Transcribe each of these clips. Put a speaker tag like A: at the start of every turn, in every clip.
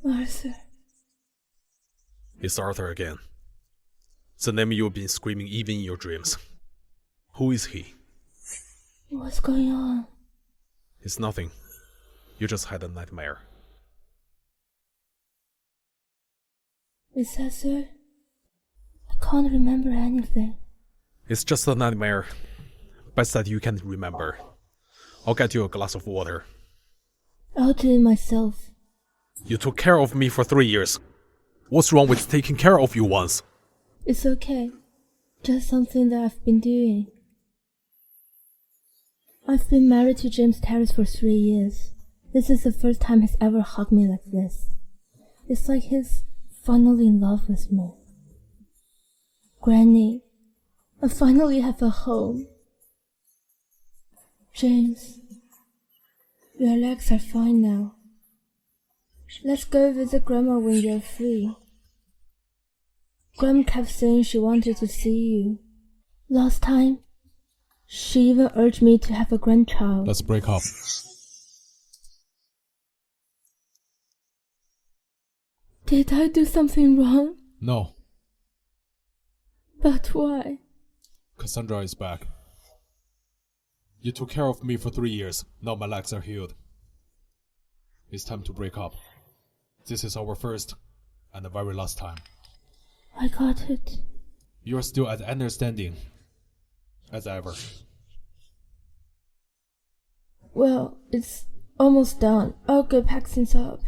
A: Arthur.
B: It's Arthur again. The name you've been screaming even in your dreams. Who is he?
A: What's going on?
B: It's nothing. You just had a nightmare.
A: Is that so? I can't remember anything.
B: It's just a nightmare. Best that you can remember. I'll get you a glass of water.
A: I'll do it myself.
B: You took care of me for 3 years. What's wrong with taking care of you once?
A: It's okay. Just something that I've been doing. I've been married to James Terrace for 3 years. This is the first time he's ever hugged me like this. It's like he's finally in love with me. Granny, I finally have a home. James, your legs are fine now. Let's go visit Grandma when you're free. Grandma kept saying she wanted to see you. Last time, she even urged me to have a grandchild.
B: Let's break up.
A: Did I do something wrong?
B: No.
A: But why?
B: Cassandra is back. You took care of me for 3 years. Now my legs are healed. It's time to break up. This is our first and the very last time.
A: I got it.
B: You are still at understanding. As ever.
A: Well, it's almost done. I'll go pack things up.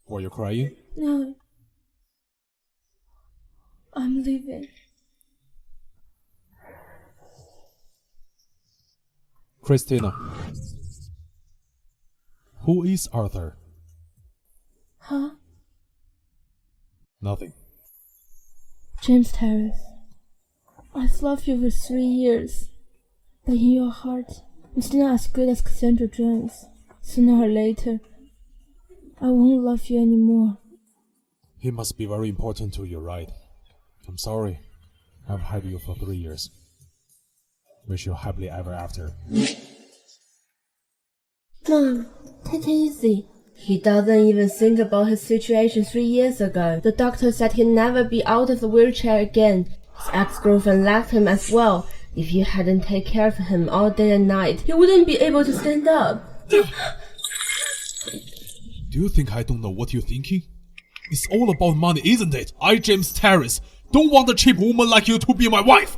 B: Were you crying?
A: No. I'm leaving.
B: Christina. Who is Arthur?
A: Huh?
B: Nothing.
A: James Terrace. I've loved you for 3 years. But in your heart, I'm still not as good as Cassandra Jones. Sooner or later, I won't love you anymore.
B: He must be very important to you, right? I'm sorry. I've had you for 3 years. Wish you happily ever after.
A: Mom, take it easy. He doesn't even think about his situation 3 years ago. The doctor said he'd never be out of the wheelchair again. His ex-girlfriend left him as well. If you hadn't taken care of him all day and night, he wouldn't be able to stand up.
B: Do you think I don't know what you're thinking? It's all about money, isn't it? I, James Terrace, don't want a cheap woman like you to be my wife!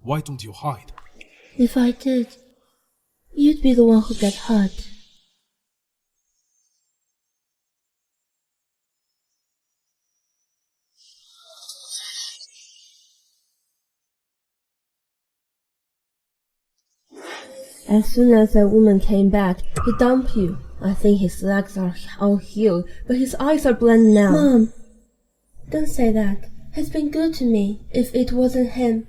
B: Why don't you hide?
A: If I did, you'd be the one who got hurt. As soon as that woman came back, he dumped you. I think his legs are all healed, but his eyes are blind now. Mom, don't say that. He's been good to me. If it wasn't him,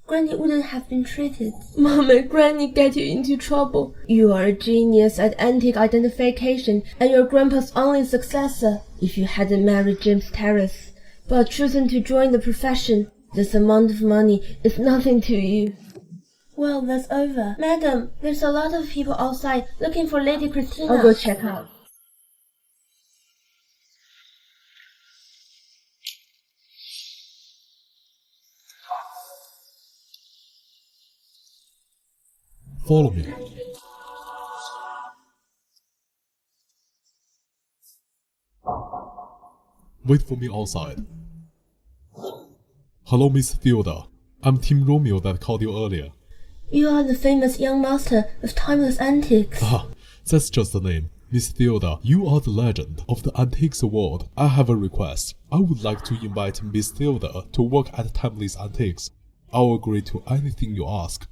A: Granny wouldn't have been treated. Mom and Granny get you into trouble. You are a genius at antique identification and your grandpa's only successor. If you hadn't married James Terrace, but chosen to join the profession, this amount of money is nothing to you. Well, that's over. Madam, there's a lot of people outside looking for Lady Christina. I'll go check out.
B: Follow me. Wait for me outside. Hello, Miss Theodore. I'm Tim Romeo that called you earlier.
A: You are the famous young master of timeless antiques.
B: Ah, that's just the name. Miss Theodore, you are the legend of the antiques world. I have a request. I would like to invite Miss Theodore to work at Timeless Antiques. I'll agree to anything you ask.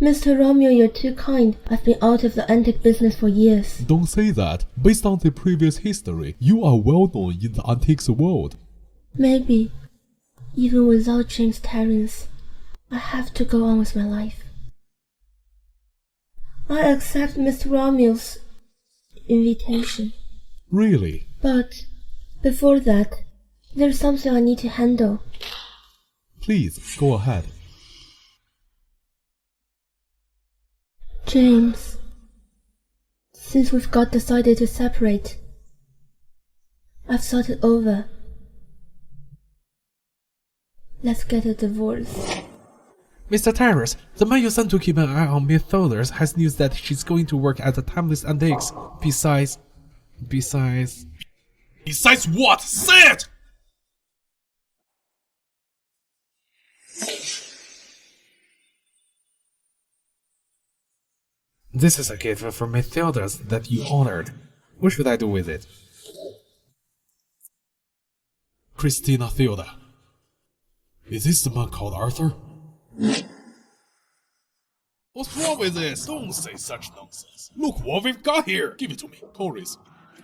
A: Mr. Romeo, you're too kind. I've been out of the antique business for years.
B: Don't say that. Based on the previous history, you are well known in the antiques world.
A: Maybe. Even without James Terrence, I have to go on with my life. I accept Mr. Romeo's invitation.
B: Really?
A: But before that, there's something I need to handle.
B: Please, go ahead.
A: James, since we've got decided to separate, I've thought it over. Let's get a divorce.
C: Mr. Terrace, the man you sent to keep an eye on Miss Tholders has news that she's going to work at the Timeless Antiques. Besides
B: what? Say it!
C: This is a gift from Miss Tholders that you honored. What should I do with it?
B: Christina Theodore. Is this the man called Arthur? What's wrong with this? Don't say such nonsense. Look what we've got here. Give it to me. Taurus.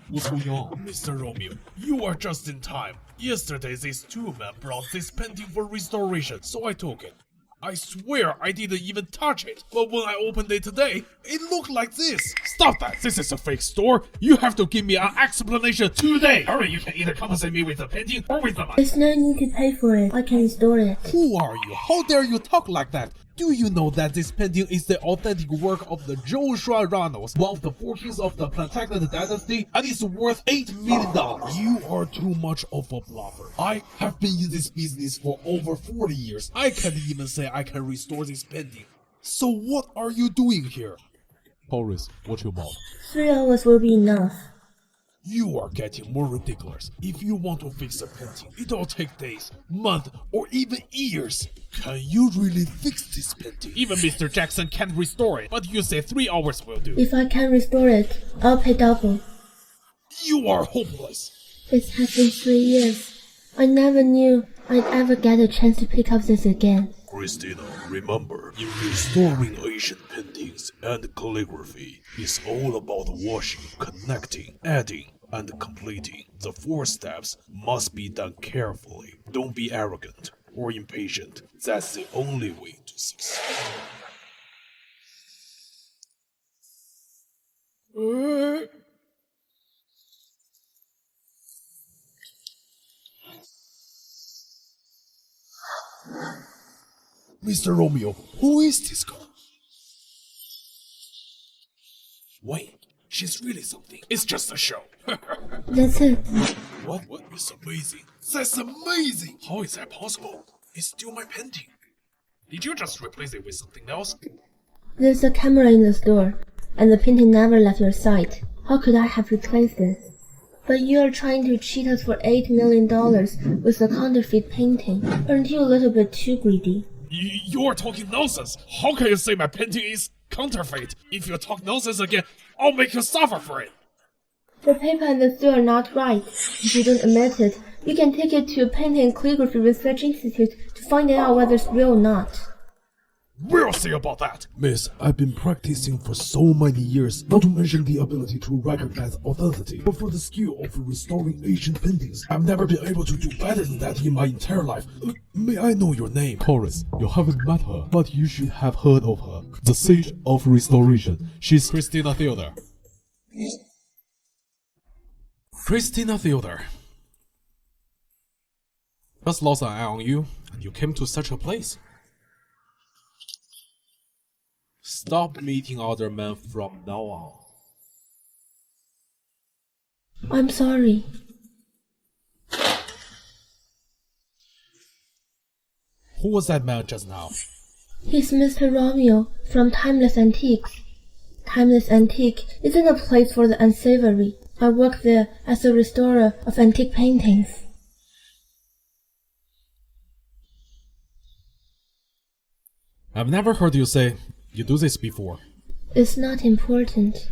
B: What's going on? Mr. Romeo, you are just in time. Yesterday these two men brought this painting for restoration, so I took it. I swear I didn't even touch it, but when I opened it today, it looked like this. Stop that! This is a fake store. You have to give me an explanation today. Hurry, you can either compensate me with the painting or with the money.
A: There's no need to pay for it. I can restore it.
B: Who are you? How dare you talk like that? Do you know that this painting is the authentic work of the Joshua Reynolds, one of the 4 kings of the Plantagenet dynasty, and it's worth $8 million? You are too much of a bluffer. I have been in this business for over 40 years. I can't even say I can restore this painting. So what are you doing here? Taurus, watch your mouth.
A: 3 hours will be enough.
B: You are getting more ridiculous. If you want to fix a painting, it'll take days, months, or even years. Can you really fix this painting? Even Mr. Jackson can't restore it, but you say 3 hours will do.
A: If I can restore it, I'll pay double.
B: You are hopeless.
A: It has been 3 years. I never knew I'd ever get a chance to pick up this again.
B: Christina, remember, in restoring ancient paintings and calligraphy, it's all about washing, connecting, adding, and completing. The 4 steps must be done carefully. Don't be arrogant or impatient. That's the only way to succeed. Mr. Romeo, who is this girl? Wait, she's really something. It's just a show.
A: That's it.
B: What? It's amazing. That's amazing! How is that possible? It's still my painting. Did you just replace it with something else?
A: There's a camera in the store, and the painting never left your sight. How could I have replaced it? But you are trying to cheat us for $8 million with a counterfeit painting. Aren't you a little bit too greedy?
B: You're talking nonsense. How can you say my painting is counterfeit? If you talk nonsense again, I'll make you suffer for it.
A: The paper and the seal are not right. If you don't admit it, you can take it to a painting and calligraphy research institute to find out whether it's real or not.
B: We'll see about that. Miss, I've been practicing for so many years, not to mention the ability to recognize authenticity, but for the skill of restoring ancient paintings, I've never been able to do better than that in my entire life. May I know your name? Taurus, you haven't met her, but you should have heard of her. The Sage of Restoration. She's Christina Theodore. Christina Theodore. Just lost an eye on you, and you came to such a place. Stop meeting other men from now on.
A: I'm sorry.
B: Who was that man just now?
A: He's Mr. Romeo from Timeless Antiques. Timeless Antique isn't a place for the unsavory. I work there as a restorer of antique paintings.
B: I've never heard you say you do this before.
A: It's not important.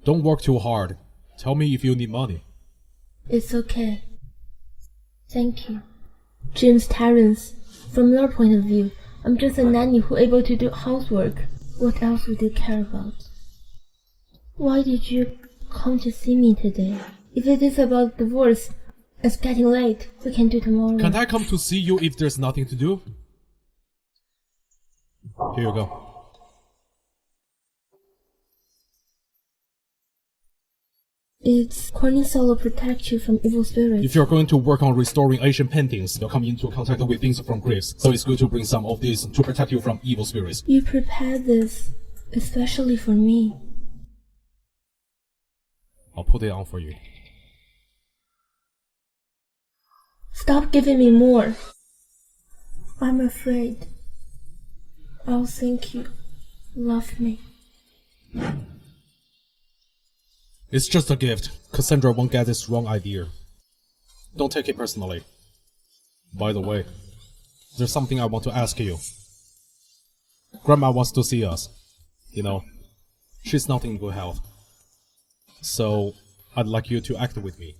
B: Don't work too hard. Tell me if you need money.
A: It's okay. Thank you. James Terrence, from your point of view, I'm just a nanny who's able to do housework. What else would you care about? Why did you come to see me today? If it is about divorce, It's getting late. We can do tomorrow.
C: Can't I come to see you if there's nothing to do? Here you go.
A: Its cornicel will protect you from evil spirits.
C: If you're going to work on restoring ancient paintings, you'll come into contact with things from graves, so it's good to bring some of these to protect you from evil spirits.
A: You prepared this, especially for me.
C: I'll put it on for you.
A: Stop giving me more. I'm afraid. I'll think you love me.
C: It's just a gift. Cassandra won't get this wrong idea. Don't take it personally. By the way, there's something I want to ask you. Grandma wants to see us. You know, she's not in good health. So, I'd like you to act with me.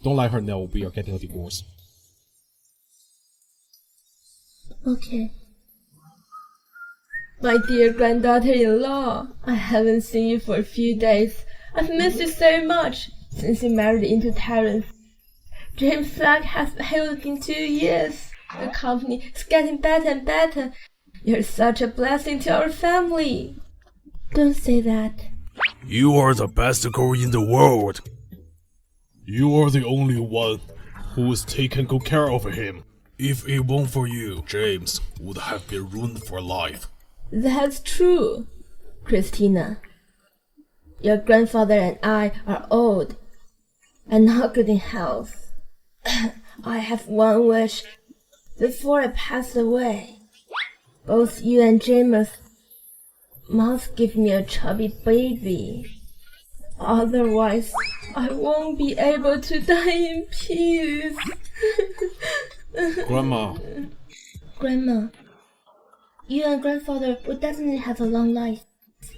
C: Don't let her know we are getting a divorce.
A: Okay. My dear granddaughter-in-law, I haven't seen you for a few days. I've missed you so much since you married into Terrence. James Flag has healed in 2 years. The company is getting better and better. You're such a blessing to our family. Don't say that.
D: You are the best girl in the world.
B: You are the only one who is taking good care of him.
D: If it weren't for you, James would have been ruined for life.
A: That's true, Christina. Your grandfather and I are old and not good in health. I have one wish before I pass away. Both you and James must give me a chubby baby. Otherwise, I won't be able to die in peace.
C: Grandma.
A: Grandma, you and grandfather will definitely have a long life.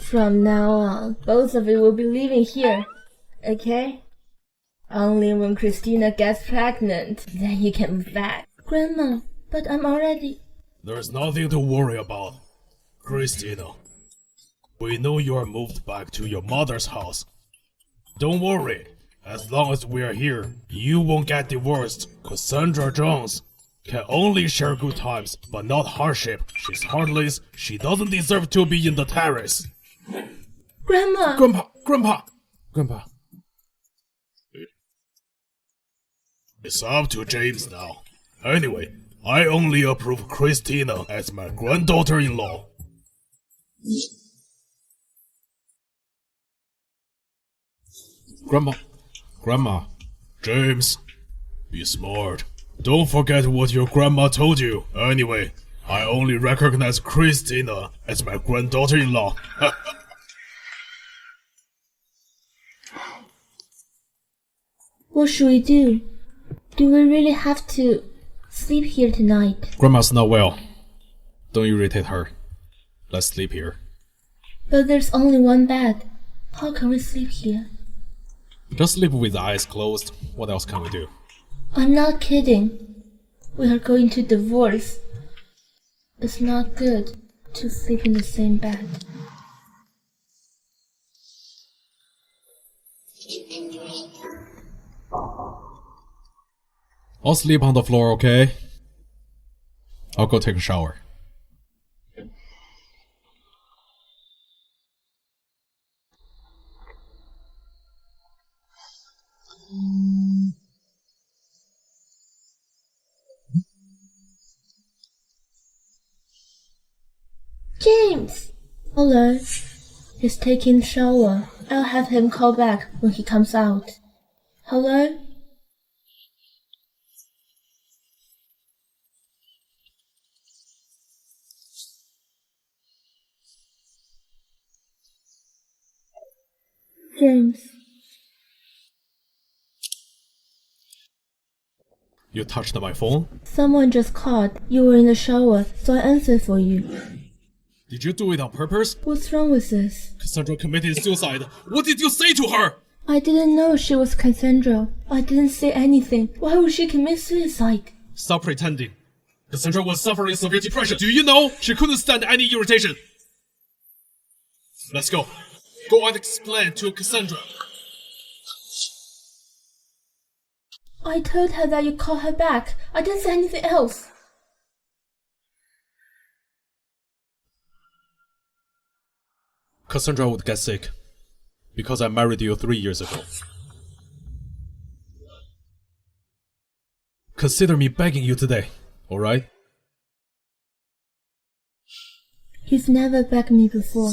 A: From now on, both of you will be living here, okay? Only when Christina gets pregnant, then you can move back. Grandma, but I'm already...
D: There's nothing to worry about, Christina. We know you are moved back to your mother's house. Don't worry, as long as we are here, you won't get divorced. Cassandra Jones can only share good times, but not hardship. She's heartless. She doesn't deserve to be in the terrace.
A: Grandma!
C: Grandpa.
D: It's up to James now. Anyway, I only approve Christina as my granddaughter-in-law.
C: Grandma.
D: James, be smart. Don't forget what your grandma told you. Anyway, I only recognize Christina as my granddaughter-in-law.
A: What should we do? Do we really have to sleep here tonight?
C: Grandma's not well. Don't irritate her. Let's sleep here.
A: But there's only one bed. How can we sleep here?
C: Just sleep with the eyes closed. What else can we do?
A: I'm not kidding. We are going to divorce. It's not good to sleep in the same bed.
C: I'll sleep on the floor, okay? I'll go take a shower.
A: James! Hello. He's taking a shower. I'll have him call back when he comes out. Hello? James.
C: You touched my phone?
A: Someone just called. You were in the shower, so I answered for you.
C: Did you do it on purpose?
A: What's wrong with this?
C: Cassandra committed suicide. What did you say to her?
A: I didn't know she was Cassandra. I didn't say anything. Why would she commit suicide?
C: Stop pretending. Cassandra was suffering severe depression. Do you know? She couldn't stand any irritation. Let's go. Go and explain to Cassandra.
A: I told her that you call her back. I didn't say anything else.
C: Cassandra would get sick because I married you 3 years ago. Consider me begging you today, alright?
A: You've never begged me before.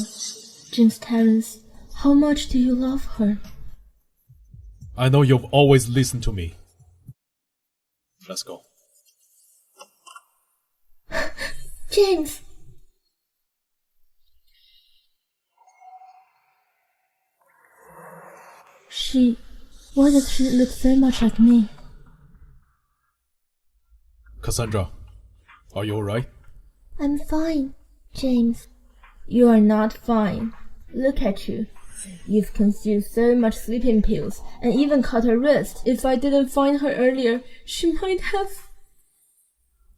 A: James Terrence, how much do you love her?
C: I know you've always listened to me. Let's go.
A: James! Why does she look so much like me?
C: Cassandra, are you alright?
A: I'm fine, James. You are not fine. Look at you. You've consumed so much sleeping pills and even cut her wrist. If I didn't find her earlier, she might have...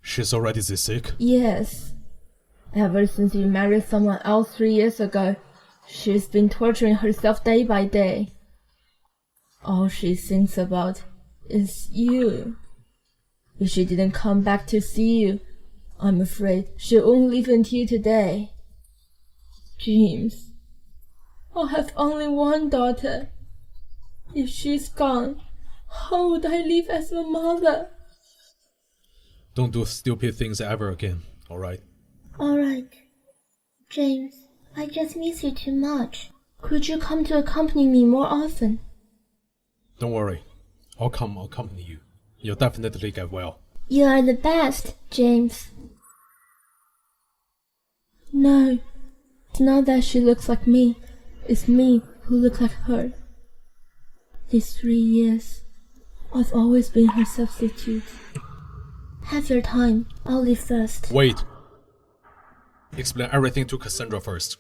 C: She's already this sick?
A: Yes. Ever since you married someone else 3 years ago, she's been torturing herself day by day. All she thinks about is you. If she didn't come back to see you, I'm afraid she won't leave until today. James, I have only one daughter. If she's gone, how would I live as a mother?
C: Don't do stupid things ever again, alright?
A: Alright. James, I just miss you too much. Could you come to accompany me more often?
C: Don't worry. I'll come accompany you. You'll definitely get well.
A: You are the best, James. No, it's not that she looks like me. It's me who look like her. These 3 years, I've always been her substitute. Have your time. I'll leave first.
C: Wait. Explain everything to Cassandra first.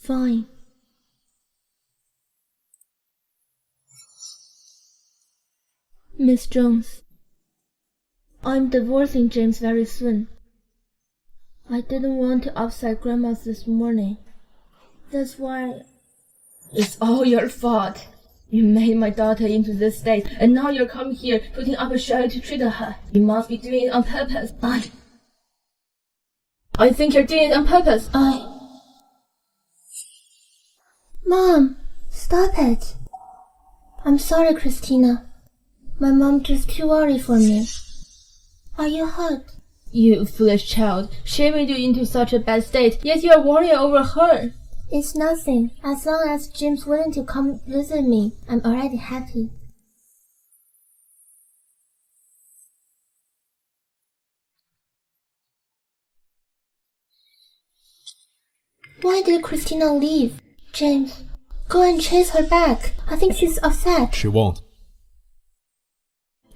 A: Fine. Miss Jones, I'm divorcing James very soon. I didn't want to upset Grandma this morning. That's why... It's all your fault. You made my daughter into this state, and now you're coming here putting up a show to treat her. You must be doing it on purpose. I think you're doing it on purpose. Mom, stop it. I'm sorry, Christina. My mom just too worried for me. Are you hurt? You foolish child. She made you into such a bad state, yet you are worrying over her. It's nothing. As long as Jim's willing to come visit me, I'm already happy. Why did Christina leave? James, go and chase her back. I think she's upset.
C: She won't.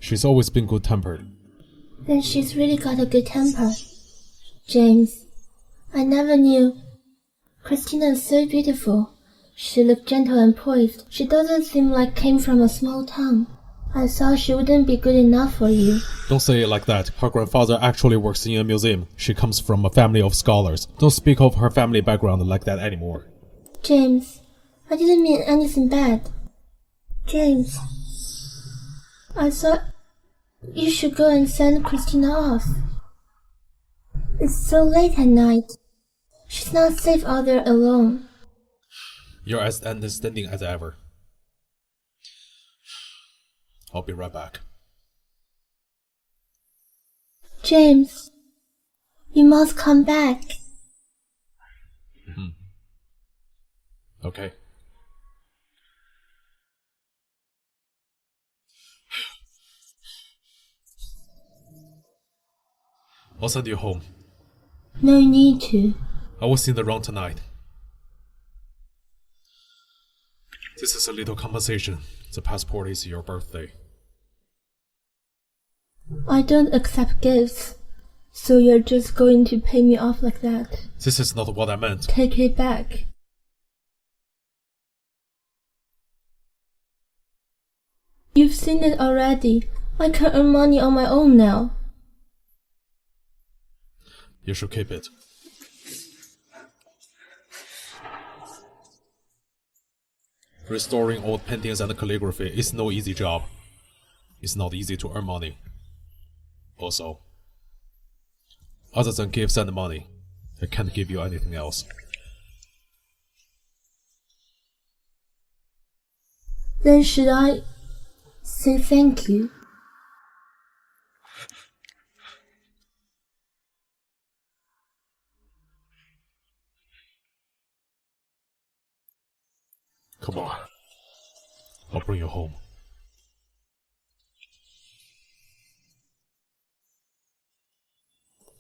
C: She's always been good-tempered.
A: Then she's really got a good temper. James, I never knew. Christina is so beautiful. She looked gentle and poised. She doesn't seem like came from a small town. I thought she wouldn't be good enough for you.
C: Don't say it like that. Her grandfather actually works in a museum. She comes from a family of scholars. Don't speak of her family background like that anymore.
A: James, I didn't mean anything bad. James, I thought you should go and send Christina off. It's so late at night. She's not safe out there alone.
C: You're as understanding as ever. I'll be right back.
A: James, you must come back.
C: Okay. I'll send you home.
A: No need to.
C: I was in the wrong tonight. This is a little compensation. The passport is your birthday.
A: I don't accept gifts. So you're just going to pay me off like that?
C: This is not what I meant.
A: Take it back. You've seen it already. I can earn money on my own now.
C: You should keep it. Restoring old paintings and calligraphy is no easy job. It's not easy to earn money. Also, other than gifts and money, I can't give you anything else.
A: Then should I say thank you?
C: Come on. I'll bring you home.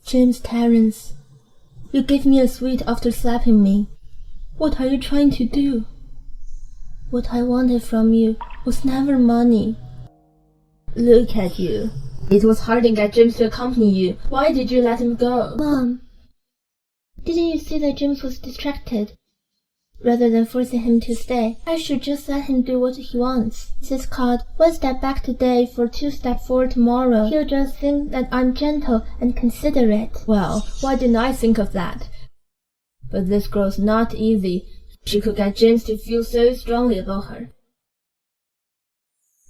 A: James Terrence, you gave me a sweet after slapping me. What are you trying to do? What I wanted from you was never money. Look at you. It was hard to get James to accompany you. Why did you let him go? Mom, didn't you see that James was distracted? Rather than forcing him to stay, I should just let him do what he wants. This is called 1 step back today for 2 steps forward tomorrow. He'll just think that I'm gentle and considerate. Well, why didn't I think of that? But this girl's not easy. She could get James to feel so strongly about her.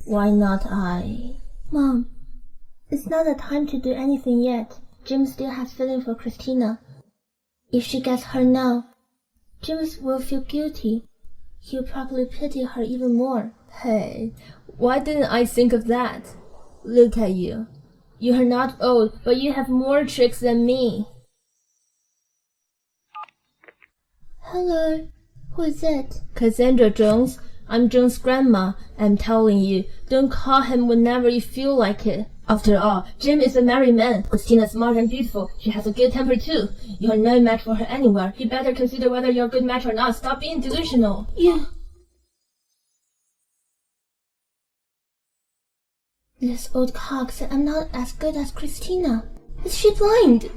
A: Why not I? Mom, it's not the time to do anything yet. James still has feeling for Christina. If she gets hurt now, James will feel guilty. He'll probably pity her even more. Hey, why didn't I think of that? Look at you. You are not old, but you have more tricks than me. Hello, who is it? Cassandra Jones. I'm Jones' grandma. I'm telling you, don't call him whenever you feel like it. After all, Jim is a married man. Christina's smart and beautiful. She has a good temper too. You're no match for her anywhere. You better consider whether you're a good match or not. Stop being delusional. You... This old cock said I'm not as good as Christina. Is she blind?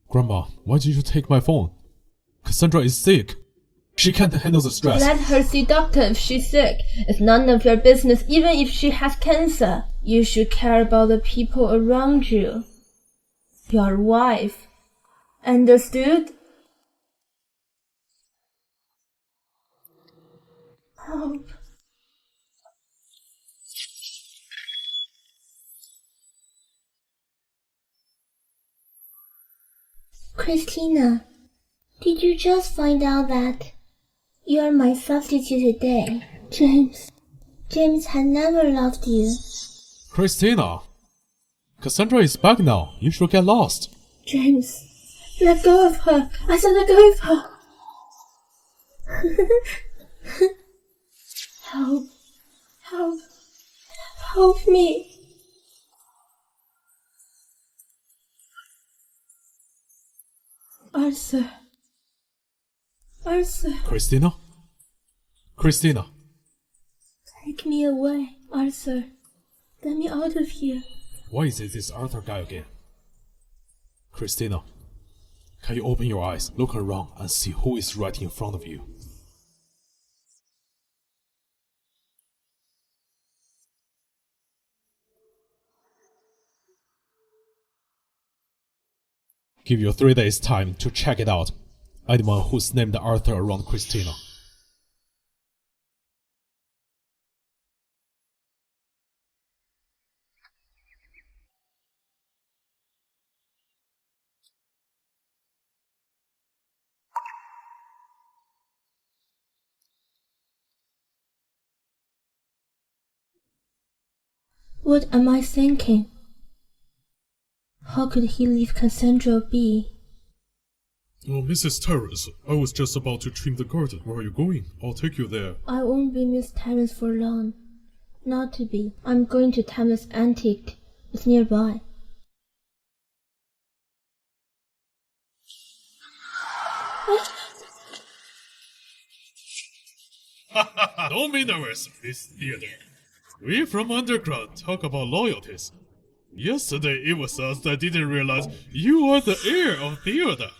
B: Grandma, why did you take my phone? Cassandra is sick. She can't handle the stress.
A: Let her see doctor if she's sick. It's none of your business, even if she has cancer. You should care about the people around you. Your wife. Understood? Help. Christina, did you just find out that you are my substitute today? James had never loved you.
B: Christina! Cassandra is back now. You should get lost.
A: James, let go of her. I said let go of her. Help me. Arthur.
B: Christina? Christina!
A: Take me away, Arthur. Get me out of here.
B: Why is it this Arthur guy again? Christina, can you open your eyes, look around, and see who is right in front of you? Give you 3 days time to check it out. Anyone who's named Arthur around Christina.
A: What am I thinking? How could he leave Cassandra be?
B: Oh, Mrs. Terrace, I was just about to trim the garden. Where are you going? I'll take you there.
A: I won't be Miss Terrace for long. Not to be. I'm going to Timeless Antique. It's nearby.
B: Don't be nervous, Miss Theodore. We from Underground talk about loyalties. Yesterday it was us that didn't realize you are the heir of Theodore.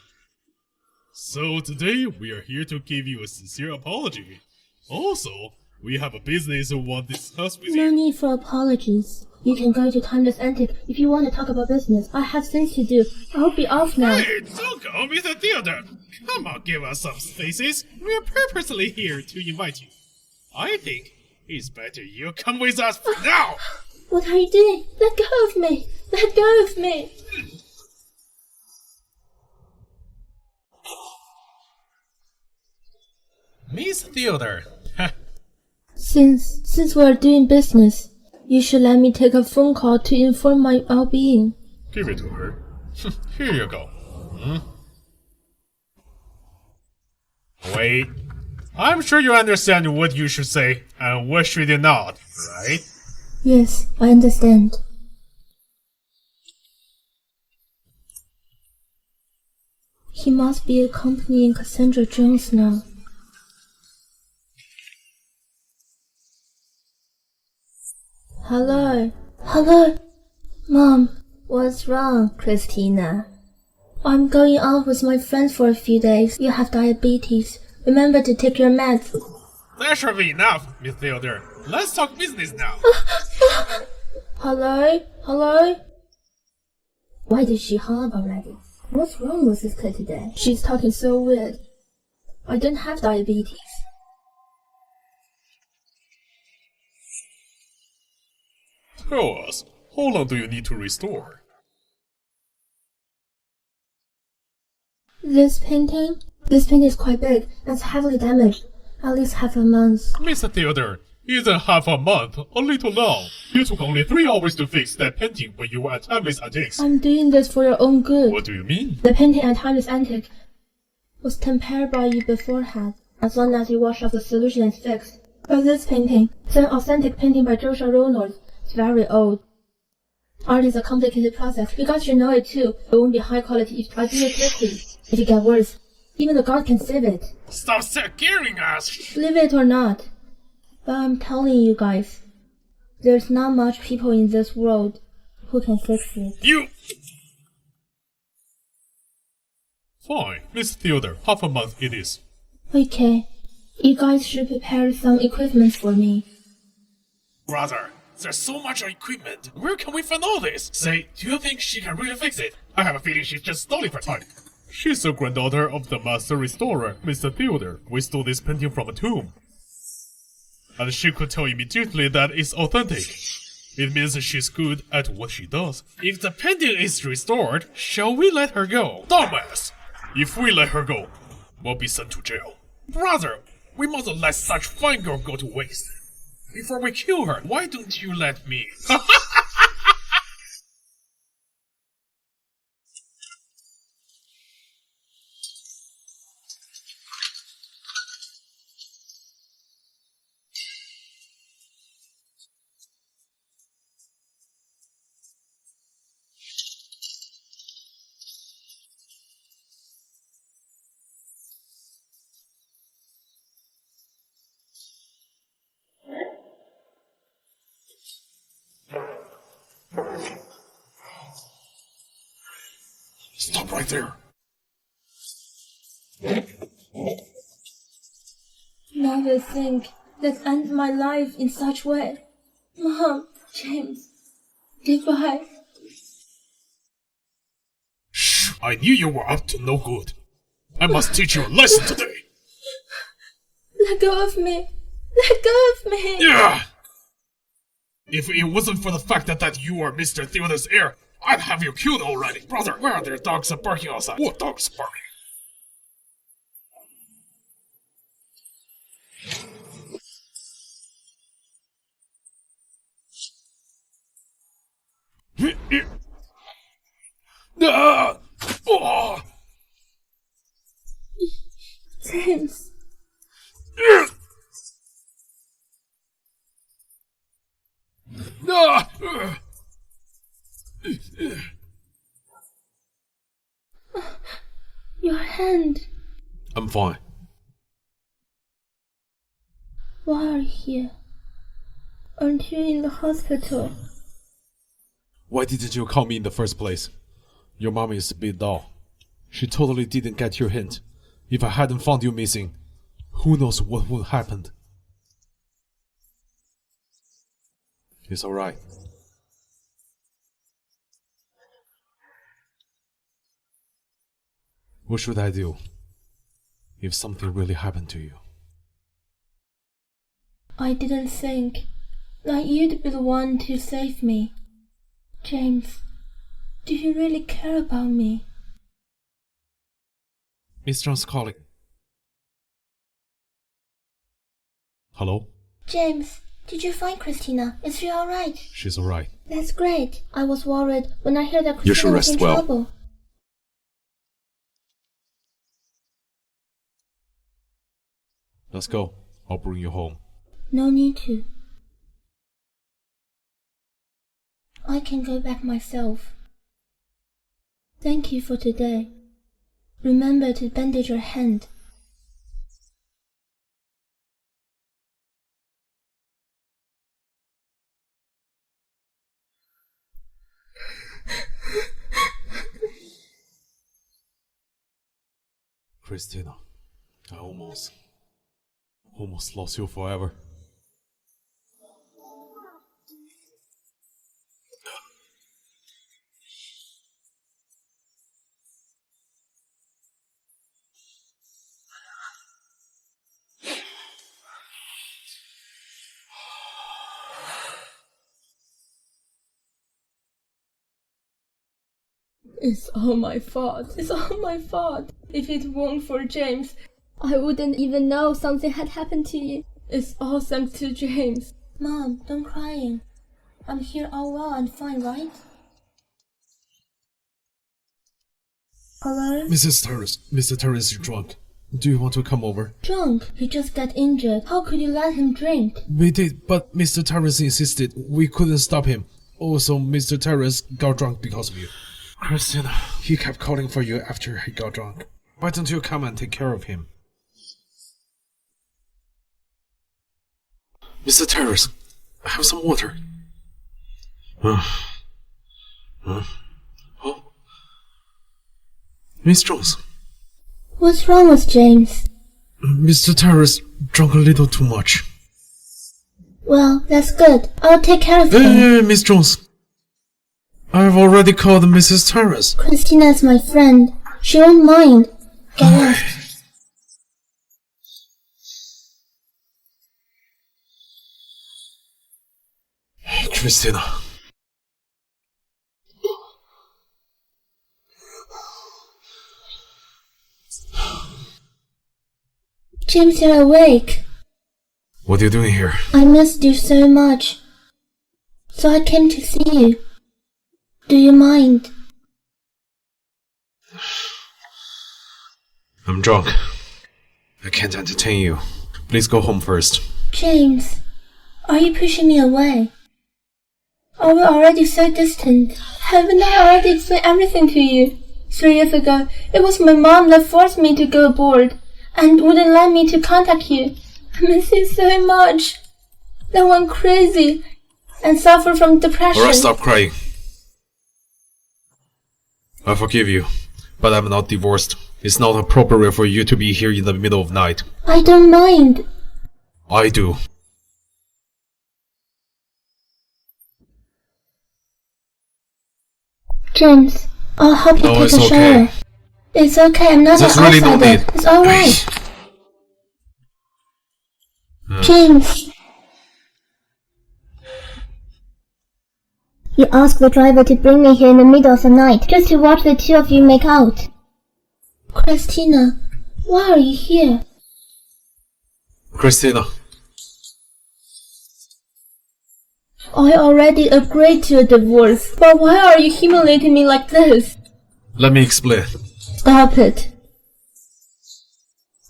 B: So today we are here to give you a sincere apology. Also, we have a business we want to discuss with
A: No
B: you.
A: need for apologies. You can go to Timeless Antique if you want to talk about business. I have things to do. I'll be off now.
D: Hey, don't go, Mr. Theodore. Come on, give us some spaces. We're purposely here to invite you. I think it's better you come with us for now.
A: What are you doing? Let go of me! Let go of me!
D: Miss Theodore.
A: Since we're doing business, you should let me take a phone call to inform my well-being.
D: Give it to her. Here you go. Wait. I'm sure you understand what you should say and what should you not, right?
A: Yes, I understand. He must be accompanying Cassandra Jones now. Hello? Hello? Mom, what's wrong, Christina? I'm going out with my friends for a few days. You have diabetes. Remember to take your meds.
D: That should be enough, Miss Theodore. Let's talk business now.
A: Hello? Hello? Why did she hang up already? What's wrong with this kid today? She's talking so weird. I don't have diabetes.
D: Tell us, how long do you need to restore?
A: This painting? This painting is quite big and it's heavily damaged. At least half a month.
D: Miss Theodore, isn't half a month a little long? You took only 3 hours to fix that painting when you were at Timeless Antiques.
A: I'm doing this for your own good.
D: What do you mean?
A: The painting at Timeless Antique was tempered by you beforehand. As long as you wash off the solution and fix. But this painting, it's an authentic painting by Joshua Reynolds. It's very old. Art is a complicated process. You guys should know it too. It won't be high quality if I do it quickly. If it gets worse, even the god can save it.
D: Stop scaring us!
A: Believe it or not. But I'm telling you guys, there's not much people in this world who can fix it.
D: You... Fine, Miss Theodore, half a month it is.
A: Okay, you guys should prepare some equipment for me.
D: Brother, there's so much equipment. Where can we find all this? Say, do you think she can really fix it? I have a feeling she's just stalling for time. She's the granddaughter of the master restorer, Mr. Theodore. We stole this painting from a tomb. And she could tell immediately that it's authentic. It means she's good at what she does. If the painting is restored, shall we let her go? Dumbass! If we let her go, we'll be sent to jail. Brother, we mustn't let such fine girl go to waste. Before we kill her, why don't you let me? Stop right there.
A: Never think that end my life in such way. Mom, James, goodbye.
D: Shh! I knew you were up to no good. I must teach you a lesson today.
A: Let go of me. Let go of me.
D: Yeah! If it wasn't for the fact that you are Mr. Theodore's heir, I'd have you killed already. Brother, where are their dogs barking outside? What dogs barking? Ah! Oh!
A: James.
D: Ah!
A: Your hand.
D: I'm fine.
A: Why are you here? Aren't you in the hospital?
B: Why didn't you call me in the first place? Your mom is a bit dull. She totally didn't get your hint. If I hadn't found you missing, who knows what would happen. It's alright. What should I do if something really happened to you?
A: I didn't think that you'd be the one to save me. James, do you really care about me?
B: Miss John's calling. Hello?
A: James, did you find Christina? Is she alright?
B: She's alright.
A: That's great. I was worried when I heard that
B: You should
A: Christina was in
B: rest well.
A: trouble.
B: Let's go. I'll bring you home.
A: No need to. I can go back myself. Thank you for today. Remember to bandage your hand.
B: Christina, I almost lost you forever.
A: It's all my fault. It's all my fault. If it weren't for James, I wouldn't even know something had happened to you. It's all thanks to James. Mom, don't crying. I'm here all well and fine, right? Hello?
B: Mr. Terrace is drunk. Do you want to come over?
A: Drunk? He just got injured. How could you let him drink?
B: We did, but Mr. Terrace insisted. We couldn't stop him. Also, Mr. Terrace got drunk because of you. Christina, he kept calling for you after he got drunk. Why don't you come and take care of him? Mr. Terrace, have some water. Miss Jones.
A: What's wrong with James?
B: Mr. Terrace drank a little too much.
A: Well, that's good. I'll take care of him.
B: Hey, Miss Jones. I've already called Mrs. Terrace.
A: Christina's my friend. She won't mind. Get out.
B: Christina.
A: James, you're awake.
B: What are you doing here?
A: I missed you so much. So I came to see you. Do you mind?
B: I'm drunk. I can't entertain you. Please go home first.
A: James, are you pushing me away? Are we already so distant? Haven't I already explained everything to you? 3 years ago, it was my mom that forced me to go abroad and wouldn't let me to contact you. I miss you so much. Then I went crazy and suffered from depression.
B: Alright, stop crying. I forgive you, but I'm not divorced. It's not appropriate for you to be here in the middle of night.
A: I don't mind.
B: I do.
A: James, I'll help you
B: No,
A: take
B: it's
A: a shower.
B: okay.
A: It's okay, I'm not
B: There's
A: an
B: really no
A: outsider.
B: need.
A: It's alright. James. You asked the driver to bring me here in the middle of the night, just to watch the two of you make out. Christina, why are you here?
B: Christina,
A: I already agreed to a divorce, but why are you humiliating me like this?
B: let me explain.
A: Stop it.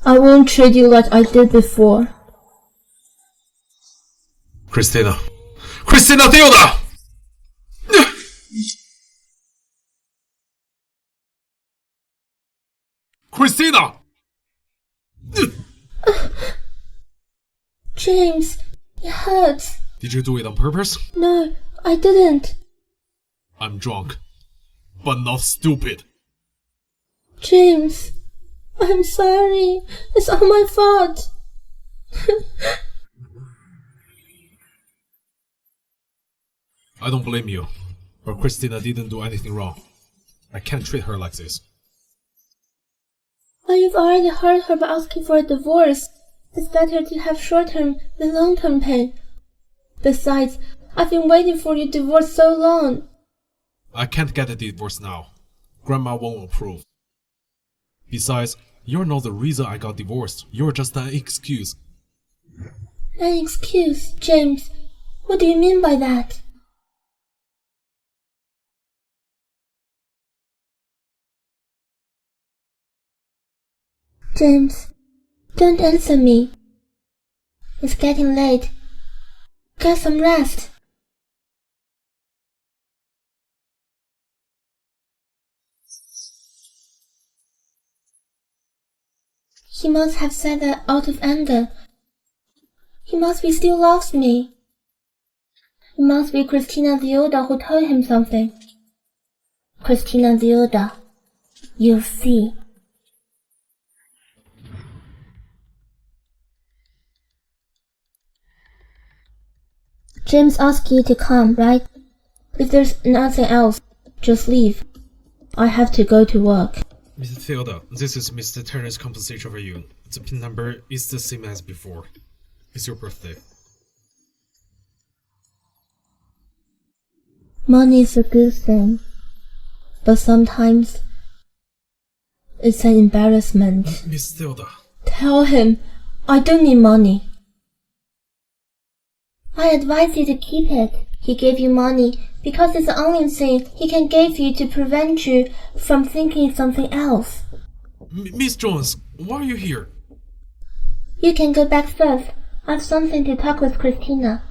A: I won't treat you like I did before.
B: Christina. Christina Theodore! Christina!
A: James, it hurts.
B: Did you do it on purpose?
A: No, I didn't.
B: I'm drunk, but not stupid.
A: James, I'm sorry. It's all my fault.
B: I don't blame you, but Christina didn't do anything wrong. I can't treat her like this.
A: But you've already hurt her by asking for a divorce. It's better to have short-term than long-term pain. Besides, I've been waiting for your divorce so long.
C: I can't get a divorce now. Grandma won't approve. Besides, you're not the reason I got divorced. You're just an excuse.
A: An excuse, James? What do you mean by that? James, don't answer me. It's getting late. Get some rest. He must have said that out of anger. He must be still loves me. It must be Christina the Older who told him something. Christina the Older, you'll see. James asked you to come, right? If there's nothing else, just leave. I have to go to work.
C: Mr. Theodore, this is Mr. Terrence's compensation for you. The PIN number is the same as before. It's your birthday.
A: Money is a good thing, but sometimes it's an embarrassment.
C: Miss Theodore.
A: Tell him I don't need money. I advise you to keep it. He gave you money because it's the only thing he can give you to prevent you from thinking something else.
C: Miss Jones, why are you here?
A: You can go back first. I have something to talk with Christina.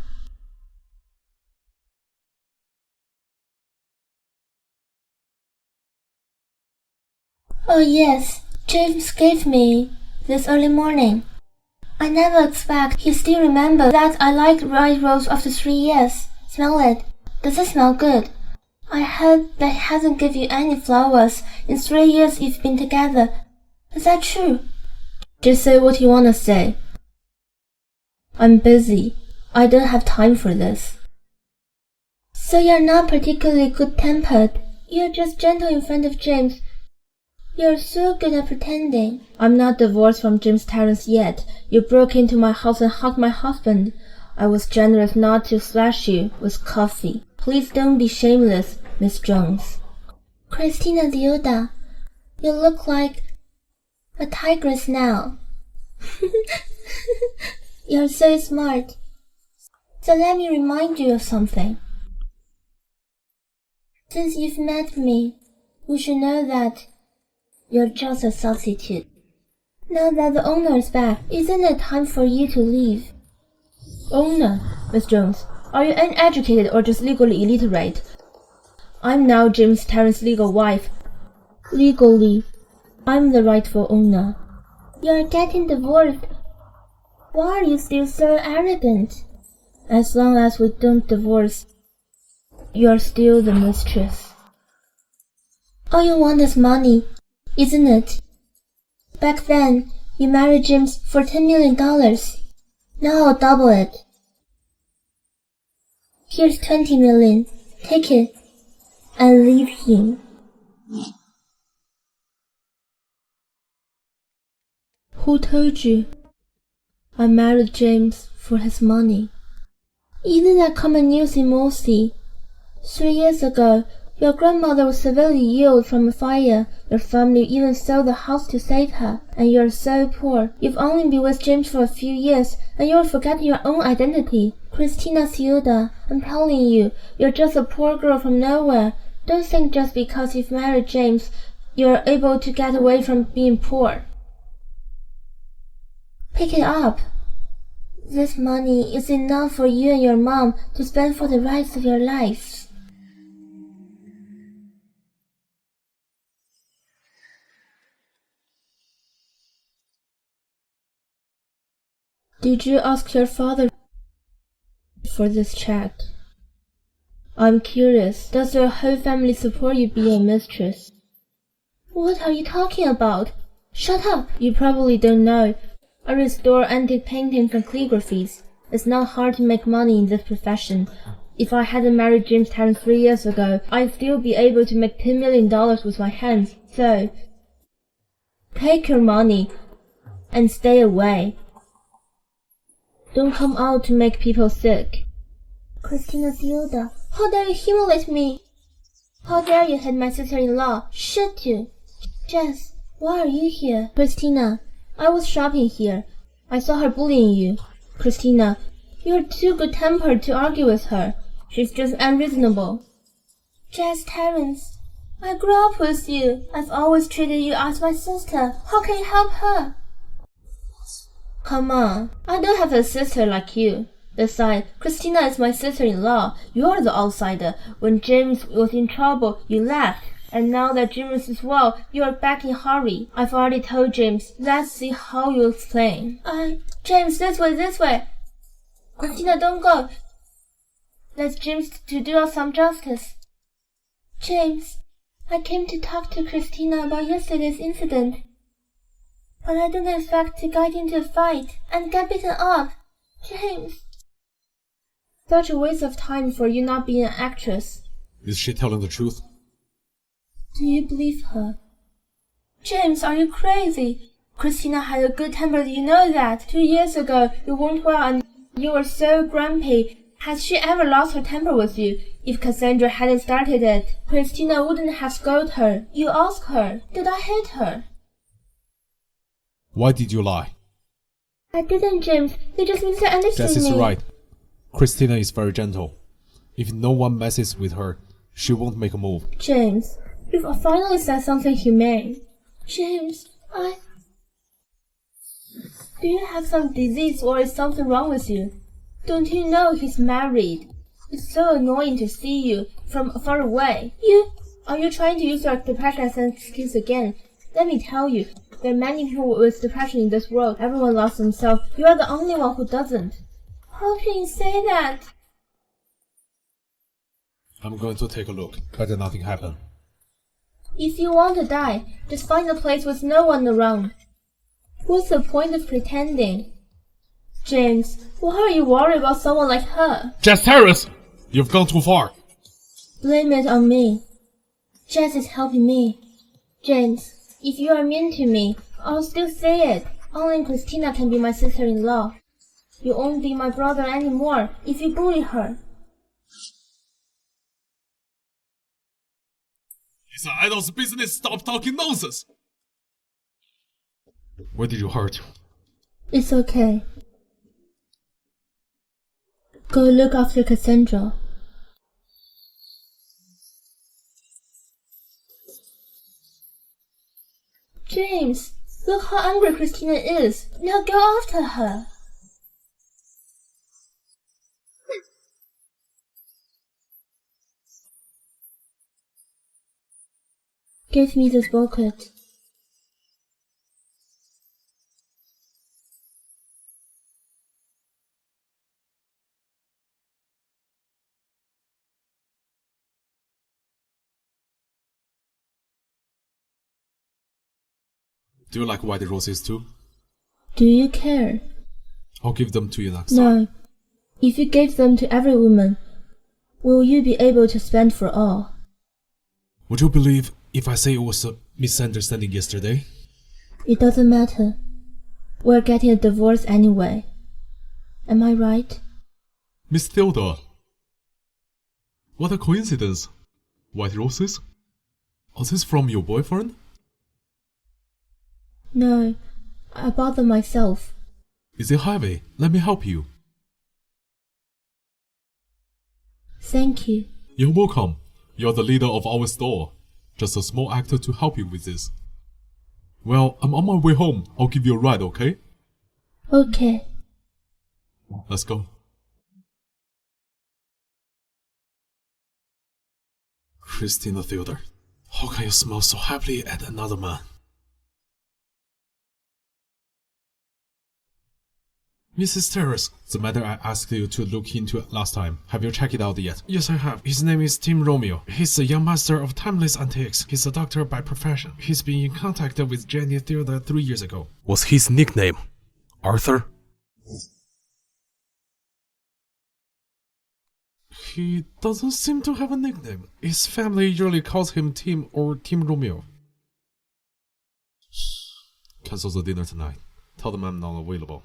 A: Oh yes, James gave me this early morning. I never expect he still remember that I like rice rolls after 3 years. Smell it. Does it smell good? I heard that he hasn't given you any flowers in 3 years you've been together. Is that true? Just say what you want to say. I'm busy. I don't have time for this. So you're not particularly good-tempered. You're just gentle in front of James. You're so good at pretending. I'm not divorced from James Terrence yet. You broke into my house and hugged my husband. I was generous not to slash you with coffee. Please don't be shameless, Miss Jones. Christina Dioda, you look like a tigress now. You're so smart. So let me remind you of something. Since you've met me, you should know that you're just a substitute. Now that the owner is back, isn't it time for you to leave? Owner? Miss Jones, are you uneducated or just legally illiterate? I'm now James Terrence's legal wife. Legally, I'm the rightful owner. You're getting divorced. Why are you still so arrogant? As long as we don't divorce, you're still the mistress. All you want is money, isn't it? Back then, you married James for $10 million. Now I'll double it. Here's $20 million. Take it and leave him. Who told you? I married James for his money. Isn't that common news in Morse? 3 years ago, your grandmother was severely ill from a fire. Your family even sold the house to save her. And you're so poor. You've only been with James for a few years, and you're forgetting your own identity. Christina Ciuda, I'm telling you, you're just a poor girl from nowhere. Don't think just because you've married James, you're able to get away from being poor. Pick it up. This money is enough for you and your mom to spend for the rest of your lives. Did you ask your father for this check? I'm curious, does your whole family support you being a mistress? What are you talking about? Shut up! You probably don't know. I restore antique paintings and calligraphies. It's not hard to make money in this profession. If I hadn't married James Terrence 3 years ago, I'd still be able to make $10 million with my hands. So, Take your money and stay away. Don't come out to make people sick. Christina Theodore, how dare you humiliate me? How dare you hit my sister-in-law? Shoot you! Jess, why are you here? Christina, I was shopping here. I saw her bullying you. Christina, you're too good-tempered to argue with her. She's just unreasonable. Jess Terrence, I grew up with you. I've always treated you as my sister. How can you help her? Come on, I don't have a sister like you. Besides, Christina is my sister-in-law. You're the outsider. When James was in trouble, you left. And now that James is well, you are back in a hurry. I've already told James. Let's see how you explain. James, this way. Christina, don't go. Let James to do us some justice. James, I came to talk to Christina about yesterday's incident. But I didn't expect to get into a fight and get beaten up. James. Such a waste of time for you not being an actress.
C: Is she telling the truth?
A: Do you believe her? James, are you crazy? Christina had a good temper, you know that. 2 years ago, you weren't well and you were so grumpy. Has she ever lost her temper with you? If Cassandra hadn't started it, Christina wouldn't have scolded her. You ask her, did I hate her?
C: Why did you lie?
A: I didn't, James. You just misunderstood me.
C: Jess is right. Christina is very gentle. If no one messes with her, she won't make a move.
A: James, you've finally said something humane. James, Do you have some disease or is something wrong with you? Don't you know he's married? It's so annoying to see you from far away. Are you trying to use your depression as an excuse again? Let me tell you, there are many people with depression in this world. Everyone loves themselves. You are the only one who doesn't. How can you say that?
C: I'm going to take a look. Better nothing happen.
A: If you want to die, just find a place with no one around. What's the point of pretending? James, why are you worried about someone like her?
C: Jess Harris! You've gone too far.
A: Blame it on me. Jess is helping me. James, if you are mean to me, I'll still say it. Only Christina can be my sister-in-law. You won't be my brother anymore if you bully her.
B: It's an idol's business. Stop talking nonsense.
C: Where did you hurt?
A: It's okay. Go look after Cassandra. James, look how angry Christina is. Now go after her. Give me this bucket.
C: Do you like white roses too?
A: Do you care?
C: I'll give them to you next time.
A: No. If you gave them to every woman, will you be able to spend for all?
C: Would you believe if I say it was a misunderstanding yesterday?
A: It doesn't matter. We're getting a divorce anyway. Am I right?
B: Miss Theodore. What a coincidence. White roses? Is this from your boyfriend?
A: No, I bought them myself.
B: Is it heavy? Let me help you.
A: Thank you.
B: You're welcome. You're the leader of our store. Just a small actor to help you with this. Well, I'm on my way home. I'll give you a ride, okay?
A: Okay.
B: Let's go. Christina Theodore, how can you smile so happily at another man? Mrs. Terrace, the matter I asked you to look into last time. Have you checked it out yet? Yes, I have. His name is Tim Romeo. He's a young master of timeless antiques. He's a doctor by profession. He's been in contact with Jenny Theodore 3 years ago.
D: Was his nickname Arthur?
B: He doesn't seem to have a nickname. His family usually calls him Tim or Tim Romeo. Cancel the dinner tonight. Tell them I'm not available.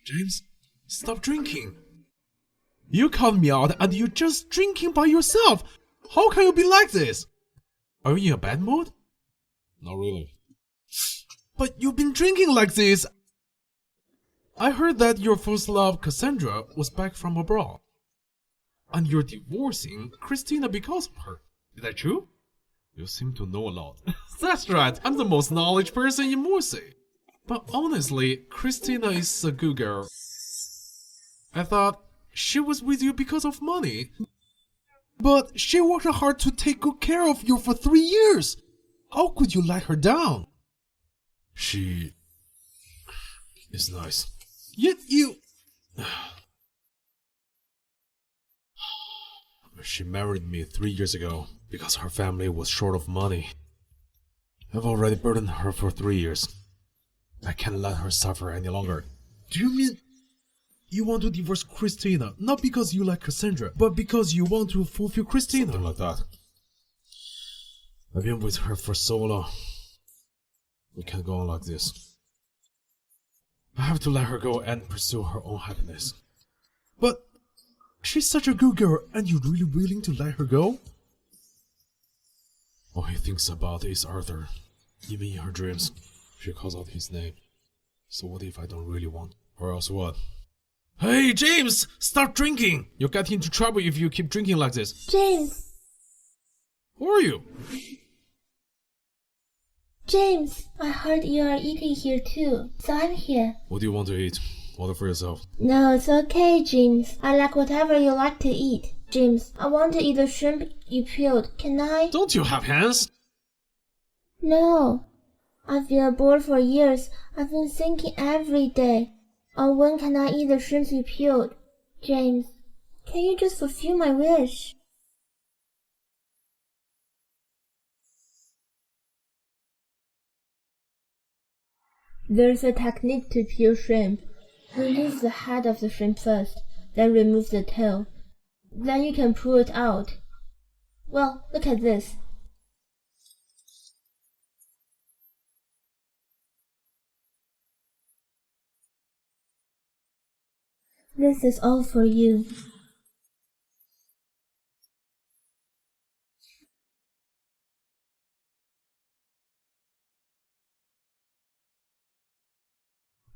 B: James, stop drinking. You called me out and you're just drinking by yourself. How can you be like this? Are you in a bad mood? Not really. But you've been drinking like this. I heard that your first love, Cassandra, was back from abroad. And you're divorcing Christina because of her. Is that true? You seem to know a lot. That's right, I'm the most knowledgeable person in Morse. But honestly, Christina is a good girl. I thought she was with you because of money. But she worked hard to take good care of you for 3 years. How could you let her down? She is nice. Yet you... She married me 3 years ago because her family was short of money. I've already burdened her for 3 years. I can't let her suffer any longer. Do you mean you want to divorce Christina, not because you like Cassandra, but because you want to fulfill Christina? Something like that. I've been with her for so long. We can't go on like this. I have to let her go and pursue her own happiness. But she's such a good girl, and you're really willing to let her go? All he thinks about is Arthur. Even in her dreams, she calls out his name. So what if I don't really want? Or else what? Hey, James! Stop drinking! You'll get into trouble if you keep drinking like this.
A: James!
B: Who are you?
A: James, I heard you are eating here too, so I'm here.
B: What do you want to eat? Order for yourself.
A: No, it's okay, James. I like whatever you like to eat. James, I want to eat the shrimp you peeled. Can I?
B: Don't you have hands?
A: No. I've been bored for years. I've been thinking every day. On when can I eat the shrimps you peeled? James, can you just fulfill my wish? There's a technique to peel shrimp. Remove the head of the shrimp first, then remove the tail. Then you can pull it out. Well, look at this. This is all for you.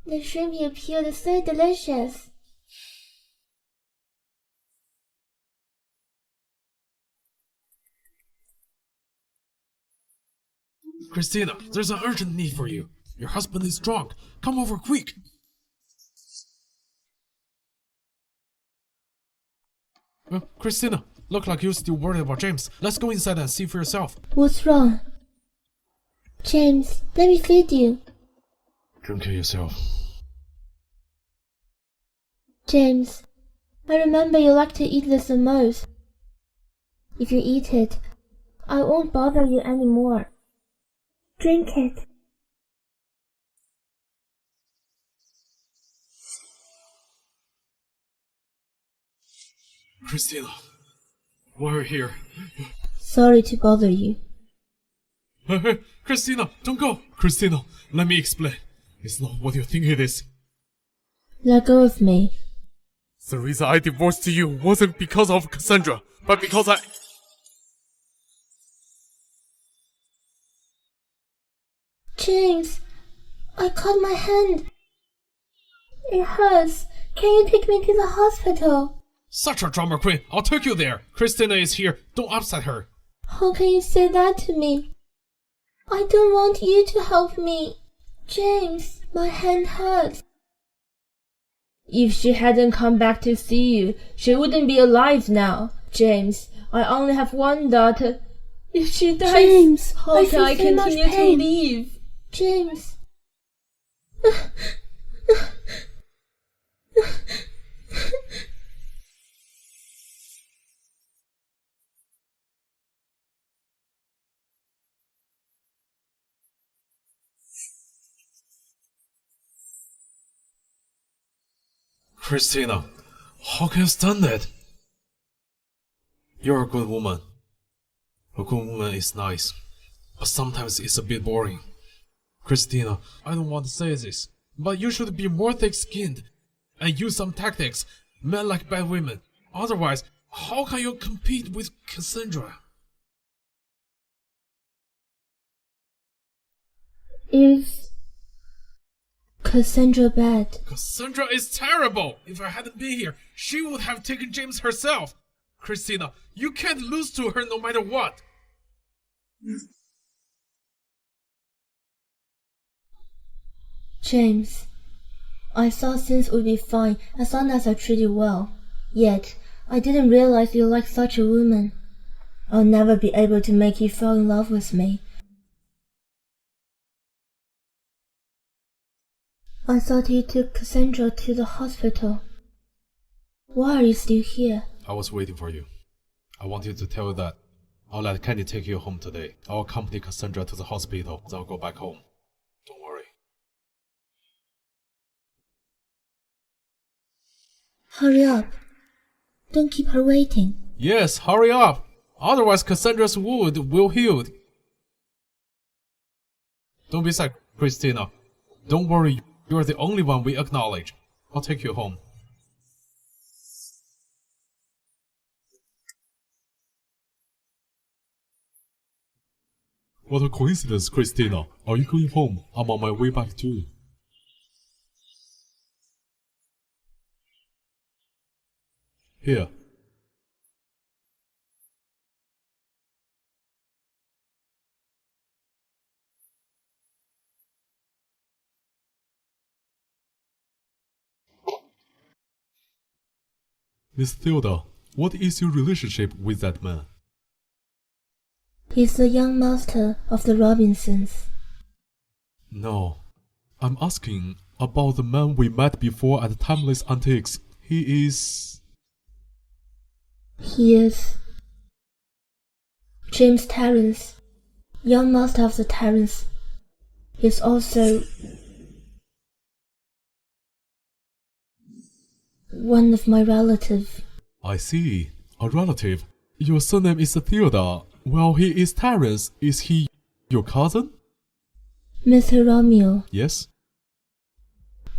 A: The shrimp you peeled is so delicious.
B: Christina, there's an urgent need for you. Your husband is drunk. Come over quick. Christina, look like you're still worried about James. Let's go inside and see for yourself.
A: What's wrong? James, let me feed you.
B: Drink it yourself.
A: James, I remember you like to eat this the most. If you eat it, I won't bother you anymore. Drink it.
B: Christina, why are you here?
A: Sorry to bother you.
B: Hey, Christina, don't go! Christina, let me explain. It's not what you think it is.
A: Let go of me.
B: The reason I divorced you wasn't because of Cassandra, but because I...
A: James, I cut my hand. It hurts. Can you take me to the hospital?
B: Such a drama queen, I'll take you there. Christina is here, don't upset her.
A: How can you say that to me? I don't want you to help me. James, my hand hurts. If she hadn't come back to see you, she wouldn't be alive now. James, I only have one daughter. If she dies,
E: James,
A: how can I continue to live? James.
D: Christina, how can you stand that? You're a good woman. A good woman is nice, but sometimes it's a bit boring. Christina, I don't want to say this, but you should be more thick-skinned and use some tactics. Men like bad women. Otherwise, how can you compete with Cassandra?
A: Is Cassandra bad?
D: Cassandra is terrible! If I hadn't been here, she would have taken James herself. Christina, you can't lose to her no matter what.
A: James, I thought things would be fine as long as I treat you well. Yet, I didn't realize you like such a woman. I'll never be able to make you fall in love with me. I thought you took Cassandra to the hospital. Why are you still here?
D: I was waiting for you. I wanted to tell you that I'll let Candy take you home today. I'll accompany Cassandra to the hospital, then I'll go back home. Don't worry.
A: Hurry up. Don't keep her waiting.
D: Yes, hurry up! Otherwise Cassandra's wound will heal. Don't be sad, Christina. Don't worry, you're the only one we acknowledge. I'll take you home.
B: What a coincidence, Christina. Are you going home? I'm on my way back too. Here. Miss Theodore, what is your relationship with that man?
A: He's the young master of the Robinsons.
B: No. I'm asking about the man we met before at Timeless Antiques. He is
A: James Terrence, young master of the Terrence. He's also one of my relatives.
B: I see. A relative. Your surname is Theodore. Well, he is Terrence. Is he your cousin?
A: Mr. Romeo,
B: Yes.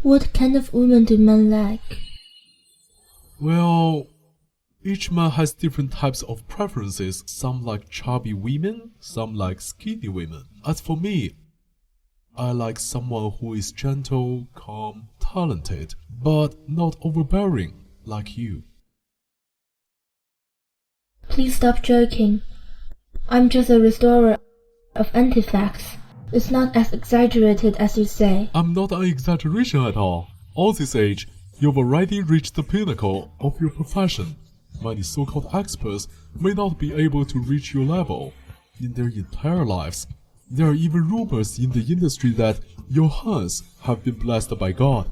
A: what kind of woman do men like?
B: Well, each man has different types of preferences. Some like chubby women, some like skinny women. As for me, I like someone who is gentle, calm, talented, but not overbearing, like you.
A: Please stop joking. I'm just a restorer of artifacts. It's not as exaggerated as you say.
B: I'm not an exaggeration at all. At this age, you've already reached the pinnacle of your profession. Many so-called experts may not be able to reach your level in their entire lives. There are even rumors in the industry that your hands have been blessed by God.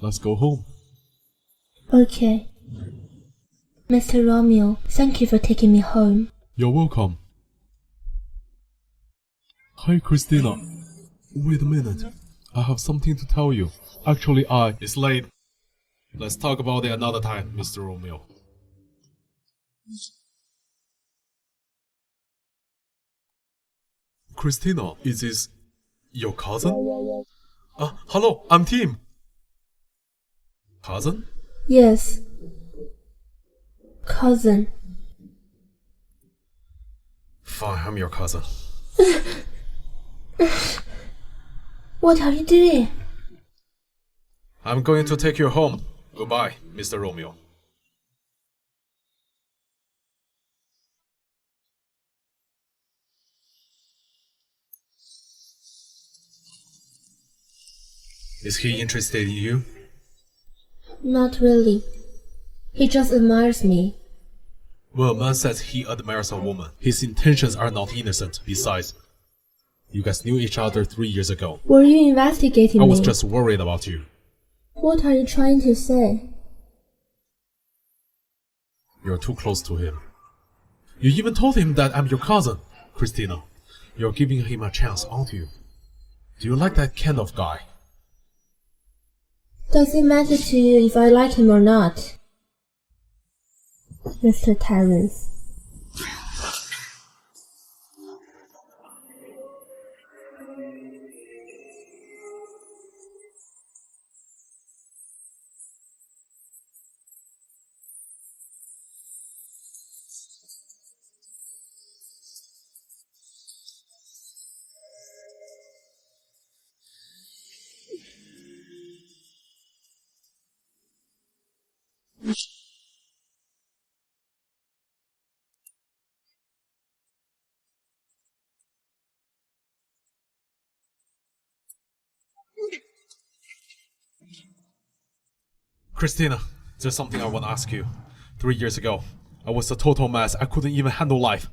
B: Let's go home.
A: Okay. Mr. Romeo, thank you for taking me home.
B: You're welcome. Hi, Christina. Wait a minute. I have something to tell you. Actually,
D: It's late. Let's talk about it another time, Mr. Romeo.
B: Christina, is this your cousin? Hello, I'm Tim. Cousin?
A: Yes. Cousin.
D: Fine, I'm your cousin.
A: What are you doing?
D: I'm going to take you home. Goodbye, Mr. Romeo. Is he interested in you?
A: Not really. He just admires me.
D: Well, man says he admires a woman. His intentions are not innocent. Besides, you guys knew each other 3 years ago.
A: Were you investigating
D: I
A: me?
D: was just worried about you.
A: What are you trying to say?
D: You're too close to him. You even told him that I'm your cousin, Christina. You're giving him a chance, aren't you? Do you like that kind of guy?
A: Does it matter to you if I like him or not? Mr. Terrence.
C: Christina, there's something I want to ask you. 3 years ago, I was a total mess. I couldn't even handle life.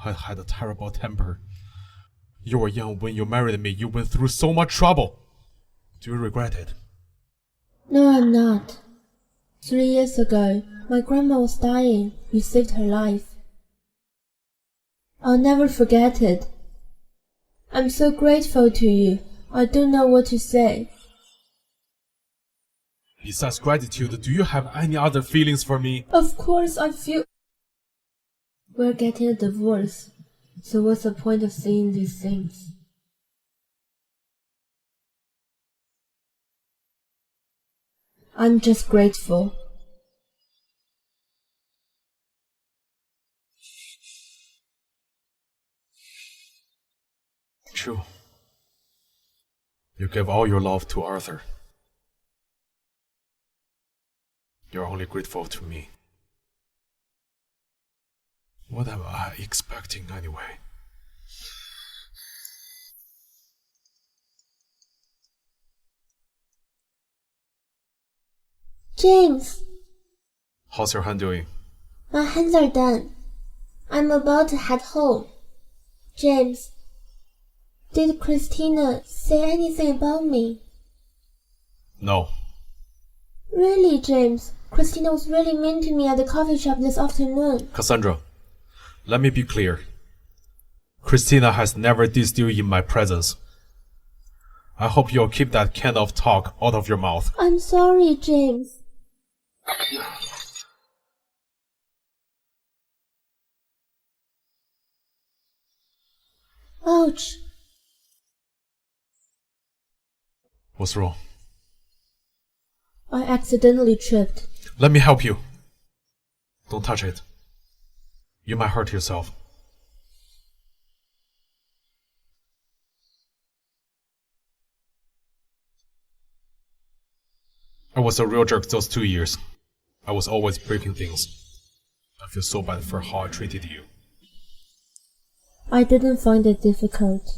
C: I had a terrible temper. You were young when you married me. You went through so much trouble. Do you regret it?
A: No, I'm not. 3 years ago, my grandma was dying. You saved her life. I'll never forget it. I'm so grateful to you. I don't know what to say.
C: Besides gratitude, do you have any other feelings for me?
A: Of course I feel... We're getting a divorce. So what's the point of saying these things? I'm just grateful.
C: True. You gave all your love to Arthur. You're only grateful to me. What am I expecting anyway?
A: James!
C: How's your hand doing?
A: My hands are done. I'm about to head home. James, did Christina say anything about me?
C: No.
A: Really, James? Christina was really mean to me at the coffee shop this afternoon.
C: Cassandra, let me be clear. Christina has never dissed you in my presence. I hope you'll keep that kind of talk out of your mouth.
A: I'm sorry, James. Ouch.
C: What's wrong?
A: I accidentally tripped.
C: Let me help you. Don't touch it. You might hurt yourself. I was a real jerk those 2 years. I was always breaking things. I feel so bad for how I treated you.
A: I didn't find it difficult.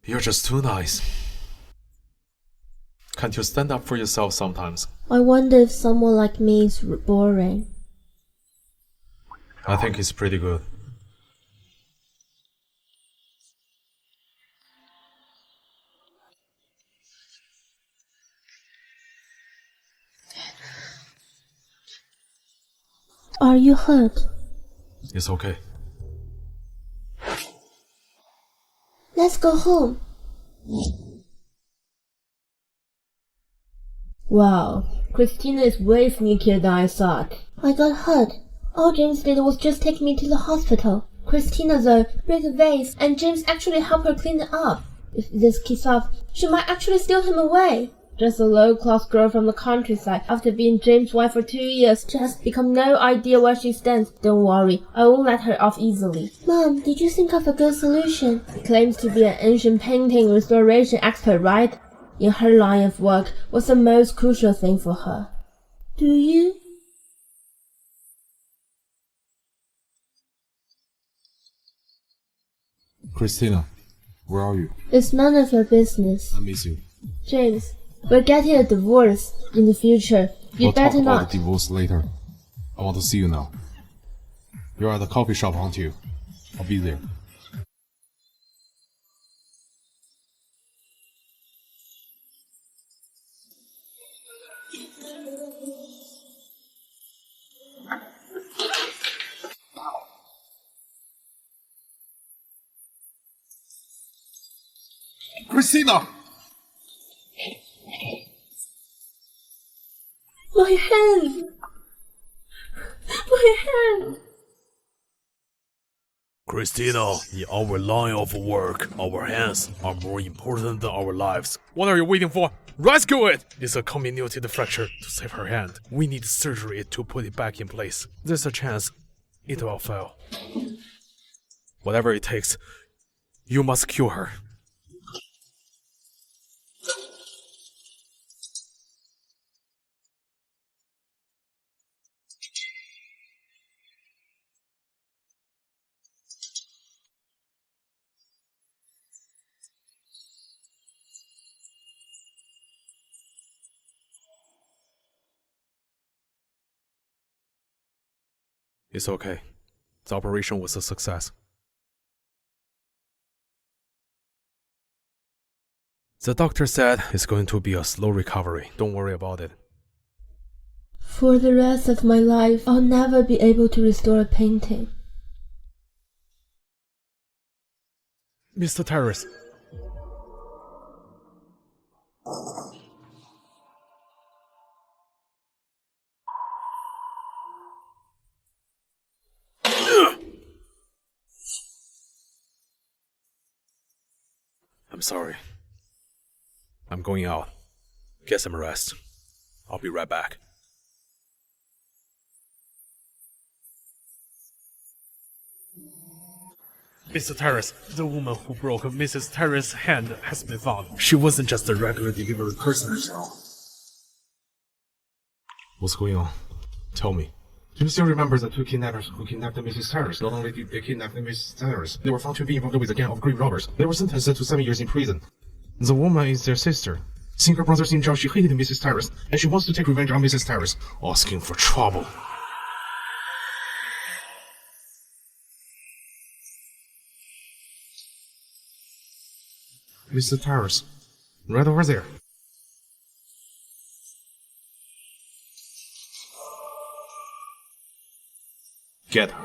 C: You're just too nice. Can't you stand up for yourself sometimes?
A: I wonder if someone like me is boring.
C: I think it's pretty good.
A: Are you hurt?
C: It's okay.
A: Let's go home. Wow, Christina is way sneakier than I thought. I got hurt. All James did was just take me to the hospital. Christina, though, break a vase, and James actually helped her clean it up. If this keeps up, she might actually steal him away. Just a low-class girl from the countryside, after being James' wife for 2 years, she has become no idea where she stands. Don't worry, I won't let her off easily. Mom, did you think of a good solution? Claims to be an ancient painting restoration expert, right? In her line of work, what's the most crucial thing for her? Do you?
B: Christina, where are you?
A: It's none of your business.
B: I miss you.
A: James, we're getting a divorce in the future. You
B: We'll
A: better
B: talk about
A: not.
B: the divorce later. I want to see you now. You're at the coffee shop, aren't you? I'll be there. Christina!
A: My hand! My hand!
D: Christina, in our line of work, our hands are more important than our lives.
C: What are you waiting for? Rescue it!
D: It's a comminuted fracture to save her hand. We need surgery to put it back in place. There's a chance it will fail. Whatever it takes, you must cure her. It's okay. The operation was a success. The doctor said it's going to be a slow recovery. Don't worry about it.
A: For the rest of my life, I'll never be able to restore a painting.
D: Mr. Terrace. I'm sorry. I'm going out. Get some rest. I'll be right back. Mr. Terrace, the woman who broke Mrs. Terrace's hand has been found. She wasn't just a regular delivery person. What's going on? Tell me.
C: Do you still remember the two kidnappers who kidnapped Mrs. Terrace? Not only did they kidnap Mrs. Terrace, they were found to be involved with a gang of grave robbers. They were sentenced to 7 years in prison. The woman is their sister. Seeing her brothers in jail, she hated Mrs. Terrace, and she wants to take revenge on Mrs. Terrace, asking for trouble. Mr. Terrace, right over there. Get her.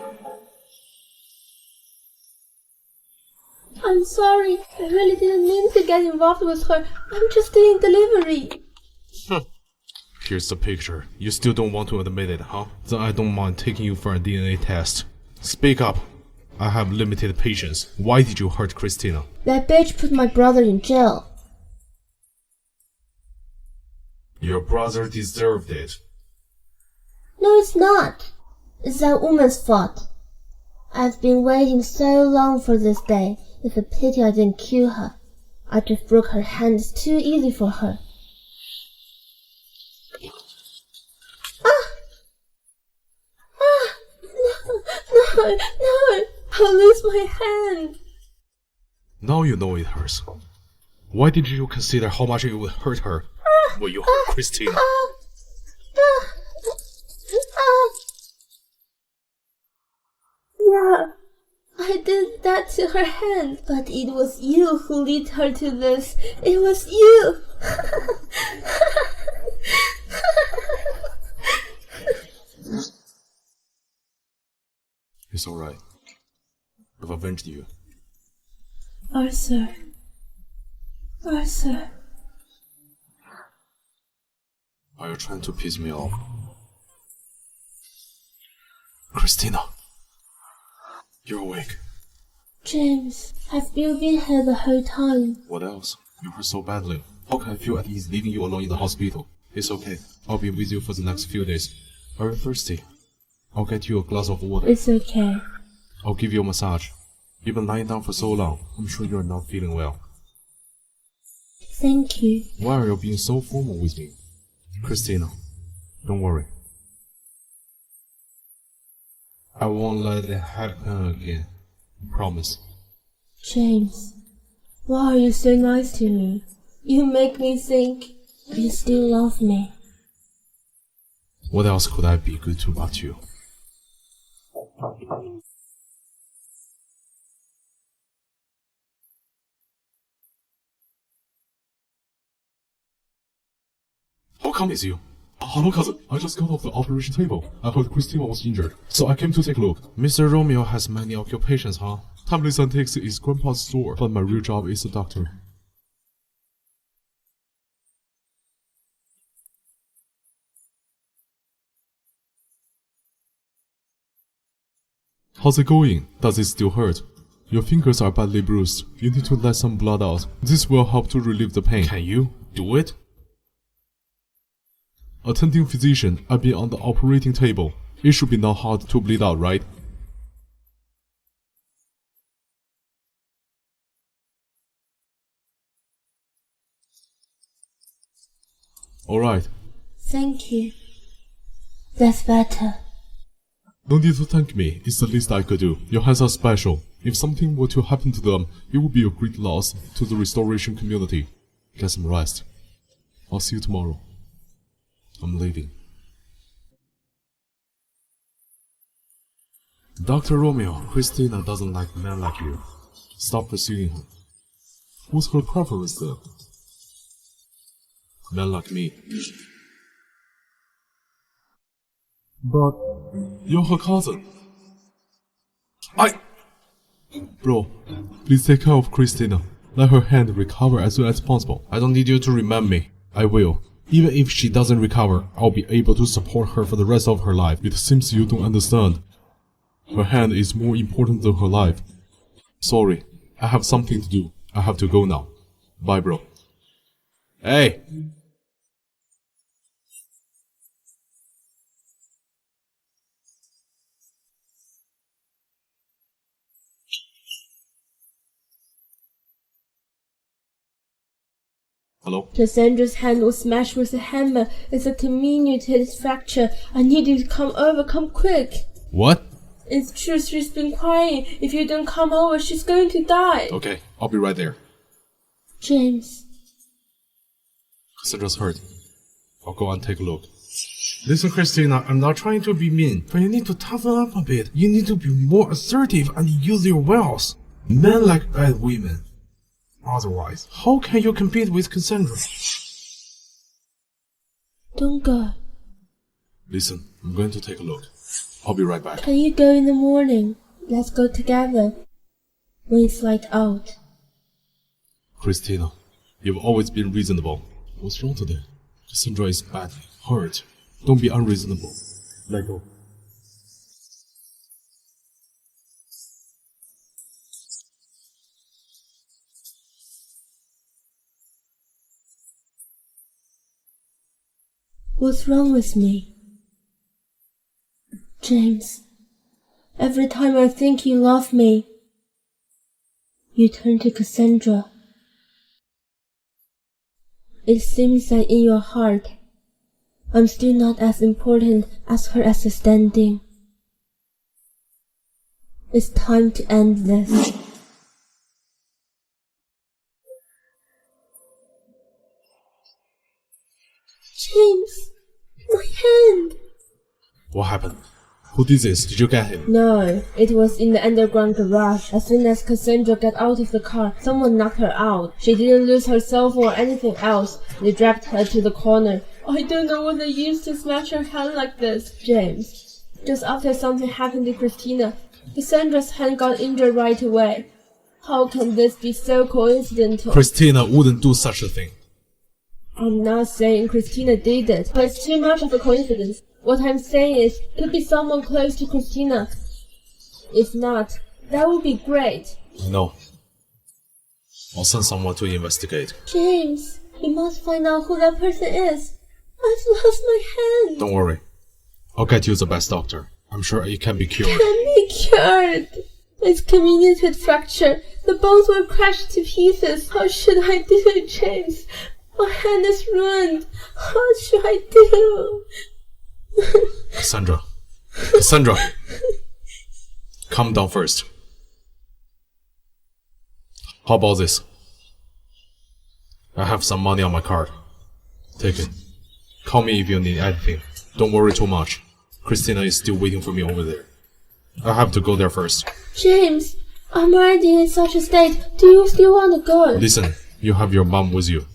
A: I'm sorry. I really didn't mean to get involved with her. I'm just doing delivery.
C: Here's the picture. You still don't want to admit it, huh? Then I don't mind taking you for a DNA test. Speak up. I have limited patience. Why did you hurt Christina?
A: That bitch put my brother in jail.
C: Your brother deserved it.
A: No, it's not. It's that woman's fault. I've been waiting so long for this day. It's a pity I didn't kill her. I just broke her hand. It's too easy for her. No, I'll lose my hand.
C: Now you know it hurts. Why did you consider how much it would hurt her when you hurt Christina?
A: Yeah, I did that to her hand, but it was you who led her to this. It was you.
C: It's alright. I've avenged you.
A: Arthur.
C: Are you trying to piss me off? Christina. You're awake.
A: James, have you been here the whole time?
C: What else? You hurt so badly. How can I feel at ease leaving you alone in the hospital? It's okay. I'll be with you for the next few days. Are you thirsty? I'll get you a glass of water.
A: It's okay.
C: I'll give you a massage. You've been lying down for so long. I'm sure you're not feeling well.
A: Thank you.
C: Why are you being so formal with me? Christina, don't worry. I won't let it happen again. Promise.
A: James, why are you so nice to me? You make me think you still love me.
C: What else could I be good to but you? How come it's you? Hello, cousin. I just got off the operation table. I heard Christina was injured, so I came to take a look. Mr. Romeo has many occupations, huh? Timeless Antiques is Grandpa's store, but my real job is a doctor.
B: How's it going? Does it still hurt? Your fingers are badly bruised. You need to let some blood out. This will help to relieve the pain.
D: Can you do it?
B: Attending physician, I've been on the operating table. It should be not hard to bleed out, right? Alright.
A: Thank you. That's better.
B: No need to thank me. It's the least I could do. Your hands are special. If something were to happen to them, it would be a great loss to the restoration community. Get some rest. I'll see you tomorrow. I'm leaving. Dr. Romeo, Christina doesn't like men like you. Stop pursuing her. What's her preference then? Men like me. But you're her cousin. Bro, please take care of Christina. Let her hand recover as soon as possible.
C: I don't need you to remind me.
B: I will. Even if she doesn't recover, I'll be able to support her for the rest of her life. It seems you don't understand. Her hand is more important than her life. Sorry, I have something to do. I have to go now. Bye, bro. Hey! Hello?
A: Cassandra's hand was smashed with a hammer. It's a diminutive fracture. I need you to come over. Come quick.
C: What?
A: It's true, she's been crying. If you don't come over, she's going to die.
B: Okay, I'll be right there.
A: James.
B: Cassandra's hurt. I'll go and take a look.
C: Listen, Christina, I'm not trying to be mean, but you need to toughen up a bit. You need to be more assertive and use your wills. Men like bad women. Otherwise, how can you compete with Cassandra?
A: Don't go.
B: Listen, I'm going to take a look. I'll be right back.
A: Can you go in the morning? Let's go together. When it's light out.
B: Christina, you've always been reasonable. What's wrong today? Cassandra is badly hurt. Don't be unreasonable. Let go.
A: What's wrong with me? James, every time I think you love me, you turn to Cassandra. It seems that in your heart, I'm still not as important as her understanding. It's time to end this. James, my hand!
B: What happened? Who did this? Did you get him?
A: No, it was in the underground garage. As soon as Cassandra got out of the car, someone knocked her out. She didn't lose her cell phone or anything else. They dragged her to the corner. I don't know what they used to smash her hand like this. James, just after something happened to Christina, Cassandra's hand got injured right away. How can this be so coincidental?
B: Christina wouldn't do such a thing.
A: I'm not saying Christina did it, but it's too much of a coincidence. What I'm saying is, it could be someone close to Christina. If not, that would be great.
B: No. I'll send someone to investigate.
A: James, you must find out who that person is. I've lost my hand.
B: Don't worry. I'll get you the best doctor. I'm sure it can be cured.
A: Can be cured. It's comminuted fracture. The bones were crushed to pieces. How should I do it, James? My hand is ruined. What should I do?
B: Cassandra. Cassandra! Calm down first. How about this? I have some money on my card. Take it. Call me if you need anything. Don't worry too much. Christina is still waiting for me over there. I have to go there first.
A: James, I'm already in such a state. Do you still want to go?
B: Listen, you have your mom with you.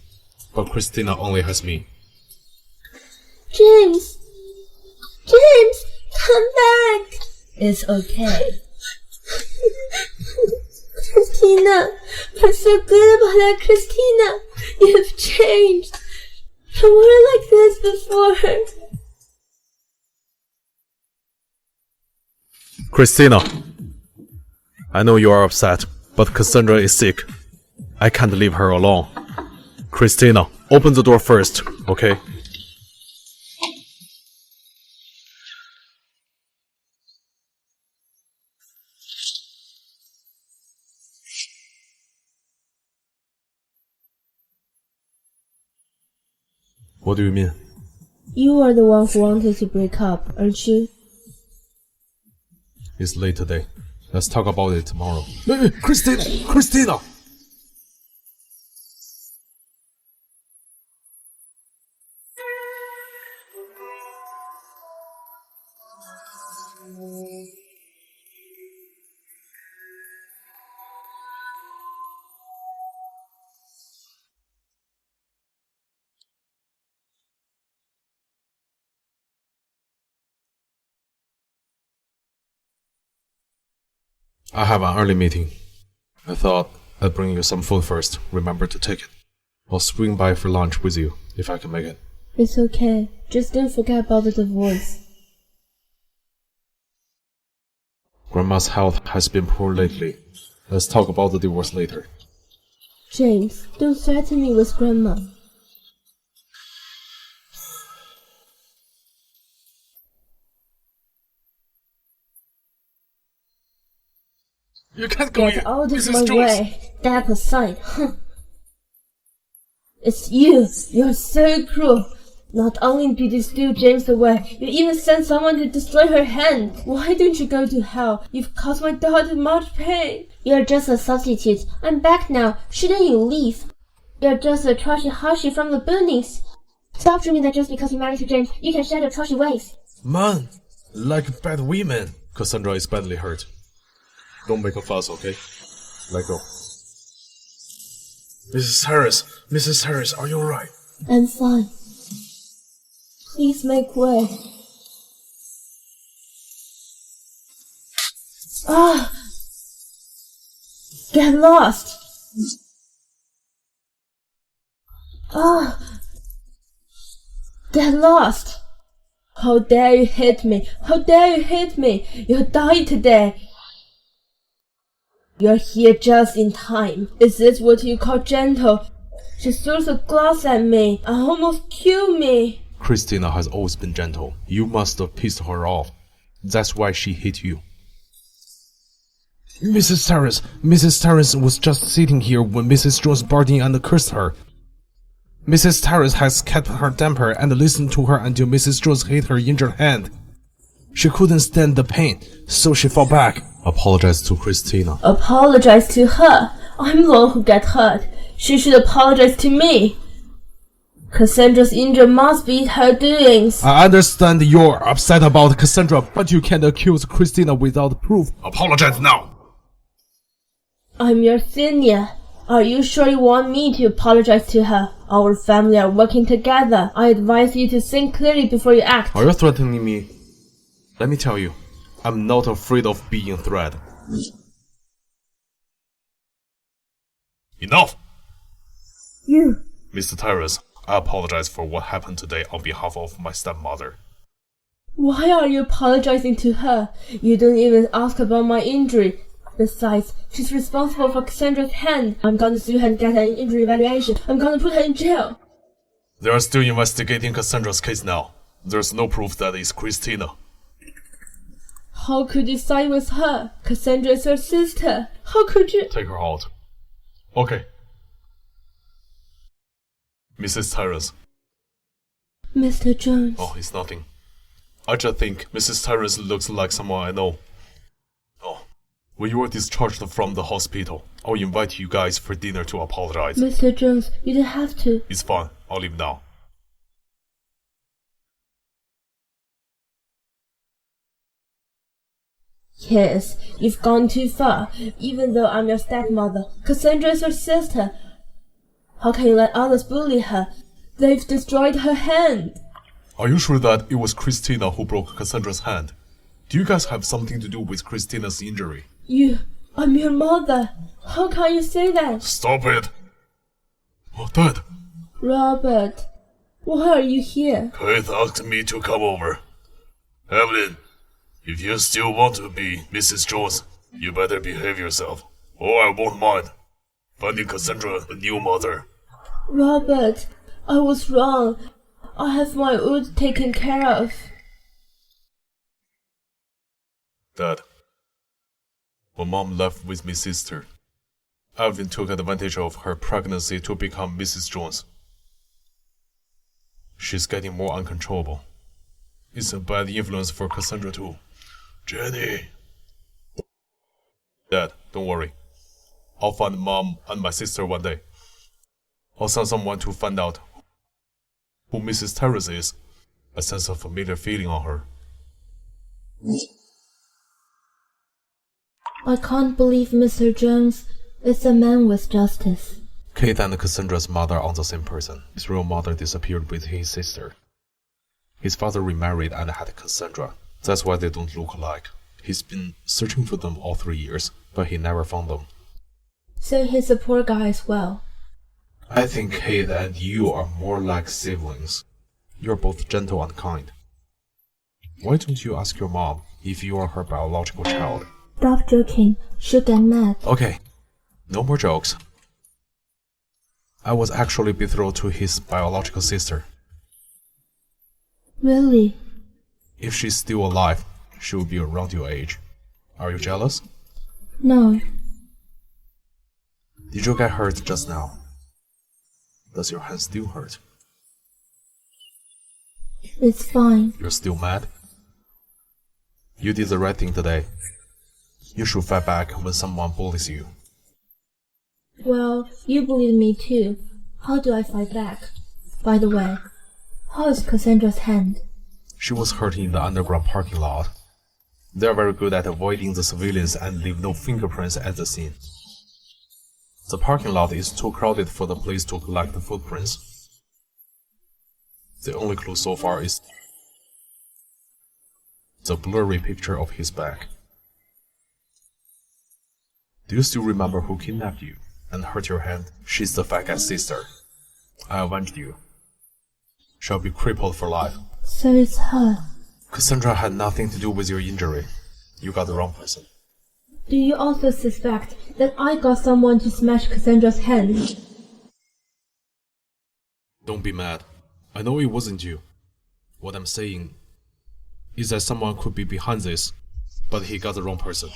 B: But Christina only has me.
A: James! James, come back! It's okay. Christina, I'm so good about that, Christina. You've changed. You weren't like this before.
B: Christina!
C: I know you are upset, but Cassandra is sick. I can't leave her alone. Christina, open the door first, okay? What do you mean?
A: You are the one who wanted to break up, aren't you?
C: It's late today. Let's talk about it tomorrow. Christina! Christina! I have an early meeting. I thought I'd bring you some food first. Remember to take it. I'll swing by for lunch with you, if I can make it.
A: It's okay. Just don't forget about the divorce.
C: Grandma's health has been poor lately. Let's talk about the divorce later.
A: James, don't threaten me with Grandma.
D: You can't go
A: Get
D: in,
A: out of
D: Mrs.
A: my
D: Jones.
A: way. Step aside. It's you. You're so cruel. Not only did you steal James away, you even sent someone to destroy her hand. Why don't you go to hell? You've caused my daughter much pain. You're just a substitute. I'm back now. Shouldn't you leave? You're just a trashy hushie from the boonies. Stop dreaming that just because you married to James, you can shed your trashy ways.
C: Man, like bad women. Cassandra is badly hurt. Don't make a fuss, okay? Let go.
D: Mrs. Harris, are you alright?
A: I'm fine. Please make way. Ah! Get lost! Ah! Get lost! How dare you hit me! How dare you hit me! You'll die today! You're here just in time. Is this what you call gentle? She throws a glass at me and almost killed me.
C: Christina has always been gentle. You must have pissed her off. That's why she hit you.
D: Mrs. Harris was just sitting here when Mrs. Jones barged in and cursed her. Mrs. Harris has kept her temper and listened to her until Mrs. Jones hit her injured hand. She couldn't stand the pain, so she fell back.
C: Apologize to Christina.
A: Apologize to her. I'm the one who got hurt. She should apologize to me. Cassandra's injury must be her doings.
D: I understand you're upset about Cassandra, but you can't accuse Christina without proof. Apologize now.
A: I'm your senior. Are you sure you want me to apologize to her? Our family are working together. I advise you to think clearly before you act.
C: Are you threatening me? Let me tell you, I'm not afraid of being threatened.
D: Enough!
A: You.
C: Mr. Tyrus, I apologize for what happened today on behalf of my stepmother.
A: Why are you apologizing to her? You don't even ask about my injury. Besides, she's responsible for Cassandra's hand. I'm gonna sue her and get an injury evaluation. I'm gonna put her in jail.
C: They are still investigating Cassandra's case now. There's no proof that it's Christina.
A: How could you side with her? Cassandra is her sister. How could you?
C: Take her out. Okay. Mrs. Tyrus.
A: Mr. Jones.
C: Oh, it's nothing. I just think Mrs. Tyrus looks like someone I know. Oh, when you are discharged from the hospital, I'll invite you guys for dinner to apologize.
A: Mr. Jones, you don't have to.
C: It's fine. I'll leave now.
A: Yes, you've gone too far. Even though I'm your stepmother, Cassandra is your sister. How can you let others bully her? They've destroyed her hand.
C: Are you sure that it was Christina who broke Cassandra's hand? Do you guys have something to do with Christina's injury?
A: I'm your mother. How can you say that?
C: Stop it! Oh, Dad!
A: Robert, why are you here?
C: Keith asked me to come over. Evelyn, if you still want to be Mrs. Jones,
D: You better behave yourself, or I won't mind finding Cassandra a new mother.
A: Robert, I was wrong. I have my wound taken care of.
D: Dad, when Mom left with my sister, Evelyn took advantage of her pregnancy to become Mrs. Jones. She's getting more uncontrollable. It's a bad influence for Cassandra too. Jenny! Dad, don't worry. I'll find Mom and my sister one day. I'll send someone to find out who Mrs. Terrace is. I sense a familiar feeling on her.
A: I can't believe Mr. Jones is a man with justice.
B: Kate and Cassandra's mother are the same person. His real mother disappeared with his sister. His father remarried and had Cassandra. That's why they don't look alike. He's been searching for them all 3 years, but he never found them.
A: So he's a poor guy as well.
B: I think Kate and you are more like siblings. You're both gentle and kind. Why don't you ask your mom if you are her biological child?
A: Stop joking. She'll get mad.
B: Okay, no more jokes. I was actually betrothed to his biological sister.
A: Really?
B: If she's still alive, she will be around your age. Are you jealous?
A: No.
B: Did you get hurt just now? Does your hand still hurt?
A: It's fine.
B: You're still mad? You did the right thing today. You should fight back when someone bullies you.
A: Well, you believe me too. How do I fight back? By the way, how is Cassandra's hand?
B: She was hurt in the underground parking lot. They're very good at avoiding the civilians and leave no fingerprints at the scene. The parking lot is too crowded for the police to collect the footprints. The only clue so far is the blurry picture of his back. Do you still remember who kidnapped you and hurt your hand? She's the fat guy's sister. I avenged you. She'll be crippled for life.
A: So it's her.
B: Cassandra had nothing to do with your injury. You got the wrong person.
A: Do you also suspect that I got someone to smash Cassandra's hand?
B: Don't be mad. I know it wasn't you. What I'm saying is that someone could be behind this, but he got the wrong person.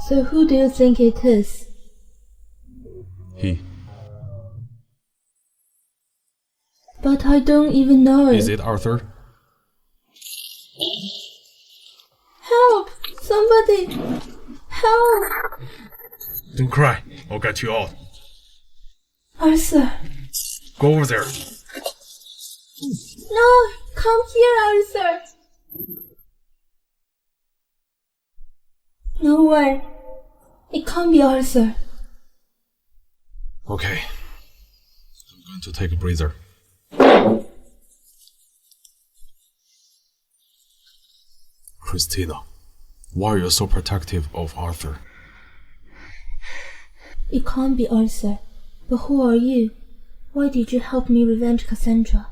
A: So who do you think it is?
B: He.
A: But I don't even know it.
B: Is it Arthur?
A: Help! Somebody! Help!
D: Don't cry, I'll get you out.
A: Arthur!
D: Go over there.
A: No! Come here, Arthur! No way. It can't be Arthur.
B: Okay. I'm going to take a breather. Christina, why are you so protective of Arthur?
A: It can't be Arthur. But who are you? Why did you help me revenge Cassandra?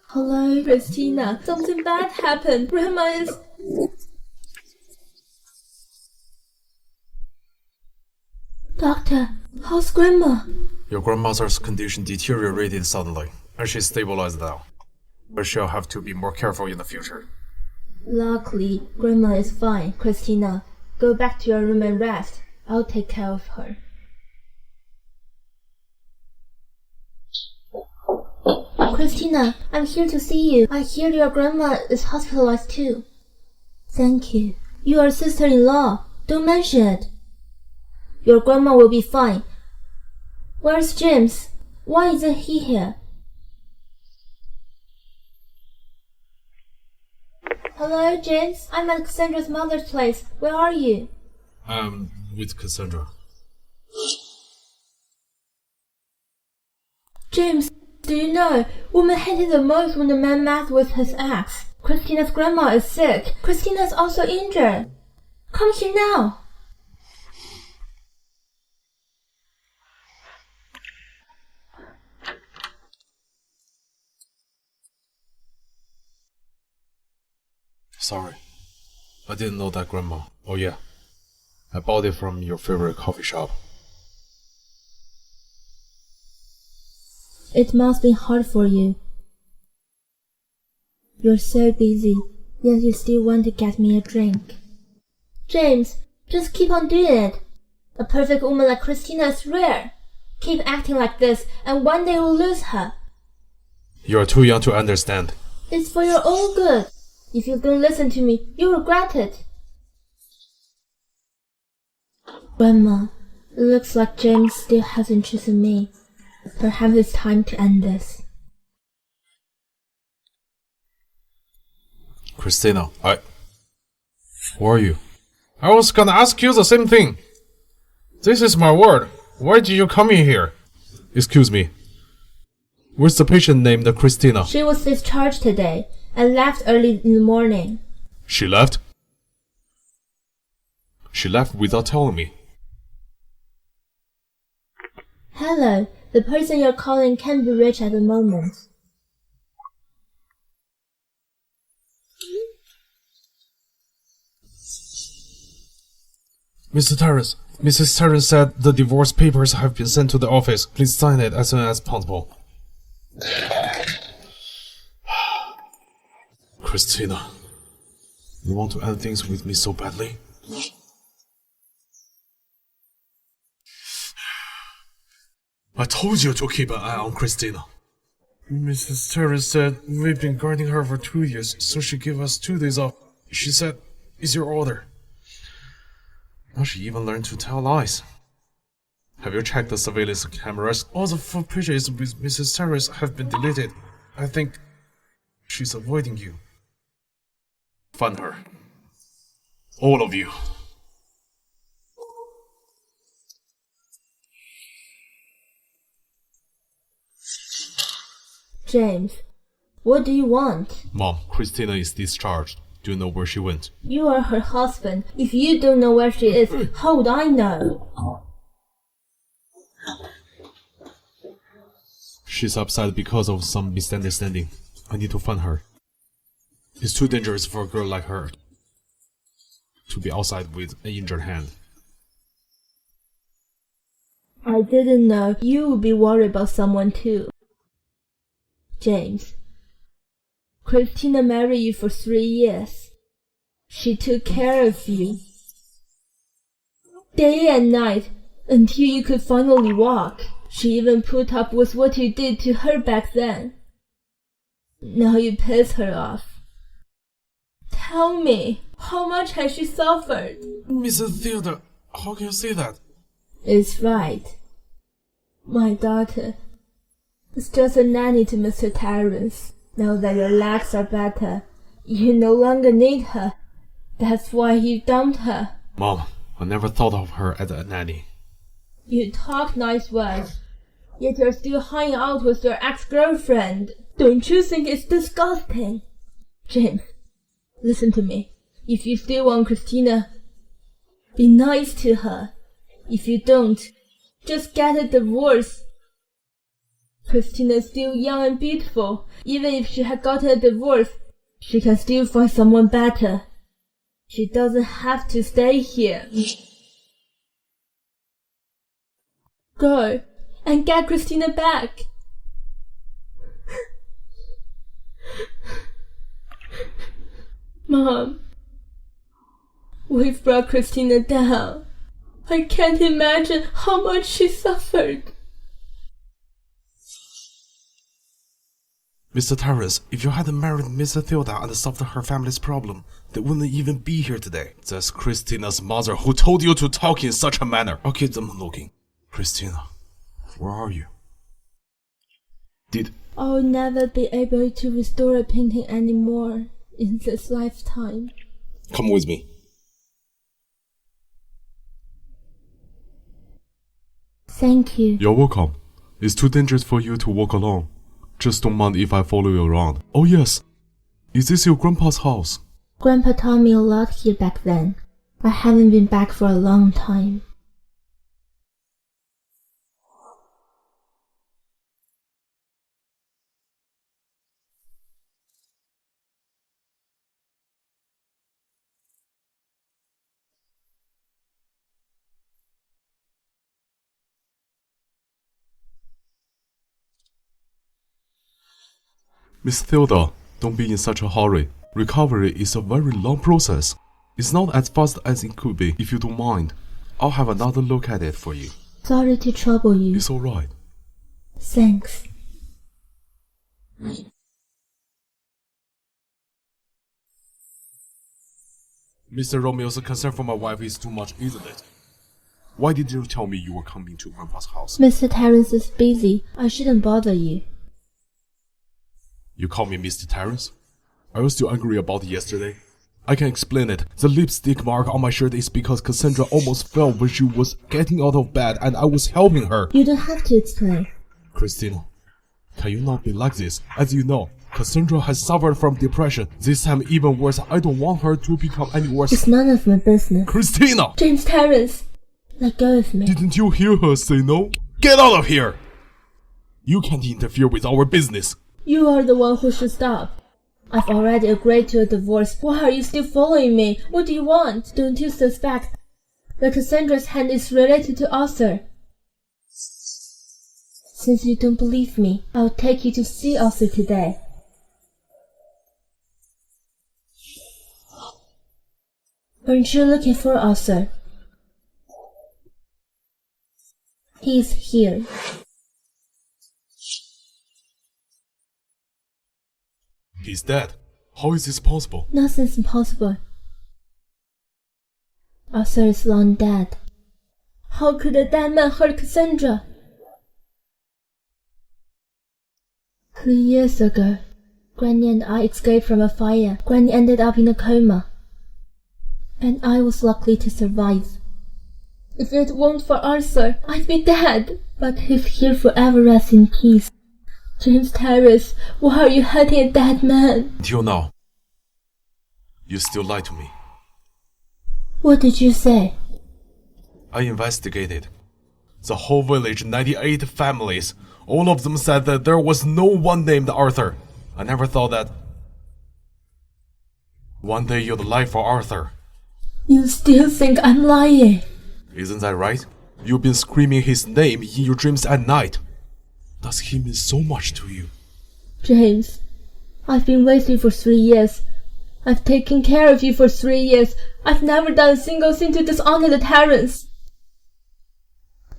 A: Hello, Christina. Something bad happened. Grandma is... Doctor, how's Grandma?
B: Your grandmother's condition deteriorated suddenly, and she's stabilized now. But she'll have to be more careful in the future.
A: Luckily, Grandma is fine. Christina, go back to your room and rest. I'll take care of her. Christina, I'm here to see you. I hear your grandma is hospitalized too. Thank you. You are sister-in-law. Don't mention it. Your grandma will be fine. Where's James? Why isn't he here? Hello, James. I'm at Cassandra's mother's place. Where are you?
B: I'm with Cassandra.
A: James, do you know, women hated the most when the man messed with his ex. Christina's grandma is sick. Christina's also injured. Come here now.
B: Sorry. I didn't know that, Grandma. Oh yeah. I bought it from your favorite coffee shop.
A: It must be hard for you. You're so busy, yet you still want to get me a drink. James, just keep on doing it. A perfect woman like Christina is rare. Keep acting like this, and one day we'll lose her.
B: You are too young to understand.
A: It's for your own good. If you don't listen to me, you'll regret it. Grandma, it looks like James still hasn't chosen me. Perhaps it's time to end this.
B: Christina, Who are you?
D: I was gonna ask you the same thing. This is my ward. Why did you come in here?
B: Excuse me. Where's the patient named Christina?
A: She was discharged today and left early in the morning.
B: She left? She left without telling me.
A: Hello, the person you're calling can't be reached at the moment.
D: Mr. Terrence, Mrs. Terrence said the divorce papers have been sent to the office. Please sign it as soon as possible.
B: Christina, you want to end things with me so badly? I told you to keep an eye on Christina.
D: Mrs. Terrence said we've been guarding her for 2 years, so she gave us 2 days off. She said, it's your order.
B: Now she even learned to tell lies. Have you checked the surveillance cameras?
D: All the footages with Mrs. Terrence have been deleted. I think she's avoiding you.
B: Find her. All of you.
A: James, what do you want?
B: Mom, Christina is discharged. Do you know where she went?
A: You are her husband. If you don't know where she is, how would I know?
B: She's upset because of some misunderstanding. I need to find her. It's too dangerous for a girl like her to be outside with an injured hand.
A: I didn't know you would be worried about someone too. James, Christina married you for 3 years. She took care of you day and night until you could finally walk. She even put up with what you did to her back then. Now you piss her off. Tell me, how much has she suffered?
D: Mrs. Theodore, how can you say that?
A: It's right. My daughter is just a nanny to Mr. Terrence. Now that your legs are better, you no longer need her. That's why you dumped her.
B: Mom, I never thought of her as a nanny.
A: You talk nice words, yet you're still hanging out with your ex-girlfriend. Don't you think it's disgusting? James, listen to me. If you still want Christina, be nice to her. If you don't, just get a divorce. Christina is still young and beautiful. Even if she had gotten a divorce, she can still find someone better. She doesn't have to stay here. Go and get Christina back. Mom, we've brought Christina down. I can't imagine how much she suffered.
B: Mr. Terrence, if you hadn't married Mrs. Theodore and solved her family's problem, they wouldn't even be here today. That's Christina's mother who told you to talk in such a manner. I'll keep them looking. Christina, where are you?
A: I'll never be able to restore a painting anymore in this lifetime.
B: Come with me.
A: Thank you.
B: You're welcome. It's too dangerous for you to walk alone. Just don't mind if I follow you around. Oh yes. Is this your grandpa's house?
A: Grandpa taught me a lot here back then. I haven't been back for a long time.
B: Miss Theodore, don't be in such a hurry. Recovery is a very long process. It's not as fast as it could be. If you don't mind, I'll have another look at it for you.
A: Sorry to trouble you.
B: It's alright.
A: Thanks.
B: Mr. Romeo's concern for my wife is too much, isn't it? Why didn't you tell me you were coming to Grandpa's house?
A: Mr. Terence is busy. I shouldn't bother you.
B: You call me Mr. Terence? Are you still angry about yesterday? I can explain it. The lipstick mark on my shirt is because Cassandra almost fell when she was getting out of bed and I was helping her.
A: You don't have to explain.
B: Christina, can you not be like this? As you know, Cassandra has suffered from depression. This time even worse. I don't want her to become any worse.
A: It's none of my business.
B: Christina!
A: James Terence, let go of me.
B: Didn't you hear her say no? Get out of here! You can't interfere with our business.
A: You are the one who should stop. I've already agreed to a divorce. Why are you still following me? What do you want? Don't you suspect that Cassandra's hand is related to Arthur? Since you don't believe me, I'll take you to see Arthur today. Aren't you looking for Arthur? He's here.
B: He's dead. How is this possible?
A: Nothing's impossible. Arthur is long dead. How could a dead man hurt Cassandra? 3 years ago, Granny and I escaped from a fire. Granny ended up in a coma, and I was lucky to survive. If it weren't for Arthur, I'd be dead. But he's here forever, rest in peace. James Terence, why are you hurting a dead man?
B: Until now, you still lie to me.
A: What did you say?
B: I investigated. The whole village, 98 families, all of them said that there was no one named Arthur. I never thought that one day you'd lie for Arthur.
A: You still think I'm lying?
B: Isn't that right? You've been screaming his name in your dreams at night. Does he mean so much to you?
A: James, I've been with you for 3 years. I've taken care of you for 3 years. I've never done a single thing to dishonor the Terence.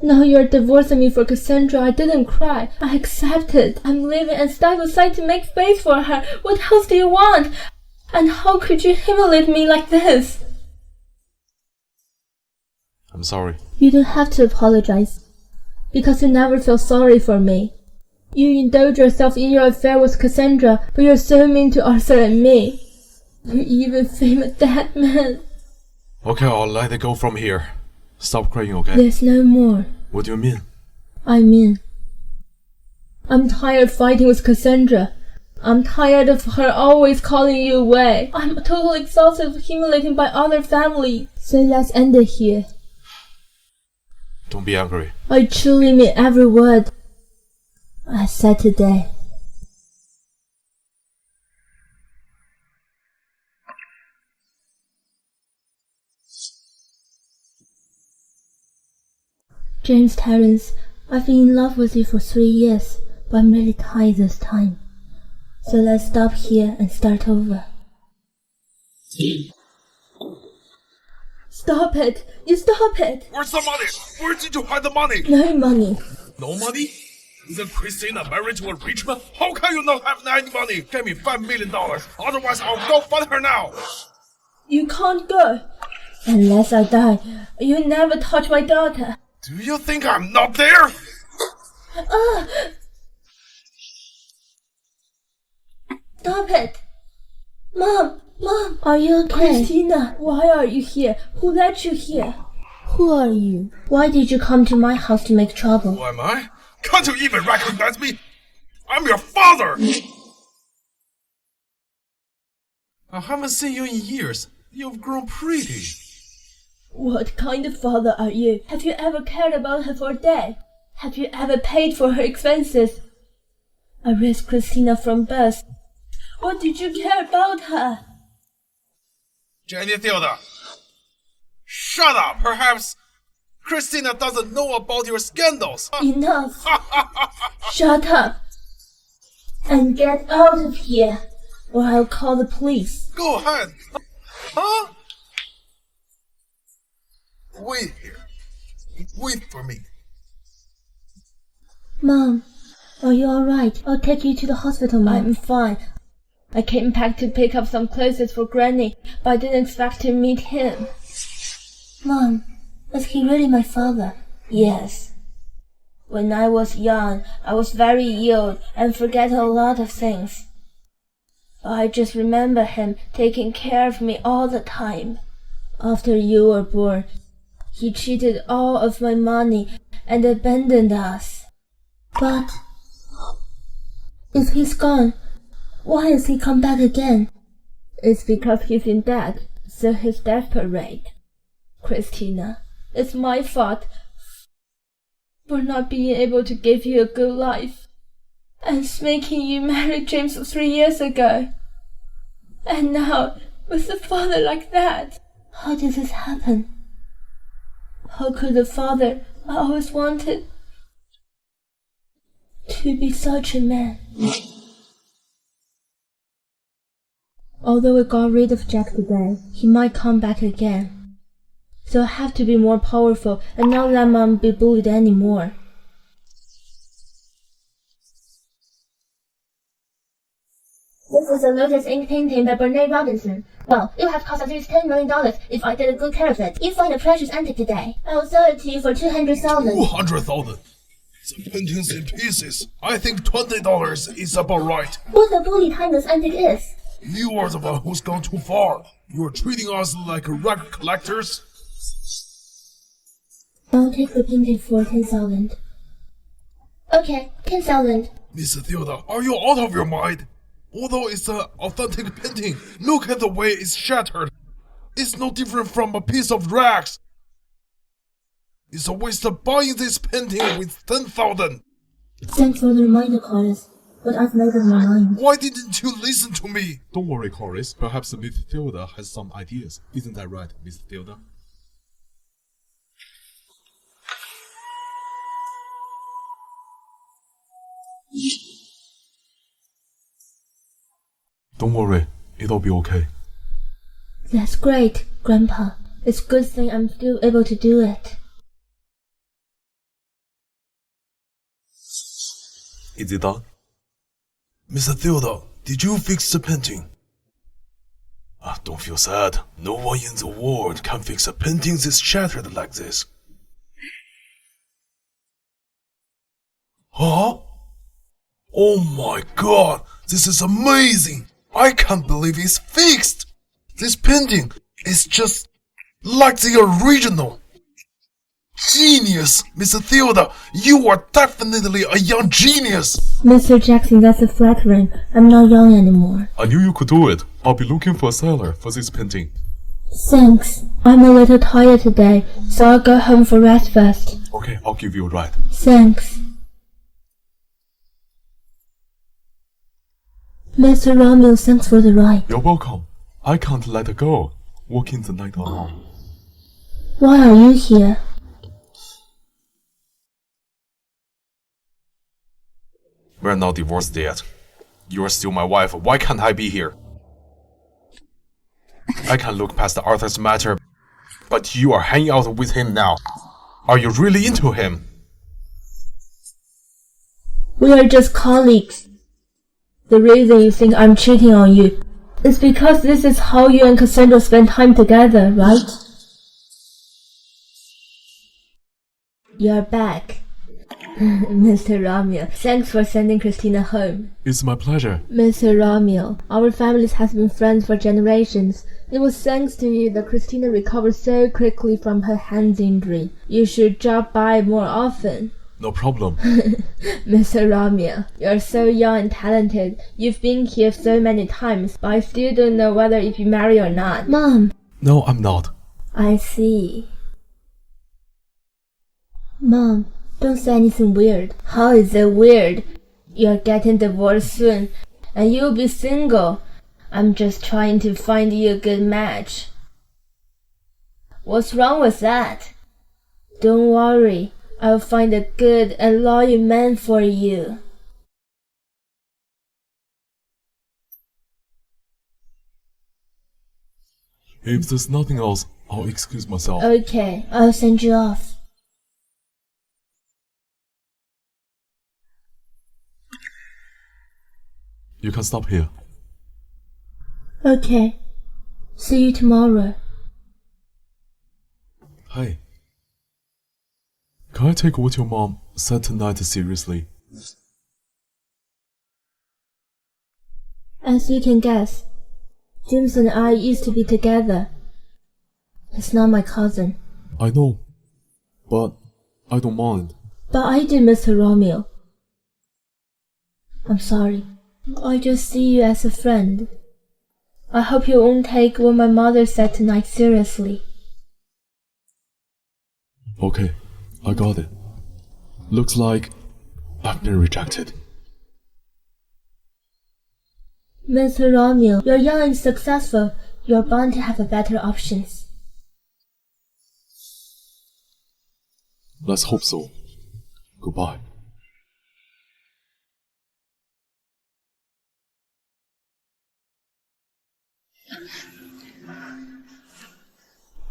A: Now you're divorcing me for Cassandra. I didn't cry. I accepted. I'm leaving and step aside to make space for her. What else do you want? And how could you humiliate me like this?
B: I'm sorry.
A: You don't have to apologize, because you never feel sorry for me. You indulge yourself in your affair with Cassandra, but you're so mean to Arthur and me. You even fame a dead man.
B: Okay, I'll let it go from here. Stop crying, okay?
A: There's no more.
B: What do you mean?
A: I mean, I'm tired of fighting with Cassandra. I'm tired of her always calling you away. I'm totally exhausted of humiliating by other family. So let's end it here.
B: Don't be angry.
A: I truly mean every word I said today. James Terence, I've been in love with you for 3 years, but I'm really tired this time. So let's stop here and start over. Stop it! You stop it!
D: Where's the money? Where did you hide the money?
A: No money.
D: No money? Isn't Christina married to a rich man? How can you not have any money? Give me $5 million. Otherwise, I'll go find her now.
A: You can't go. Unless I die, you never touch my daughter.
D: Do you think I'm not there?
A: Stop it! Mom! Mom! Are you okay? Christina, why are you here? Who let you here? Who are you? Why did you come to my house to make trouble?
D: Who am I? Can't you even recognize me? I'm your father! I haven't seen you in years. You've grown pretty.
A: What kind of father are you? Have you ever cared about her for a day? Have you ever paid for her expenses? I raised Christina from birth. What did you care about her?
D: Jenny Theodore, shut up! Perhaps Christina doesn't know about your scandals.
A: Enough! Shut up! And get out of here, or I'll call the police.
E: Go ahead. Huh? Wait here. Wait for me.
A: Mom, are you alright? I'll take you to the hospital, Mom. I'm fine. I came back to pick up some clothes for Granny, but I didn't expect to meet him. Mom, is he really my father? Yes. When I was young, I was very ill and forget a lot of things. I just remember him taking care of me all the time. After you were born, he cheated all of my money and abandoned us. But if he's gone, why has he come back again? It's because he's in debt, so he's desperate. Christina, it's my fault for not being able to give you a good life, and making you marry James 3 years ago. And now, with a father like that, how did this happen? How could the father I always wanted to be such a man? Although we got rid of Jack today, he might come back again. So I have to be more powerful and not let Mom be bullied anymore. This is a Lotus ink painting by Bernard Robinson. Well, it would have cost at least $10 million if I did a good care of it. You find a precious antique today. I will sell it to you for $200,000.
E: 200,000. The painting's in pieces. I think $20 is about right.
A: What a bully timeless antique is.
E: You are the one who's gone too far. You are treating us like rag collectors.
A: I'll take the painting for $10,000. Okay, $10,000.
E: Miss Theodore, are you out of your mind? Although it's an authentic painting, look at the way it's shattered. It's no different from a piece of rags. It's a waste of buying this painting with 10,000.
A: Thanks for the reminder, Chorus, but I've made up my mind.
E: Why didn't you listen to me?
B: Don't worry, Chorus. Perhaps Miss Theodore has some ideas. Isn't that right, Miss Theodore? Don't worry, it'll be okay.
A: That's great, Grandpa. It's a good thing I'm still able to do it.
B: Is it done?
E: Mr. Theodore, did you fix the painting? Don't feel sad. No one in the world can fix a painting that's shattered like this. Huh? Oh my god, this is amazing! I can't believe it's fixed! This painting is just like the original! Genius! Mr. Theodore, you are definitely a young genius!
A: Mr. Jackson, that's flattering. I'm not young anymore.
B: I knew you could do it. I'll be looking for a seller for this painting.
A: Thanks. I'm a little tired today, so I'll go home for rest first.
B: Okay, I'll give you a ride.
A: Thanks. Mr. Romeo, thanks for the ride.
B: You're welcome. I can't let her go. Walking the night alone.
A: Why are you here?
E: We're not divorced yet. You're still my wife. Why can't I be here? I can look past Arthur's matter, but you are hanging out with him now. Are you really into him?
A: We are just colleagues. The reason you think I'm cheating on you is because this is how you and Cassandra spend time together, right? You're back. Mr. Romeo, thanks for sending Christina home.
B: It's my pleasure.
A: Mr. Romeo, our families have been friends for generations. It was thanks to you that Christina recovered so quickly from her hand injury. You should drop by more often.
B: No problem.
A: Mr. Romeo, you're so young and talented. You've been here so many times, but I still don't know whether if you marry or not. Mom!
B: No, I'm not.
A: I see. Mom, don't say anything weird. How is it weird? You're getting divorced soon, and you'll be single. I'm just trying to find you a good match. What's wrong with that? Don't worry. I'll find a good and loyal man for you.
B: If there's nothing else, I'll excuse myself.
A: Okay, I'll send you off.
B: You can stop here.
A: Okay. See you tomorrow.
B: Hey. Can I take what your mom said tonight seriously?
A: As you can guess, James and I used to be together. He's not my cousin.
B: I know, but I don't mind.
A: But I do, Mr. Romeo. I'm sorry. I just see you as a friend. I hope you won't take what my mother said tonight seriously.
B: Okay, I got it. Looks like I've been rejected.
A: Mr. Romeo, you're young and successful. You're bound to have better options.
B: Let's hope so. Goodbye.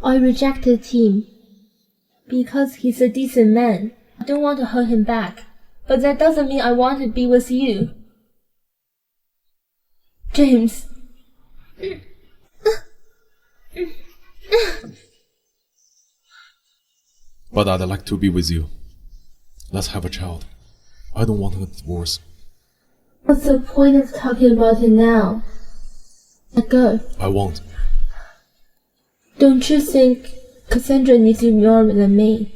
A: I rejected him because he's a decent man. I don't want to hold him back, but that doesn't mean I want to be with you. James.
B: But I'd like to be with you. Let's have a child. I don't want a divorce.
A: What's the point of talking about it now? Let go.
B: I won't.
A: Don't you think Cassandra needs you more than me?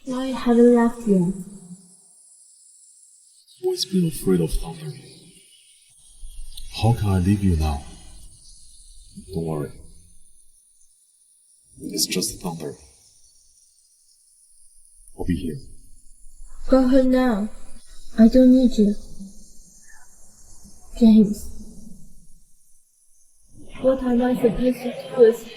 A: Why haven't left yet?
B: Always been afraid of thunder. How can I leave you now? Don't worry. It's just thunder. I'll be here.
A: Go home now. I don't need you. James. What am I supposed to do with you?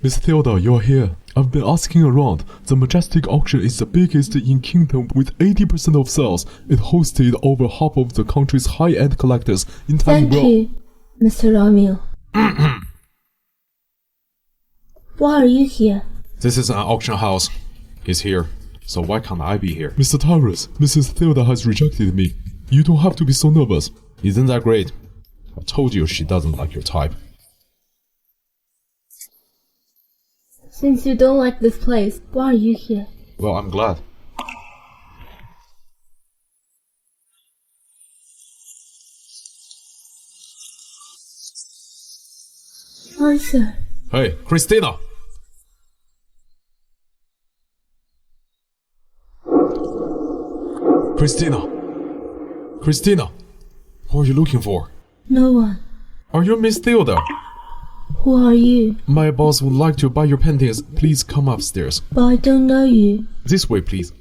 B: Miss Theodore, you're here. I've been asking around. The Majestic auction is the biggest in Kingdom with 80% of sales. It hosted over half of the country's high-end collectors in time.
A: Thank you, Mr. Romeo. Why are you here?
C: This is an auction house. He's here. So why can't I be here?
B: Mr. Tyrus, Mrs. Theodore has rejected me. You don't have to be so nervous.
C: Isn't that great? I told you she doesn't like your type.
A: Since you don't like this place, why are you here?
C: Well, I'm glad.
A: Arthur.
C: Hey, Christina! Christina! Who are you looking for?
A: No one.
C: Are you Miss Theodore?
A: Who are you?
C: My boss would like to buy your paintings. Please come upstairs.
A: But I don't know you.
C: This way, please.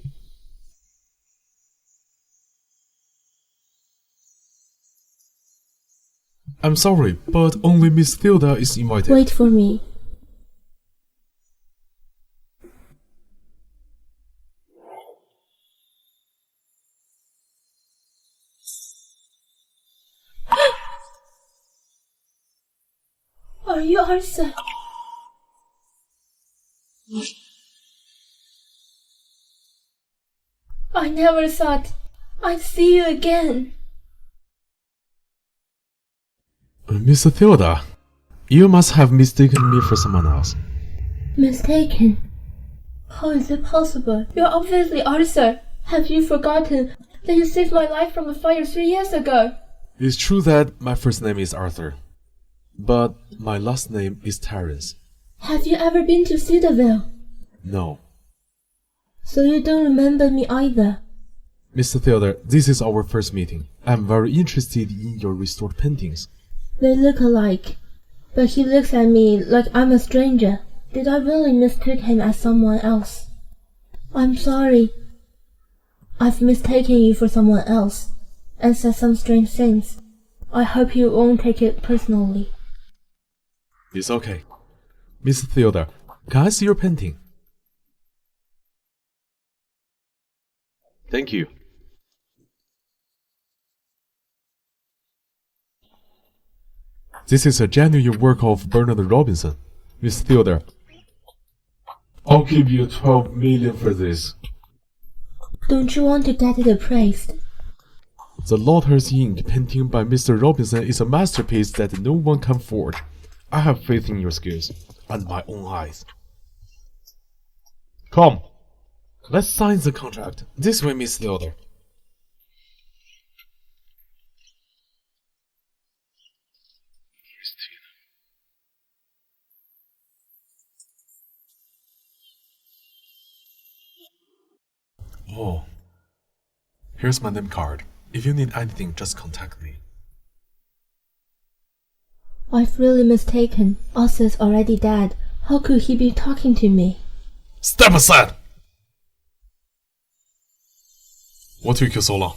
C: I'm sorry, but only Miss Theodore is invited.
A: Wait for me. Are you Arthur? I never thought I'd see you again.
C: Miss Theodore, you must have mistaken me for someone else.
A: Mistaken? How is it possible? You're obviously Arthur. Have you forgotten that you saved my life from a fire 3 years ago?
C: It's true that my first name is Arthur, but my last name is Terence.
A: Have you ever been to Cedarville?
C: No.
A: So you don't remember me either?
C: Mr. Theodore, this is our first meeting. I'm very interested in your restored paintings.
A: They look alike, but he looks at me like I'm a stranger. Did I really mistake him as someone else? I'm sorry. I've mistaken you for someone else, and said some strange things. I hope you won't take it personally.
B: It's okay. Miss Theodore, can I see your painting? Thank you. This is a genuine work of Bernard Robinson. Miss Theodore, I'll give you 12 million for this.
A: Don't you want to get it appraised?
B: The Lotters Ink painting by Mr. Robinson is a masterpiece that no one can forge. I have faith in your skills and my own eyes. Come, let's sign the contract. This way, Miss Theodore. Oh, here's my name card. If you need anything, just contact me.
A: I've really mistaken. Arthur's already dead. How could he be talking to me?
E: Step aside!
B: What took you so long?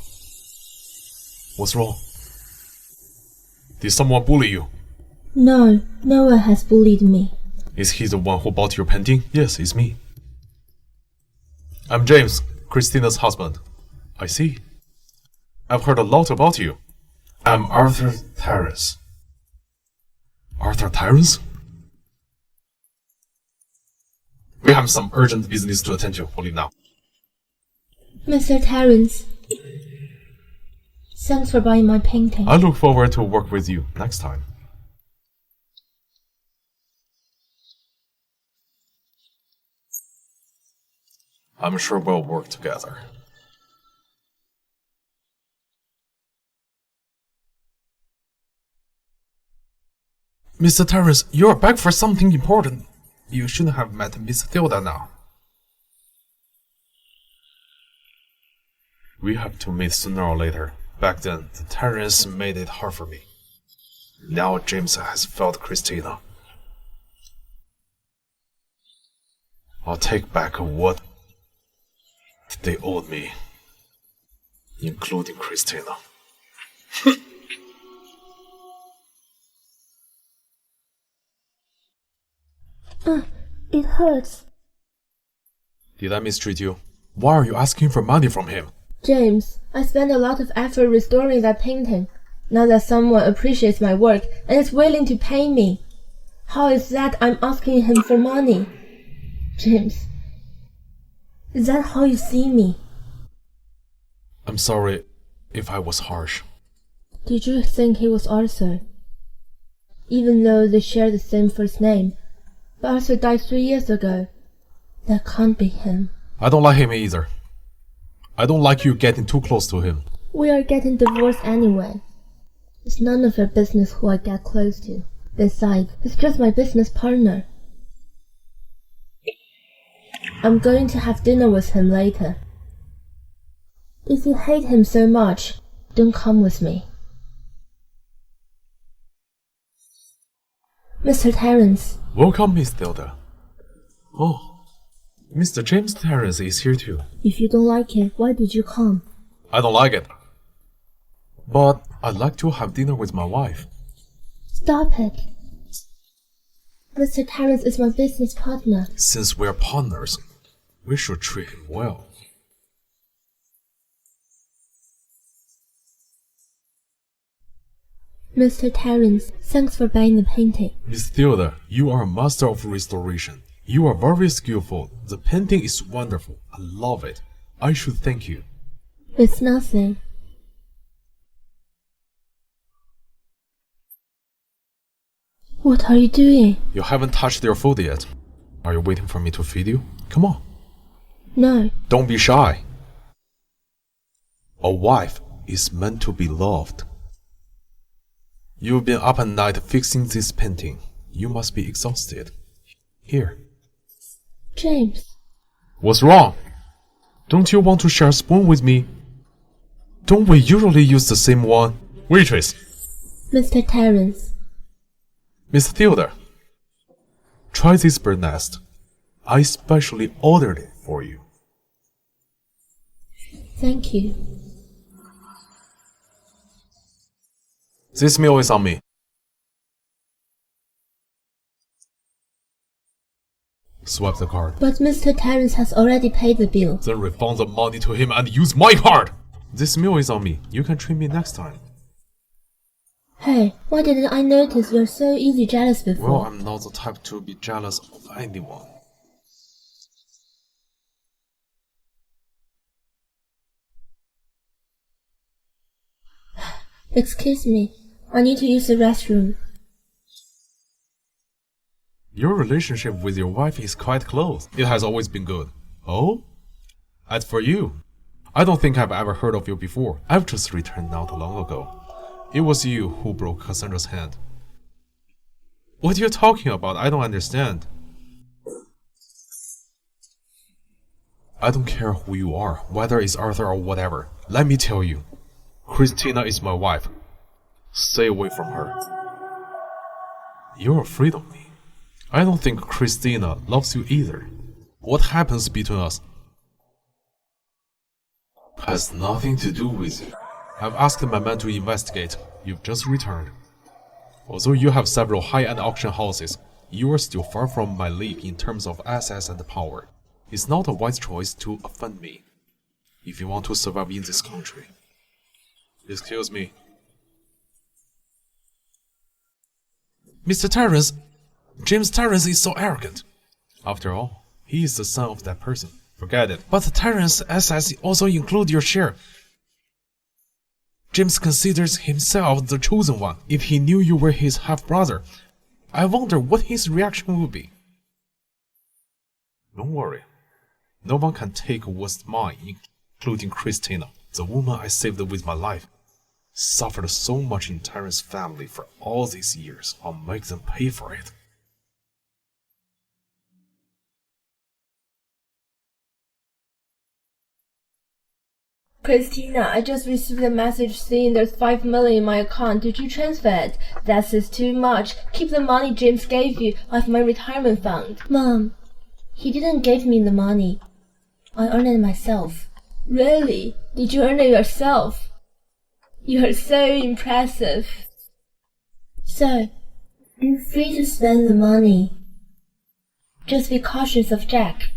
B: What's wrong? Did someone bully you?
A: No, no one has bullied me.
B: Is he the one who bought your painting? Yes, it's me. I'm James, Christina's husband. I see. I've heard a lot about you.
E: I'm Arthur Terrace.
B: Arthur Terrence?
E: We have some urgent business to attend to. We'll leave now.
A: Mr. Terrence, thanks for buying my painting.
B: I look forward to work with you next time. I'm sure we'll work together.
E: Mr. Terrace, you're back for something important. You shouldn't have met Miss Theodore now.
B: We have to meet sooner or later. Back then, the Terrence made it hard for me. Now James has failed Christina. I'll take back what they owed me, including Christina.
A: It hurts.
B: Did I mistreat you? Why are you asking for money from him?
A: James, I spent a lot of effort restoring that painting. Now that someone appreciates my work and is willing to pay me, how is that I'm asking him for money? James, is that how you see me?
B: I'm sorry if I was harsh.
A: Did you think he was Arthur? Even though they share the same first name, but Arthur died 3 years ago. That can't be him.
B: I don't like him either. I don't like you getting too close to him.
A: We are getting divorced anyway. It's none of your business who I get close to. Besides, he's just my business partner. I'm going to have dinner with him later. If you hate him so much, don't come with me. Mr. Terrence.
B: Welcome, Miss Theodore. Oh, Mr. James Terrence is here too.
A: If you don't like it, why did you come?
B: I don't like it. But I'd like to have dinner with my wife.
A: Stop it. Mr. Terrence is my business partner.
B: Since we're partners, we should treat him well.
A: Mr. Terrence, thanks for buying the painting.
B: Miss Theodore, you are a master of restoration. You are very skillful. The painting is wonderful. I love it. I should thank you.
A: It's nothing. What are you doing?
B: You haven't touched your food yet. Are you waiting for me to feed you? Come on.
A: No.
B: Don't be shy. A wife is meant to be loved. You've been up at night fixing this painting. You must be exhausted. Here.
A: James.
B: What's wrong? Don't you want to share a spoon with me? Don't we usually use the same one? Waitress.
A: Mr. Terrence.
B: Miss Theodore. Try this bird nest. I specially ordered it for you.
A: Thank you.
E: This meal is on me.
B: Swipe the card.
A: But Mr. Terrence has already paid the bill.
B: Then refund the money to him and use my card!
E: This meal is on me. You can treat me next time.
A: Hey, why didn't I notice you're so easy jealous before?
E: Well, I'm not the type to be jealous of anyone.
A: Excuse me, I need to use the restroom.
E: Your relationship with your wife is quite close. It has always been good. Oh? As for you, I don't think I've ever heard of you before. I've just returned not long ago. It was you who broke Cassandra's hand. What are you talking about? I don't understand. I don't care who you are, whether it's Arthur or whatever. Let me tell you, Christina is my wife. Stay away from her. You're afraid of me. I don't think Christina loves you either. What happens between us has nothing to do with you. I've asked my man to investigate. You've just returned. Although you have several high-end auction houses, you are still far from my league in terms of assets and power. It's not a wise choice to offend me if you want to survive in this country. Excuse me. Mr. Terrence, James Terrence is so arrogant. After all, he is the son of that person. Forget it. But Terrence's assets also include your share. James considers himself the chosen one. If he knew you were his half-brother, I wonder what his reaction would be. Don't worry. No one can take what's mine, including Christina, the woman I saved with my life. Suffered so much in Terrence's family for all these years. I'll make them pay for it.
A: Christina, I just received a message saying there's 5 million in my account. Did you transfer it? That is too much. Keep the money James gave you out of my retirement fund. Mom, he didn't give me the money. I earned it myself. Really? Did you earn it yourself? You are so impressive. So, you're free to spend the money. Just be cautious of Jack.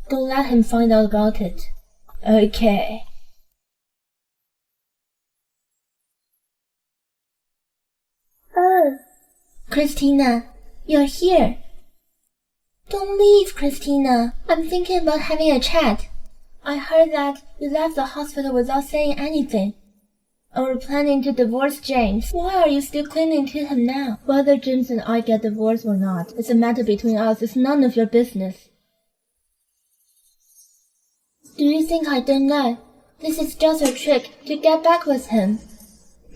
A: Don't let him find out about it. Okay. Oh, Christina, you're here. Don't leave, Christina. I'm thinking about having a chat. I heard that you left the hospital without saying anything. And we're planning to divorce James. Why are you still clinging to him now? Whether James and I get divorced or not, it's a matter between us. It's none of your business. Do you think I don't know? This is just a trick to get back with him.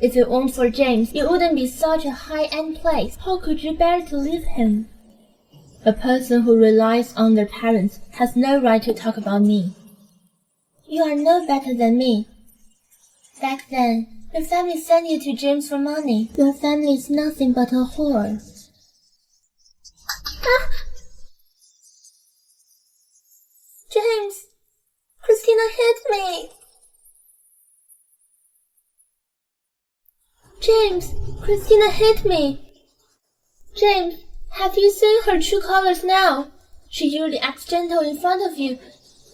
A: If it weren't for James, it wouldn't be such a high-end place. How could you bear to leave him? A person who relies on their parents has no right to talk about me. You are no better than me. Back then, your family sent you to James for money. Your family is nothing but a whore. Ah! James! Christina hit me! James! Christina hit me! James, have you seen her true colors now? She usually acts gentle in front of you,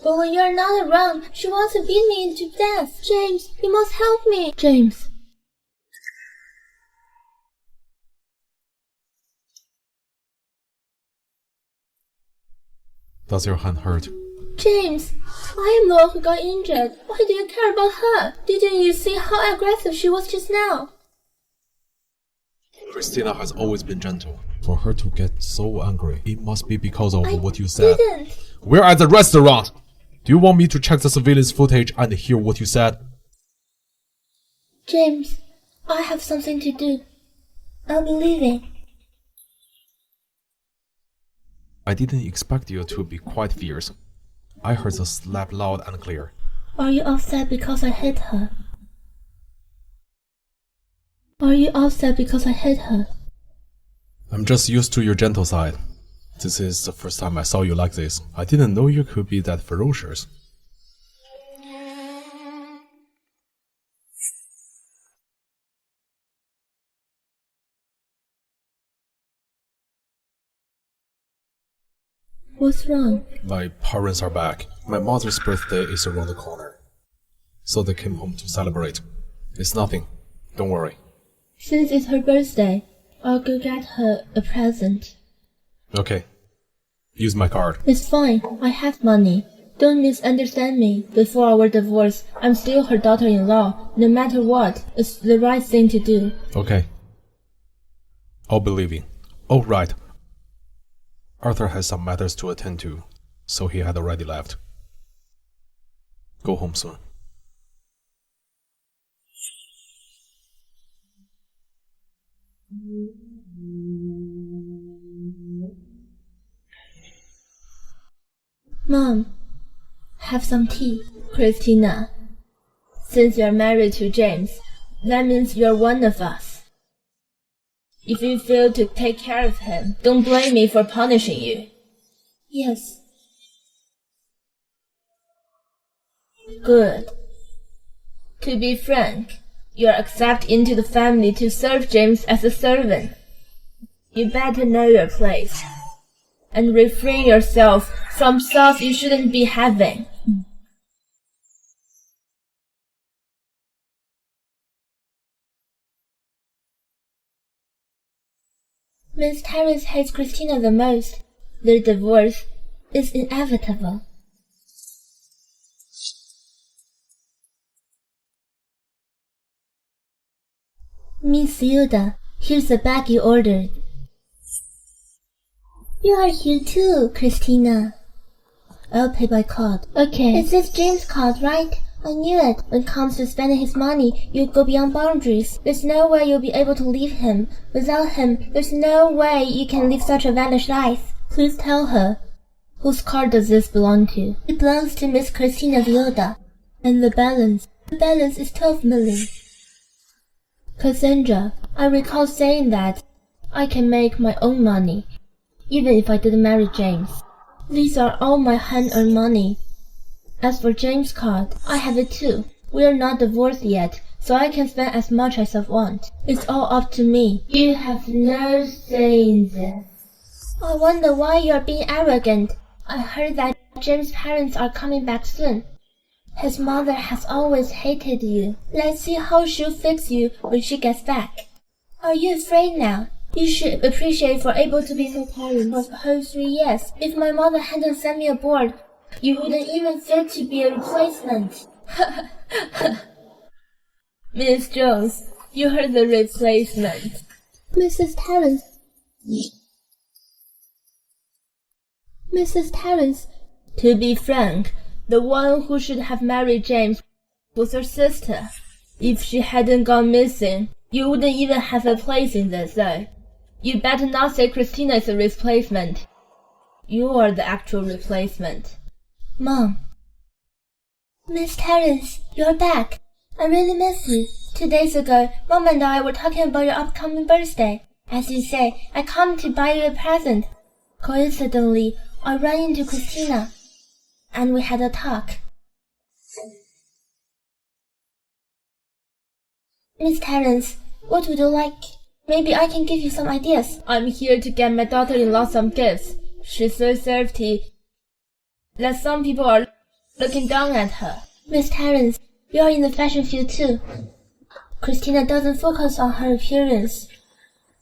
A: but when you're not around, she wants to beat me into death. James, you must help me! James.
E: Does your hand hurt?
A: James, I am the one who got injured. Why do you care about her? Didn't you see how aggressive she was just now?
E: Christina has always been gentle. For her to get so angry, it must be because of what you
A: I
E: said.
A: didn't.
E: We're at the restaurant! Do you want me to check the surveillance footage and hear what you said?
A: James, I have something to do. I'll be leaving.
E: I didn't expect you to be quite fierce. I heard the slap loud and clear.
A: Are you upset because I hit her? Are you upset because I hit her?
E: I'm just used to your gentle side. This is the first time I saw you like this. I didn't know you could be that ferocious.
A: What's wrong?
C: My parents are back. My mother's birthday is around the corner. So they came home to celebrate. It's nothing. Don't worry.
A: Since it's her birthday, I'll go get her a present.
C: Okay. Use my card.
A: It's fine. I have money. Don't misunderstand me. Before our divorce, I'm still her daughter-in-law. No matter what, it's the right thing to do.
C: Okay. I'll be leaving. Oh, right. Arthur has some matters to attend to, so he had already left. Go home soon.
A: Mom, have some tea. Christina, since you're married to James, that means you're one of us. If you fail to take care of him, don't blame me for punishing you. Yes. Good. To be frank, you're accepted into the family to serve James as a servant. You better know your place and refrain yourself from thoughts you shouldn't be having. Miss Terrace hates Christina the most. Their divorce is inevitable. Miss Hilda, here's the bag you ordered. You are here too, Christina. I'll pay by card. Okay. It's this James card, right? I knew it. When it comes to spending his money, you go beyond boundaries. There's no way you'll be able to leave him. Without him, there's no way you can live such a vanished life. Please tell her. Whose card does this belong to? It belongs to Miss Christina Viola. And the balance? The balance is 12 million. Cassandra, I recall saying that I can make my own money, even if I didn't marry James. These are all my hand-earned money. As for James' card, I have it too. We are not divorced yet, so I can spend as much as I want. It's all up to me. You have no say in this. I wonder why you're being arrogant. I heard that James' parents are coming back soon. His mother has always hated you. Let's see how she'll fix you when she gets back. Are you afraid now? You should appreciate for able to be her parent for the whole 3 years. If my mother hadn't sent me aboard, you wouldn't even fit to be a replacement. Miss Jones, you heard the replacement. Mrs. Terrence. Mrs. Terrence. To be frank, the one who should have married James was her sister. If she hadn't gone missing, you wouldn't even have a place in this, though. You better not say Christina is a replacement. You are the actual replacement. Mom. Miss Terrence, you're back. I really miss you. 2 days ago, Mom and I were talking about your upcoming birthday. As you say, I come to buy you a present. Coincidentally, I ran into Christina, and we had a talk. Miss Terrence, what would you like? Maybe I can give you some ideas. I'm here to get my daughter-in-law some gifts. She's so thrifty that some people are looking down at her. Miss Terrence, you're in the fashion field too. Christina doesn't focus on her appearance.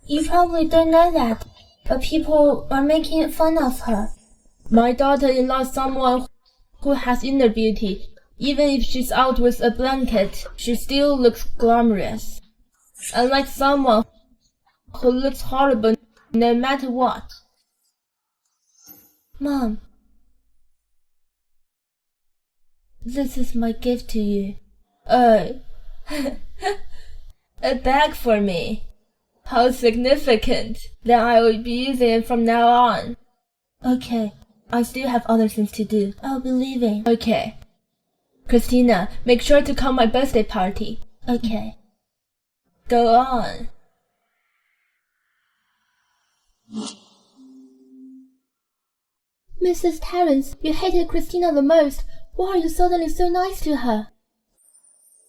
A: You probably don't know that, but people are making fun of her. My daughter-in-law is someone who has inner beauty. Even if she's out with a blanket, she still looks glamorous. Unlike someone who looks horrible no matter what. Mom, this is my gift to you. Oh, a bag for me. How significant. Then I will be using it from now on. Okay, I still have other things to do. I'll be leaving. Okay. Christina, make sure to come my birthday party. Okay. Go on. Mrs. Terrence, you hated Christina the most. Why are you suddenly so nice to her?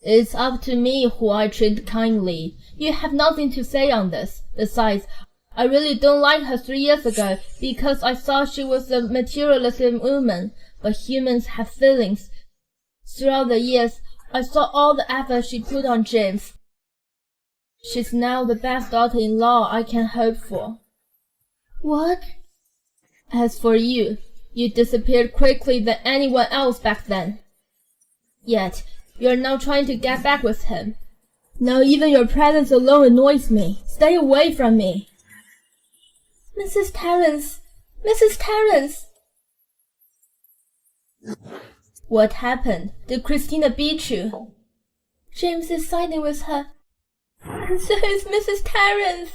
A: It's up to me who I treat kindly. You have nothing to say on this. Besides, I really don't like her 3 years ago because I thought she was a materialistic woman, but humans have feelings. Throughout the years, I saw all the effort she put on James. She's now the best daughter-in-law I can hope for. What? As for you, you disappeared quickly than anyone else back then. Yet, you're now trying to get back with him. Now even your presence alone annoys me. Stay away from me. Mrs. Terrence! Mrs. Terrence! What happened? Did Christina beat you? James is siding with her. And so is Mrs. Terrence.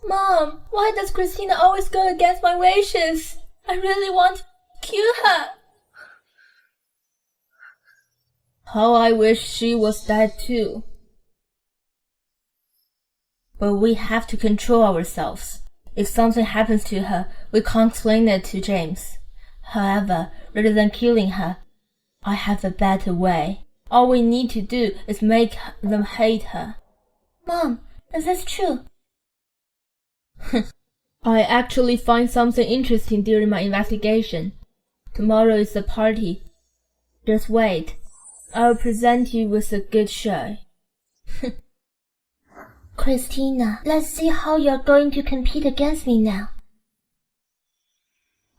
A: Mom, why does Christina always go against my wishes? I really want to kill her. How I wish she was dead too. But we have to control ourselves. If something happens to her, we can't explain it to James. However, rather than killing her, I have a better way. All we need to do is make them hate her. Mom, is this true? I actually find something interesting during my investigation. Tomorrow is the party. Just wait. I'll present you with a good show. Christina, let's see how you're going to compete against me now.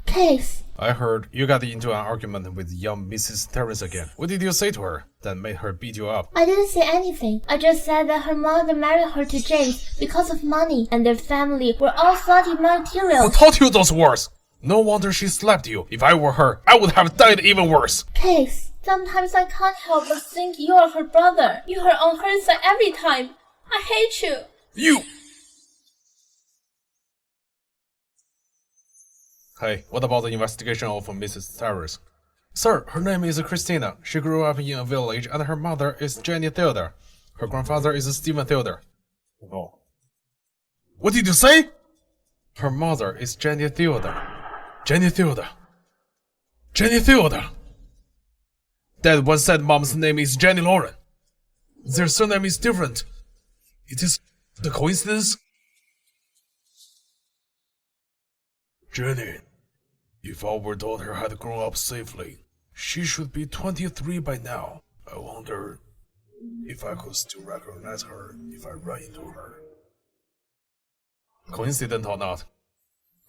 A: Case.
C: I heard you got into an argument with young Mrs. Terrence again. What did you say to her that made her beat you up?
A: I didn't say anything. I just said that her mother married her to James because of money, and their family were all study materials.
C: Who taught you those words? No wonder she slapped you. If I were her, I would have died even worse.
A: Case, sometimes I can't help but think you're her brother. You are on her side every time. I hate you.
C: You! Hey, what about the investigation of Mrs. Terrence? Sir, her name is Christina. She grew up in a village and her mother is Jenny Theodore. Her grandfather is Stephen Theodore. Oh. What did you say? Her mother is Jenny Theodore. Jenny Theodore. Jenny Theodore. Dad once said mom's name is Jenny Lauren. Their surname is different. It is a coincidence?
E: Jenny, if our daughter had grown up safely, she should be 23 by now. I wonder if I could still recognize her if I ran into her.
C: Coincident or not,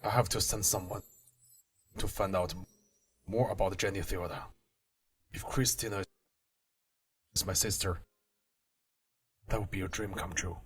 C: I have to send someone to find out more about Jenny Theodore. If Christina is my sister, that would be a dream come true.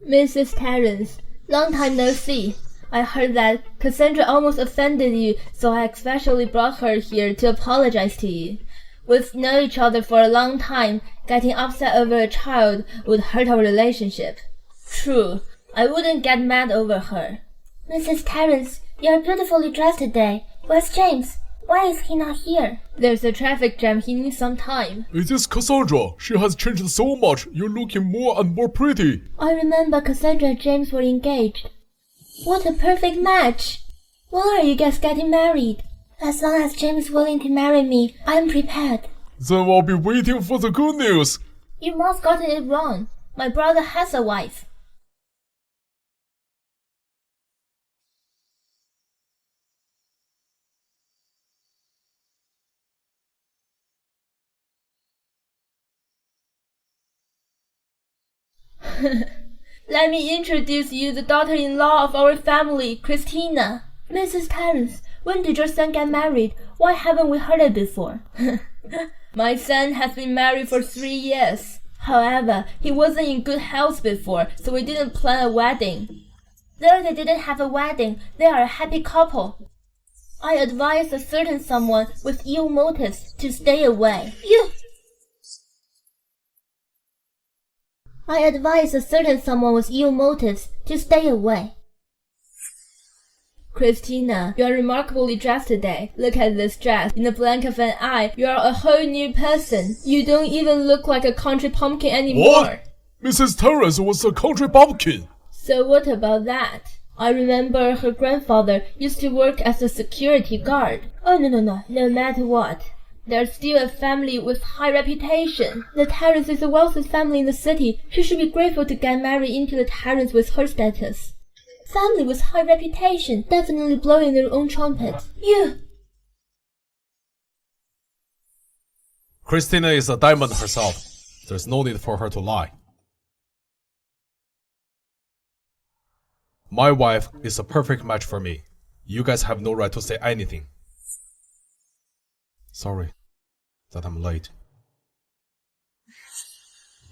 A: Mrs. Terrence, long time no see. I heard that Cassandra almost offended you, so I especially brought her here to apologize to you. We've known each other for a long time. Getting upset over a child would hurt our relationship. True, I wouldn't get mad over her. Mrs. Terrence, you're beautifully dressed today. Where's James? Why is he not here? There's a traffic jam. He needs some time.
B: It is Cassandra. She has changed so much. You're looking more and more pretty.
A: I remember Cassandra and James were engaged. What a perfect match. When are you guys getting married? As long as James is willing to marry me, I'm prepared.
B: Then I'll be waiting for the good news.
A: You must gotten it wrong. My brother has a wife. Let me introduce you the daughter-in-law of our family, Christina. Mrs. Terrence, when did your son get married? Why haven't we heard it before? My son has been married for 3 years. However, he wasn't in good health before, so we didn't plan a wedding. Though they didn't have a wedding, they are a happy couple. I advise a certain someone with ill motives to stay away. I advise a certain someone with ill motives to stay away. Christina, you are remarkably dressed today. Look at this dress. In the blink of an eye, you are a whole new person. You don't even look like a country pumpkin anymore.
B: What? Mrs. Terrence was a country bumpkin.
A: So what about that? I remember her grandfather used to work as a security guard. Oh, no matter what. They're still a family with high reputation. The Terrence is the wealthiest family in the city. She should be grateful to get married into the Terrence with her status. Family with high reputation, definitely blowing their own trumpet. You!
C: Christina is a diamond herself. There's no need for her to lie. My wife is a perfect match for me. You guys have no right to say anything. Sorry that I'm late.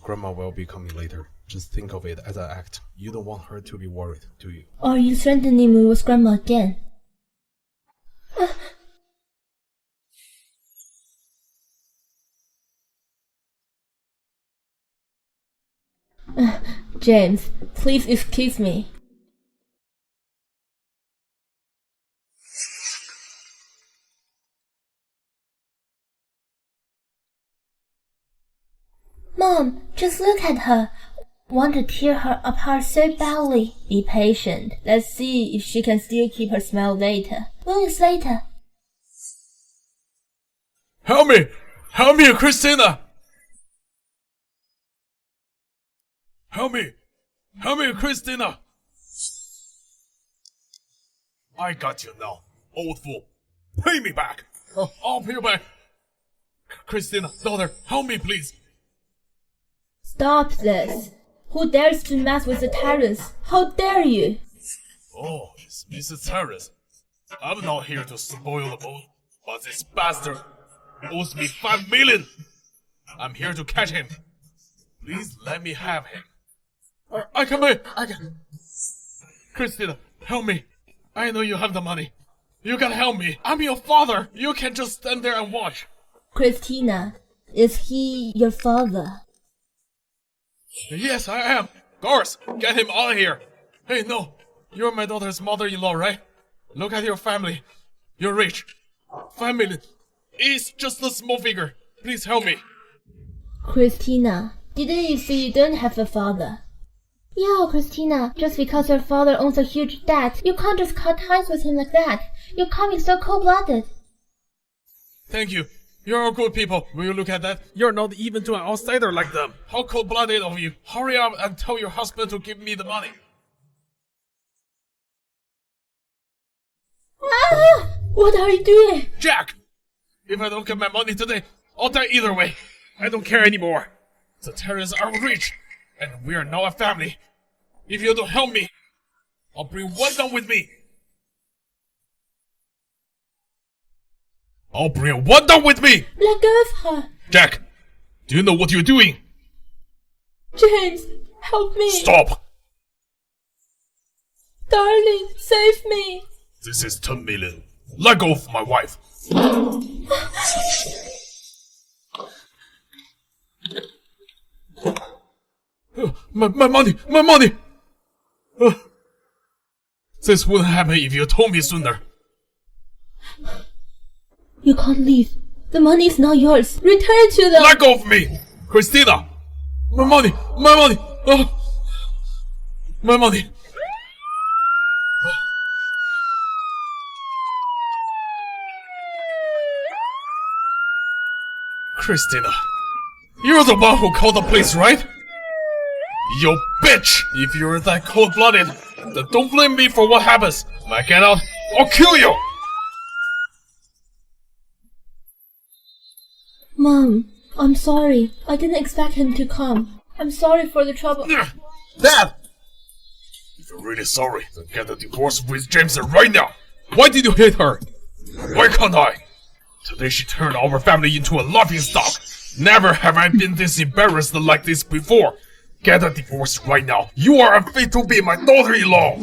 C: Grandma will be coming later. Just think of it as an act. You don't want her to be worried, do you?
A: Or are you threatening me with Grandma again? James, please excuse me. Mom, just look at her. Want to tear her apart so badly. Be patient. Let's see if she can still keep her smile later. Moments later.
D: Help me! Help me, Christina! Help me! Help me, Christina! I got you now, old fool. Pay me back! I'll pay you back! Christina, daughter, help me, please!
A: Stop this. Who dares to mess with the Terrence? How dare you?
D: Oh, it's Mrs. Terrence. I'm not here to spoil the mood, but this bastard owes me 5 million. I'm here to catch him. Please let me have him. I can pay. I can. Christina, help me. I know you have the money. You can help me. I'm your father. You can just stand there and watch.
A: Christina, is he your father?
D: Yes, I am. Guards, get him out of here. Hey, no. You're my daughter's mother-in-law, right? Look at your family. You're rich. 5 million. It's just a small figure. Please help me.
A: Christina, didn't you say you don't have a father? Yeah, Christina, just because your father owns a huge debt, you can't just cut ties with him like that. You're coming so cold-blooded.
D: Thank you. You're all good people. Will you look at that? You're not even to an outsider like them. How cold-blooded of you. Hurry up and tell your husband to give me the money.
A: Ah! What are you doing?
D: Jack! If I don't get my money today, I'll die either way. I don't care anymore. The Terrence are rich, and we are now a family. If you don't help me, I'll bring one down with me. I'll bring one down with me!
A: Let go of her.
D: Jack, do you know what you're doing?
A: James, help me.
D: Stop!
A: Darling, save me.
D: This is 10 million. Let go of my wife. My money! My money! This wouldn't happen if you told me sooner.
A: You can't leave. The money is not yours. Return to them.
D: Let go of me! Christina! My money! My money! My money! Christina, you're the one who called the police, right? You bitch! If you're that cold-blooded, then don't blame me for what happens. When I get out, I'll kill you!
A: Mom, I'm sorry. I didn't expect him to come. I'm sorry for the trouble.
D: Dad! If you're really sorry, then get a divorce with James right now. Why did you hit her? Why can't I? Today she turned our family into a laughingstock. Never have I been this embarrassed like this before. Get a divorce right now. You are unfit to be my daughter-in-law.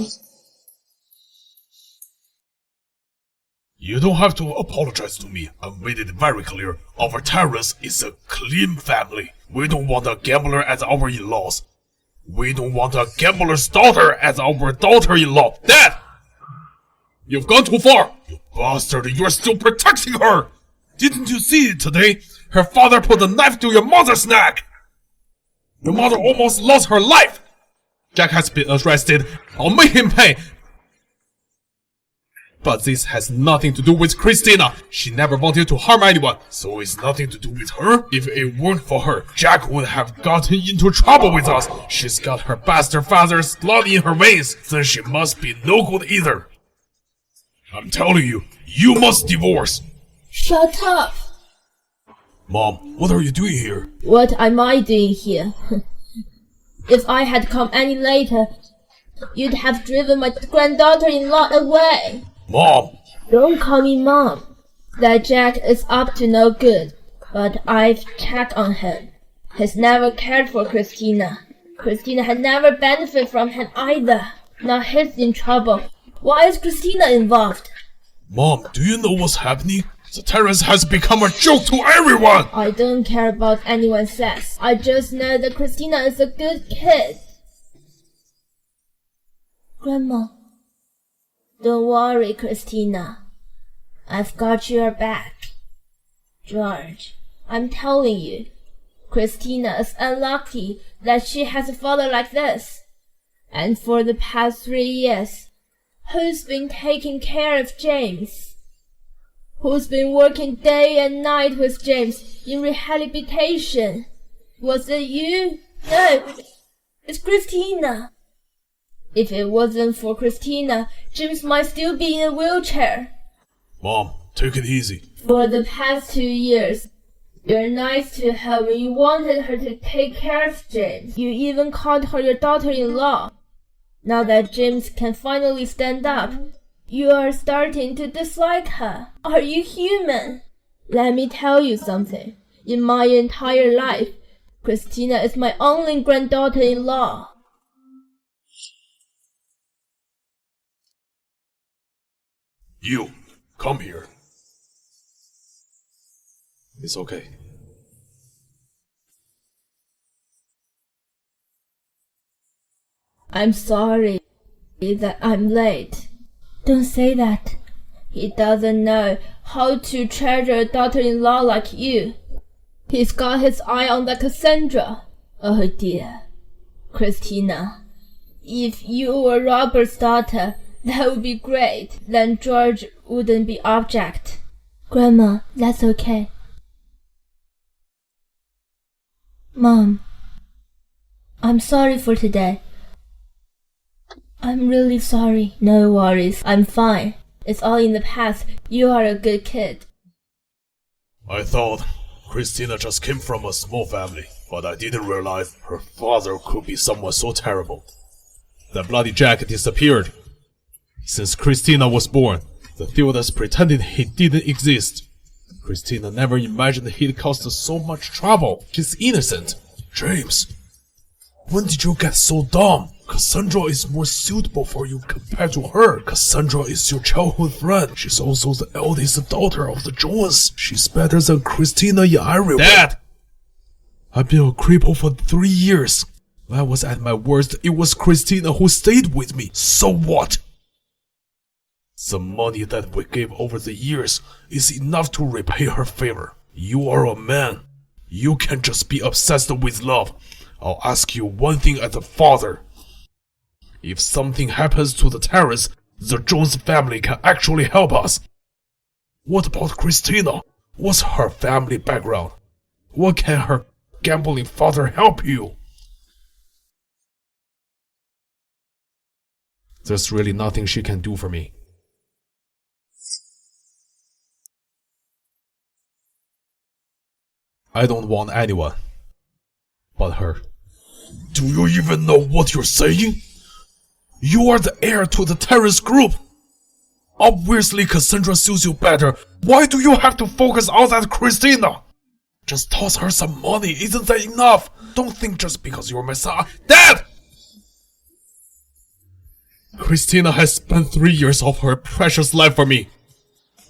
D: You don't have to apologize to me. I made it very clear. Our Terrence is a clean family. We don't want a gambler as our in-laws. We don't want a gambler's daughter as our daughter-in-law. Dad! You've gone too far! You bastard, you're still protecting her! Didn't you see it today? Her father put a knife to your mother's neck! Your mother almost lost her life! Jack has been arrested. I'll make him pay! But this has nothing to do with Christina. She never wanted to harm anyone, so it's nothing to do with her. If it weren't for her, Jack would have gotten into trouble with us. She's got her bastard father's blood in her veins, then she must be no good either. I'm telling you, you must divorce.
A: Shut up!
D: Mom, what are you doing here?
A: What am I doing here? If I had come any later, you'd have driven my granddaughter-in-law away.
D: Mom!
A: Don't call me Mom. That Jack is up to no good, but I've checked on him. He's never cared for Christina. Christina had never benefited from him either. Now he's in trouble. Why is Christina involved?
D: Mom, do you know what's happening? The terrace has become a joke to everyone!
A: I don't care about anyone says. I just know that Christina is a good kid. Grandma, don't worry, Christina. I've got your back. George, I'm telling you, Christina is unlucky that she has a father like this. And for the past 3 years, who's been taking care of James? Who's been working day and night with James in rehabilitation? Was it you? No, it's Christina. If it wasn't for Christina, James might still be in a wheelchair.
D: Mom, take it easy.
A: For the past 2 years, you're nice to her when you wanted her to take care of James. You even called her your daughter-in-law. Now that James can finally stand up, you are starting to dislike her. Are you human? Let me tell you something. In my entire life, Christina is my only granddaughter-in-law.
D: You, come here.
C: It's okay.
A: I'm sorry that I'm late. Don't say that. He doesn't know how to treasure a daughter-in-law like you. He's got his eye on that Cassandra. Oh dear. Christina, if you were Robert's daughter, that would be great. Then George wouldn't be object. Grandma, that's okay. Mom, I'm sorry for today. I'm really sorry. No worries, I'm fine. It's all in the past. You are a good kid.
D: I thought Christina just came from a small family, but I didn't realize her father could be someone so terrible. That bloody Jack disappeared. Since Christina was born, the Theodus pretended he didn't exist. Christina never imagined he'd cause so much trouble. She's innocent.
E: James, when did you get so dumb? Cassandra is more suitable for you compared to her. Cassandra is your childhood friend. She's also the eldest daughter of the Jones. She's better than Christina in every way.
D: Dad!
E: I've been a cripple for 3 years. When I was at my worst, it was Christina who stayed with me. So what? The money that we gave over the years is enough to repay her favor. You are a man. You can't just be obsessed with love. I'll ask you one thing as a father. If something happens to the terrace, the Jones family can actually help us. What about Christina? What's her family background? What can her gambling father help you?
C: There's really nothing she can do for me. I don't want anyone but her.
E: Do you even know what you're saying? You are the heir to the terrorist group. Obviously Cassandra suits you better. Why do you have to focus on that Christina? Just toss her some money, isn't that enough? Don't think just because you're my son. Dad!
C: Christina has spent 3 years of her precious life for me.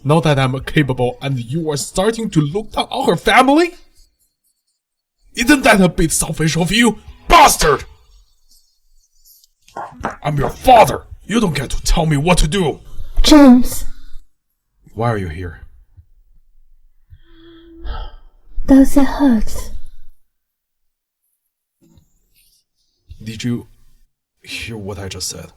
C: Now that I'm capable and you are starting to look down on her family?
E: Isn't that a bit selfish of you? Bastard! I'm your father. You don't get to tell me what to do.
A: James,
C: Why are you here?
A: does it hurt?
C: Did you hear what I just said?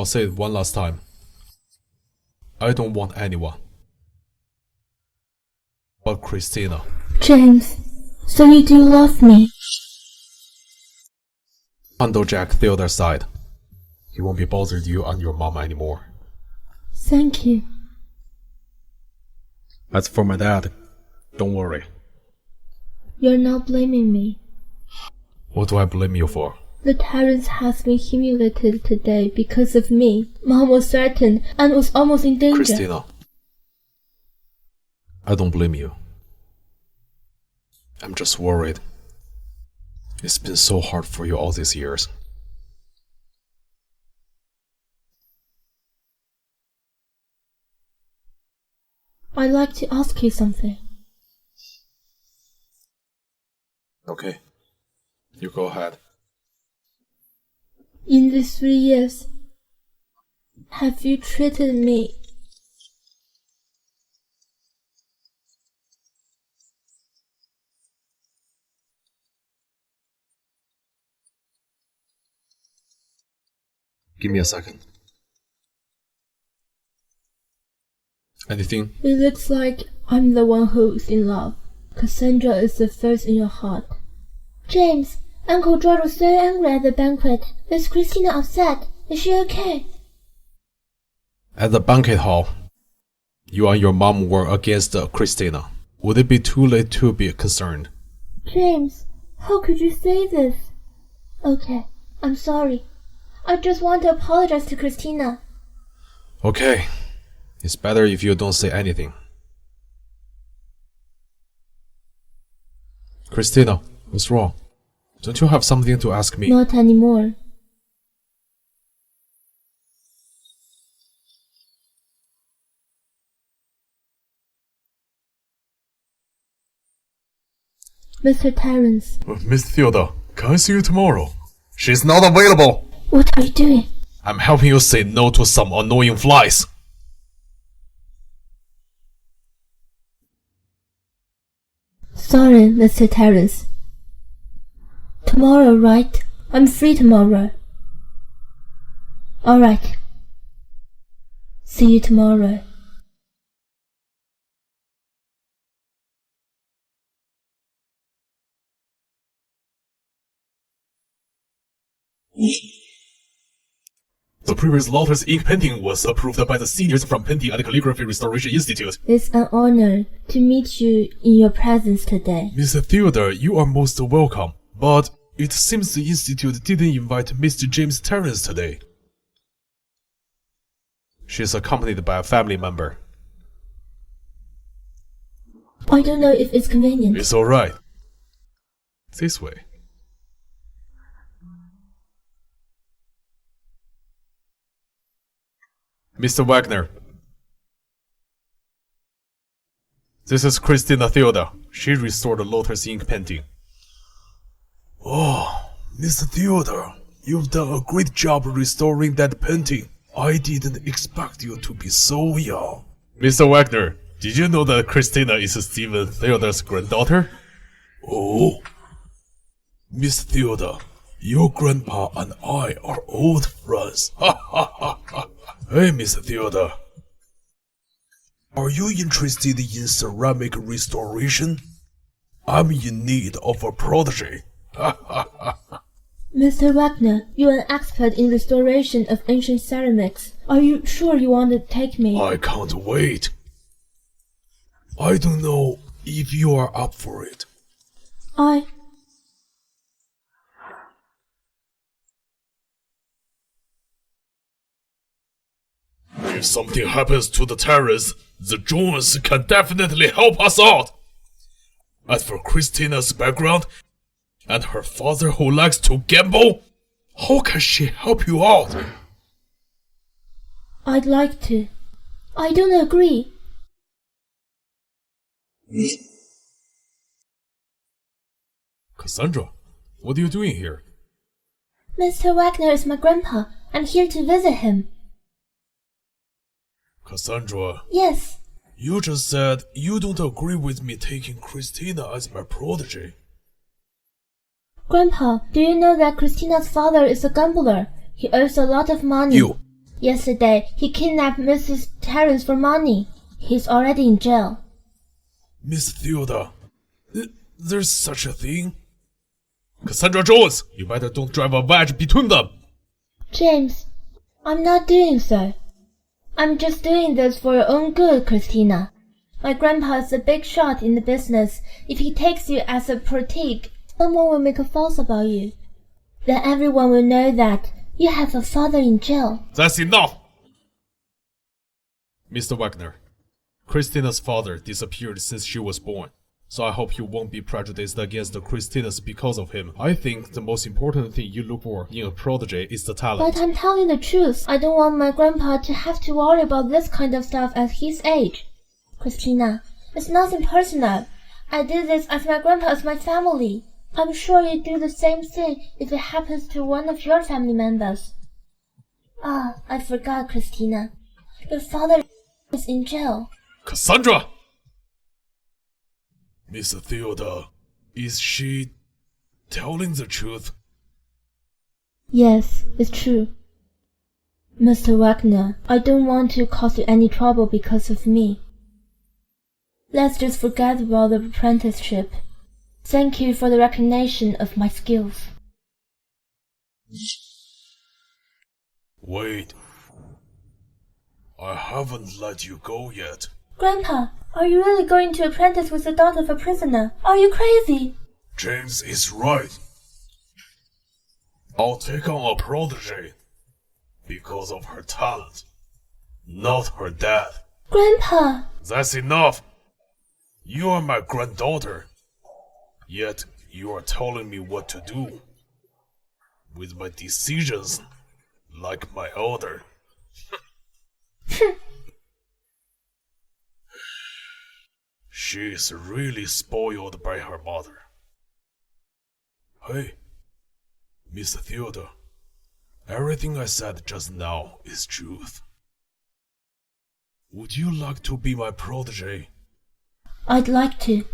B: I'll say it one last time. I don't want anyone but Christina.
A: James, so you do love me?
B: Handle Jack Theodore's side. He won't be bothering you and your mom anymore.
A: Thank you.
B: As for my dad, don't worry.
A: You're not blaming me.
B: What do I blame you for?
A: The Terrence has been humiliated today because of me. Mom was threatened and was almost in danger.
B: Christina, I don't blame you. I'm just worried. It's been so hard for you all these years.
A: I'd like to ask you something.
B: Okay, you go ahead.
A: In these 3 years, have you treated me
B: Give me a second. Anything?
A: It looks like I'm the one who's in love. Cassandra is the first in your heart. James, Uncle George was so angry at the banquet. Is Christina upset? Is she okay?
B: At the banquet hall, you and your mom were against Christina. Would it be too late to be concerned?
A: James, how could you say this? Okay, I'm sorry. I just want to apologize to Christina.
B: Okay, it's better if you don't say anything. Christina, what's wrong? Don't you have something to ask me?
A: Not anymore. Mr. Terrence.
B: Miss Theodore, can I see you tomorrow?
E: She's not available.
A: What are you doing?
B: I'm helping you say no to some annoying flies.
A: Sorry, Mr. Terrence. Tomorrow, right? I'm free tomorrow. Alright. See you tomorrow.
B: The previous Lauter's ink painting was approved by the seniors from Painting and Calligraphy Restoration Institute.
A: It's an honor to meet you in your presence today.
B: Mr. Theodore, you are most welcome. But it seems the Institute didn't invite Mr. James Terrence today. She is accompanied by a family member.
A: I don't know if it's convenient.
B: It's alright. This way. Mr. Wagner. This is Christina Theodore. She restored Lauter's ink painting.
E: Oh, Mr. Theodore, you've done a great job restoring that painting. I didn't expect you to be so young.
B: Mr. Wagner, did you know that Christina is Stephen Theodore's granddaughter?
E: Oh, Miss Theodore, your grandpa and I are old friends. Ha ha ha ha. Hey, Miss Theodore. Are you interested in ceramic restoration? I'm in need of a protege. Ha ha ha.
A: Mr. Wagner, you're an expert in restoration of ancient ceramics. Are you sure you want to take me?
E: I can't wait. I don't know if you are up for it.
D: If something happens to the Terrence, the Jones can definitely help us out. As for Christina's background, and her father who likes to gamble, how can she help you out?
A: I'd like to. I don't agree.
B: Cassandra, what are you doing here?
A: Mr. Wagner is my grandpa. I'm here to visit him.
D: Cassandra,
A: Yes.
D: you just said you don't agree with me taking Christina as my protege.
A: Grandpa, do you know that Christina's father is a gambler? He owes a lot of money. Yesterday, he kidnapped Mrs. Terrence for money. He's already in jail.
D: Miss Theodore, there's such a thing? Cassandra Jones, you better don't drive a wedge between them.
A: James, I'm not doing so. I'm just doing this for your own good, Christina. My grandpa is a big shot in the business. If he takes you as a protege, someone will make a fuss about you. Then everyone will know that you have a father in jail.
D: That's enough! Mr. Wagner, Christina's father disappeared since she was born, so I hope you won't be prejudiced against the Christinas because of him. I think the most important thing you look for in a protege is the talent.
A: But I'm telling the truth. I don't want my grandpa to have to worry about this kind of stuff at his age. Christina, it's nothing personal. I do this as my grandpa is my family. I'm sure you'd do the same thing if it happens to one of your family members. Ah, I forgot, Christina. Your father is in jail.
D: Cassandra! Miss Theodore, is she telling the truth?
A: Yes, it's true. Mr. Wagner, I don't want to cause you any trouble because of me. Let's just forget about the apprenticeship. Thank you for the recognition of my skills.
D: Wait. I haven't let you go yet.
A: Grandpa, are you really going to apprentice with the daughter of a prisoner? Are you crazy?
D: James is right. I'll take on a protege because of her talent, not her dad.
A: Grandpa!
D: That's enough. You are my granddaughter, yet you are telling me what to do with my decisions like my elder. She is really spoiled by her mother. Hey, Miss Theodore, everything I said just now is truth. Would you like to be my protege?
A: I'd like to.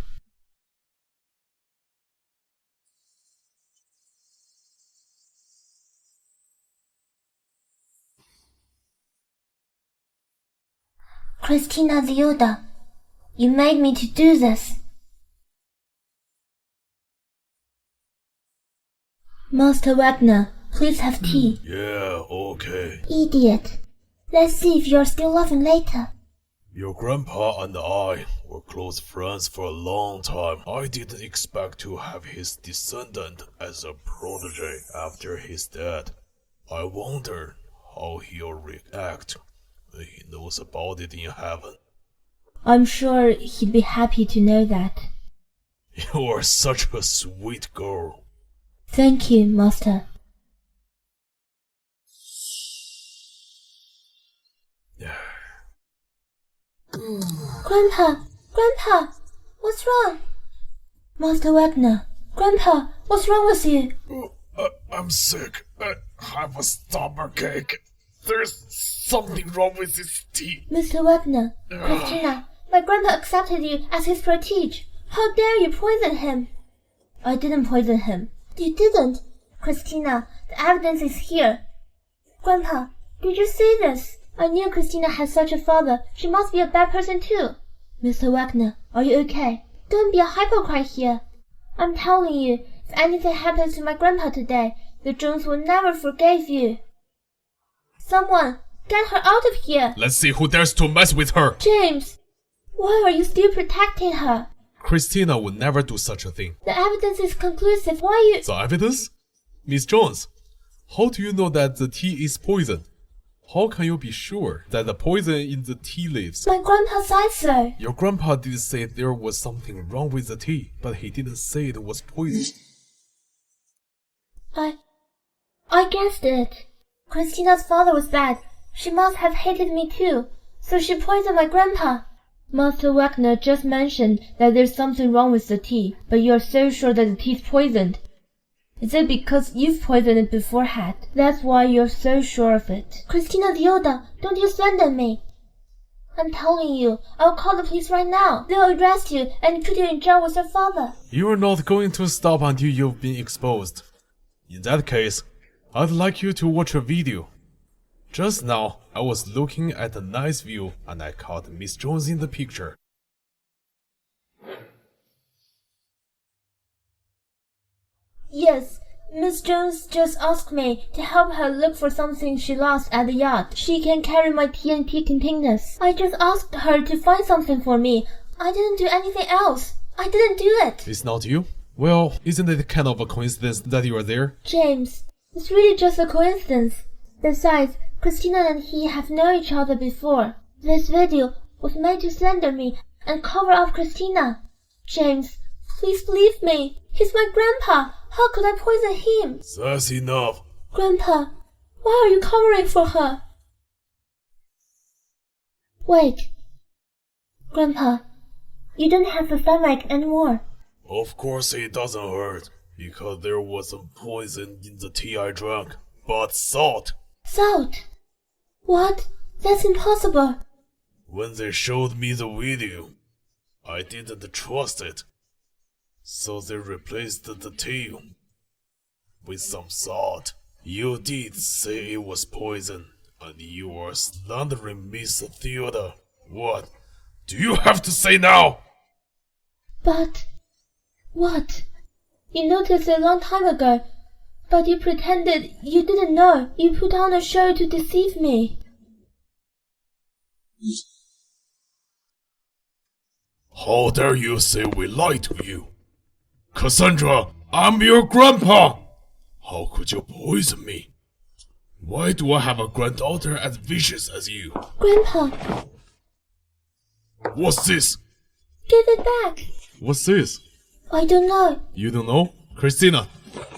A: Christina Theodore, you made me to do this. Master Wagner, please have tea.
D: Yeah, okay.
A: Idiot. Let's see if you're still laughing later.
D: Your grandpa and I were close friends for a long time. I didn't expect to have his descendant as a protege after his death. I wonder how he'll react when he knows about it in heaven.
A: I'm sure he'd be happy to know that.
D: You are such a sweet girl.
A: Thank you, Master. Grandpa! Grandpa! What's wrong? Master Wagner! Grandpa! What's wrong with you?
D: I'm sick. I have a stomachache. There's something wrong with this tea.
A: Mr. Wagner, Christina, my grandpa accepted you as his protege. How dare you poison him? I didn't poison him. You didn't. Christina, the evidence is here. Grandpa, did you see this? I knew Christina had such a father. She must be a bad person too. Mr. Wagner, are you okay? Don't be a hypocrite here. I'm telling you, if anything happens to my grandpa today, the Jones will never forgive you. Someone, get her out of here.
D: Let's see who dares to mess with her.
A: James, why are you still protecting her?
D: Christina would never do such a thing.
A: The evidence is conclusive. Why you...
D: The evidence? Miss Jones, how do you know that the tea is poison? How can you be sure that the poison in the tea leaves?
A: My grandpa said so.
D: Your grandpa did say there was something wrong with the tea, but he didn't say it was poison.
A: I guessed it. Christina's father was bad. She must have hated me too. So she poisoned my grandpa. Master Wagner just mentioned that there's something wrong with the tea, but you're so sure that the tea's poisoned. Is it because you've poisoned it beforehand? That's why you're so sure of it. Christina Theodore, don't you slander me. I'm telling you, I'll call the police right now. They'll arrest you and put you in jail with your father.
D: You're not going to stop until you've been exposed. In that case, I'd like you to watch a video. Just now, I was looking at a nice view and I caught Miss Jones in the picture.
A: Yes, Miss Jones just asked me to help her look for something she lost at the yacht. She can carry my TNT containers. I just asked her to find something for me. I didn't do anything else. I didn't do it.
D: It's not you? Well, isn't it kind of a coincidence that you are there?
A: James, it's really just a coincidence. Besides, Christina and he have known each other before. This video was made to slander me and cover up Christina. James, please believe me. He's my grandpa. How could I poison him?
D: That's enough.
A: Grandpa, why are you covering for her? Wait. Grandpa, you don't have a stomach anymore.
D: Of course it doesn't hurt, because there was some poison in the tea I drank. But salt!
A: Salt? What? That's impossible.
D: When they showed me the video, I didn't trust it. So they replaced the tea with some salt. You did say it was poison, and you are slandering Miss Theodore. What do you have to say now?
A: But... what? You noticed a long time ago, but you pretended you didn't know. You put on a show to deceive me.
D: How dare you say we lied to you? Cassandra, I'm your grandpa! How could you poison me? Why do I have a granddaughter as vicious as you?
A: Grandpa,
D: What's this?
A: give it back.
D: What's this?
A: I don't know.
D: You don't know? Christina,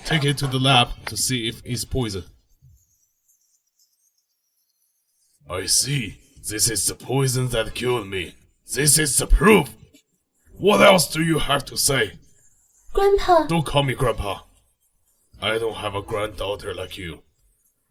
D: take it to the lab to see if it's poison. I see. This is the poison that killed me. This is the proof. What else do you have to say?
A: Grandpa,
D: Don't call me Grandpa. I don't have a granddaughter like you.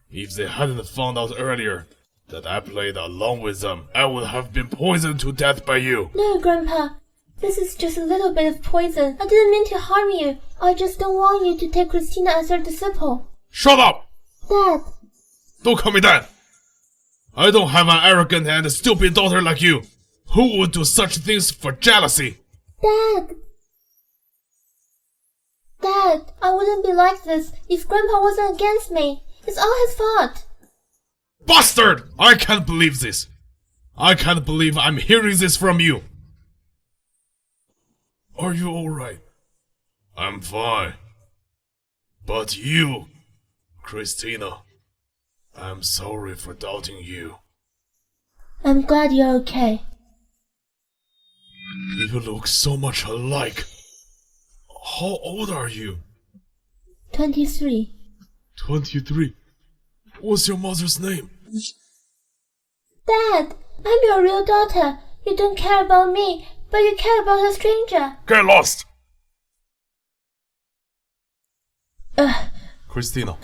D: If they hadn't found out earlier that I played along with them, I would have been poisoned to death by you.
A: no, Grandpa. This is just a little bit of poison. I didn't mean to harm you. I just don't want you to take Christina as your disciple.
D: Shut up!
A: Dad,
D: Don't call me that! I don't have an arrogant and stupid daughter like you. Who would do such things for jealousy?
A: Dad! Dad, I wouldn't be like this if Grandpa wasn't against me. It's all his fault.
D: Bastard! I can't believe this. I can't believe I'm hearing this from you. Are you alright? I'm fine. But you, Christina, I'm sorry for doubting you.
A: I'm glad you're okay.
D: You look so much alike. How old are you?
A: 23.
D: 23. What's your mother's name?
A: Dad, I'm your real daughter. You don't care about me, but you care about a stranger.
D: Get lost!
A: Ugh.
D: Christina.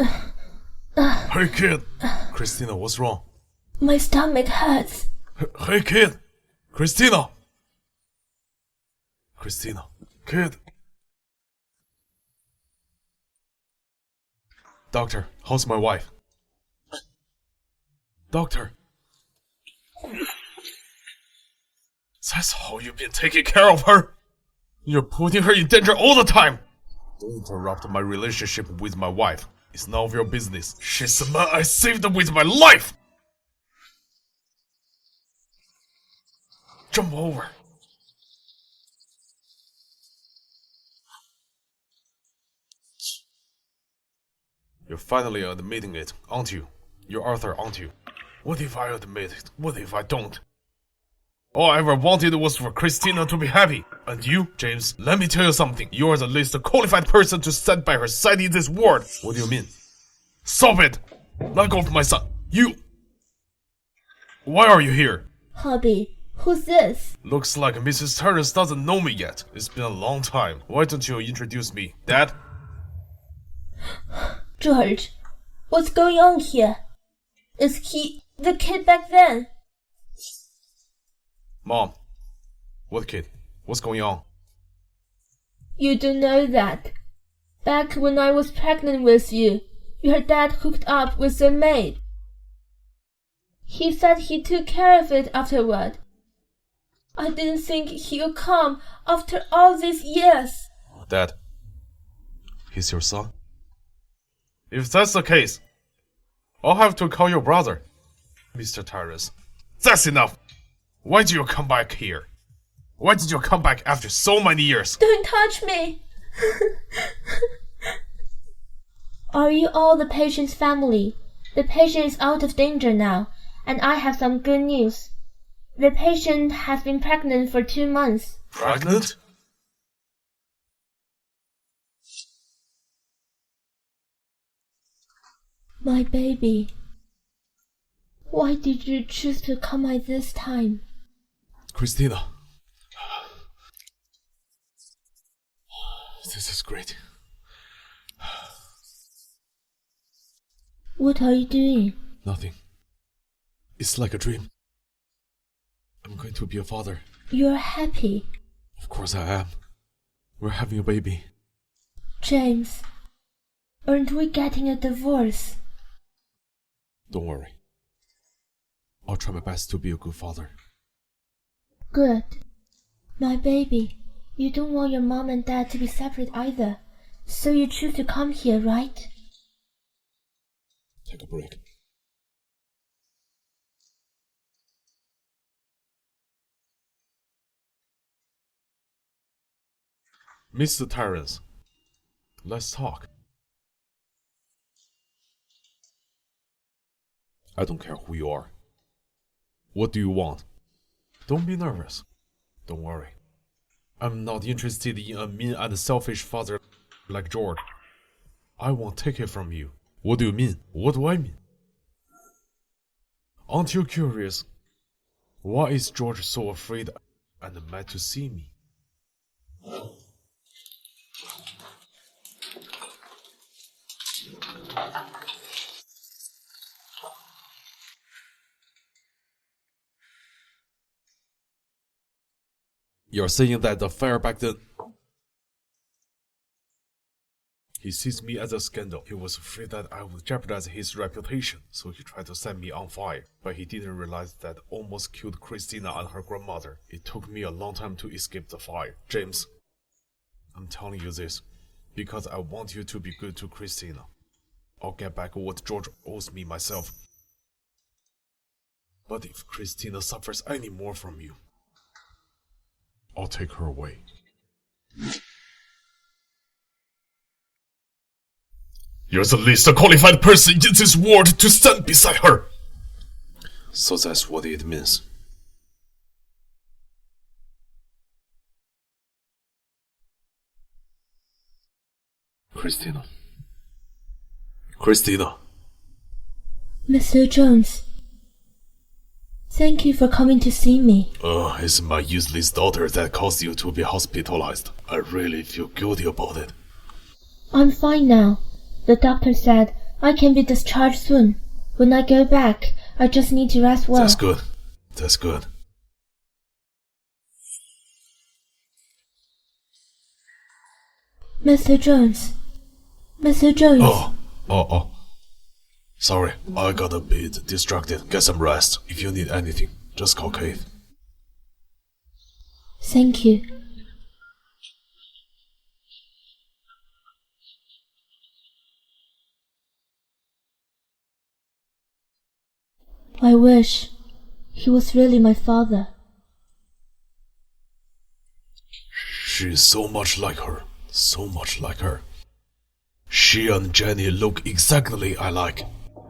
D: Hey kid! Christina, what's wrong?
A: My stomach hurts.
D: Hey kid! Christina! Christina. Kid! Doctor, how's my wife? Doctor! That's how you've been taking care of her? You're putting her in danger all the time! Don't interrupt my relationship with my wife. It's none of your business. She's the man I saved with my life! Jump over. You're finally admitting it, aren't you? You're Arthur, aren't you? What if I admit it? What if I don't? All I ever wanted was for Christina to be happy. And you, James, let me tell you something. You are the least qualified person to stand by her side in this world. What do you mean? Stop it! Let go of my son. You... Why are you here?
A: Hobby, who's this?
D: Looks like Mrs. Turner doesn't know me yet. It's been a long time. Why don't you introduce me, Dad?
A: George, what's going on here? Is he the kid back then?
D: Mom. What kid? What's going on?
A: You don't know that. Back when I was pregnant with you, your dad hooked up with a maid. He said he took care of it afterward. I didn't think he'd come after all these years.
E: Dad, he's your son?
D: If that's the case, I'll have to call your brother. Mr. Tyrus, that's enough. Why did you come back here? Why did you come back after so many years?
A: Don't touch me! Are you all the patient's family? The patient is out of danger now, and I have some good news. The patient has been pregnant for 2 months.
E: Pregnant?
A: My baby. Why did you choose to come at this time?
E: Christina. This is great.
A: What are you doing?
E: Nothing. It's like a dream. I'm going to be a father.
A: You're happy.
E: Of course I am. We're having a baby.
A: James, aren't we getting a divorce?
E: Don't worry. I'll try my best to be a good father.
A: Good. My baby, you don't want your mom and dad to be separate either. So you choose to come here, right?
E: Take a break. Mr. Tyrus, let's talk. I don't care who you are. What do you want? Don't be nervous. Don't worry. I'm not interested in a mean and selfish father like George. I won't take it from you. What do you mean? What do I mean? Aren't you curious? Why is George so afraid and mad to see me? You're saying that the fire back then... He sees me as a scandal. He was afraid that I would jeopardize his reputation, so he tried to set me on fire. But he didn't realize that almost killed Christina and her grandmother. It took me a long time to escape the fire. James, I'm telling you this because I want you to be good to Christina. I'll get back what George owes me myself. But if Christina suffers any more from you, I'll take her away.
D: You're the least qualified person in this world to stand beside her.
E: So that's what it means. Christina. Christina.
A: Mr. Jones, thank you for coming to see me.
E: It's my useless daughter that caused you to be hospitalized. I really feel guilty about it.
A: I'm fine now. The doctor said I can be discharged soon. When I go back, I just need to rest well.
E: That's good. That's good.
A: Mr. Jones. Mr. Jones.
E: Oh. Sorry, I got a bit distracted. Get some rest. If you need anything, just call Kate.
A: Thank you. I wish he was really my father.
E: She is so much like her. So much like her. She and Jenny look exactly alike,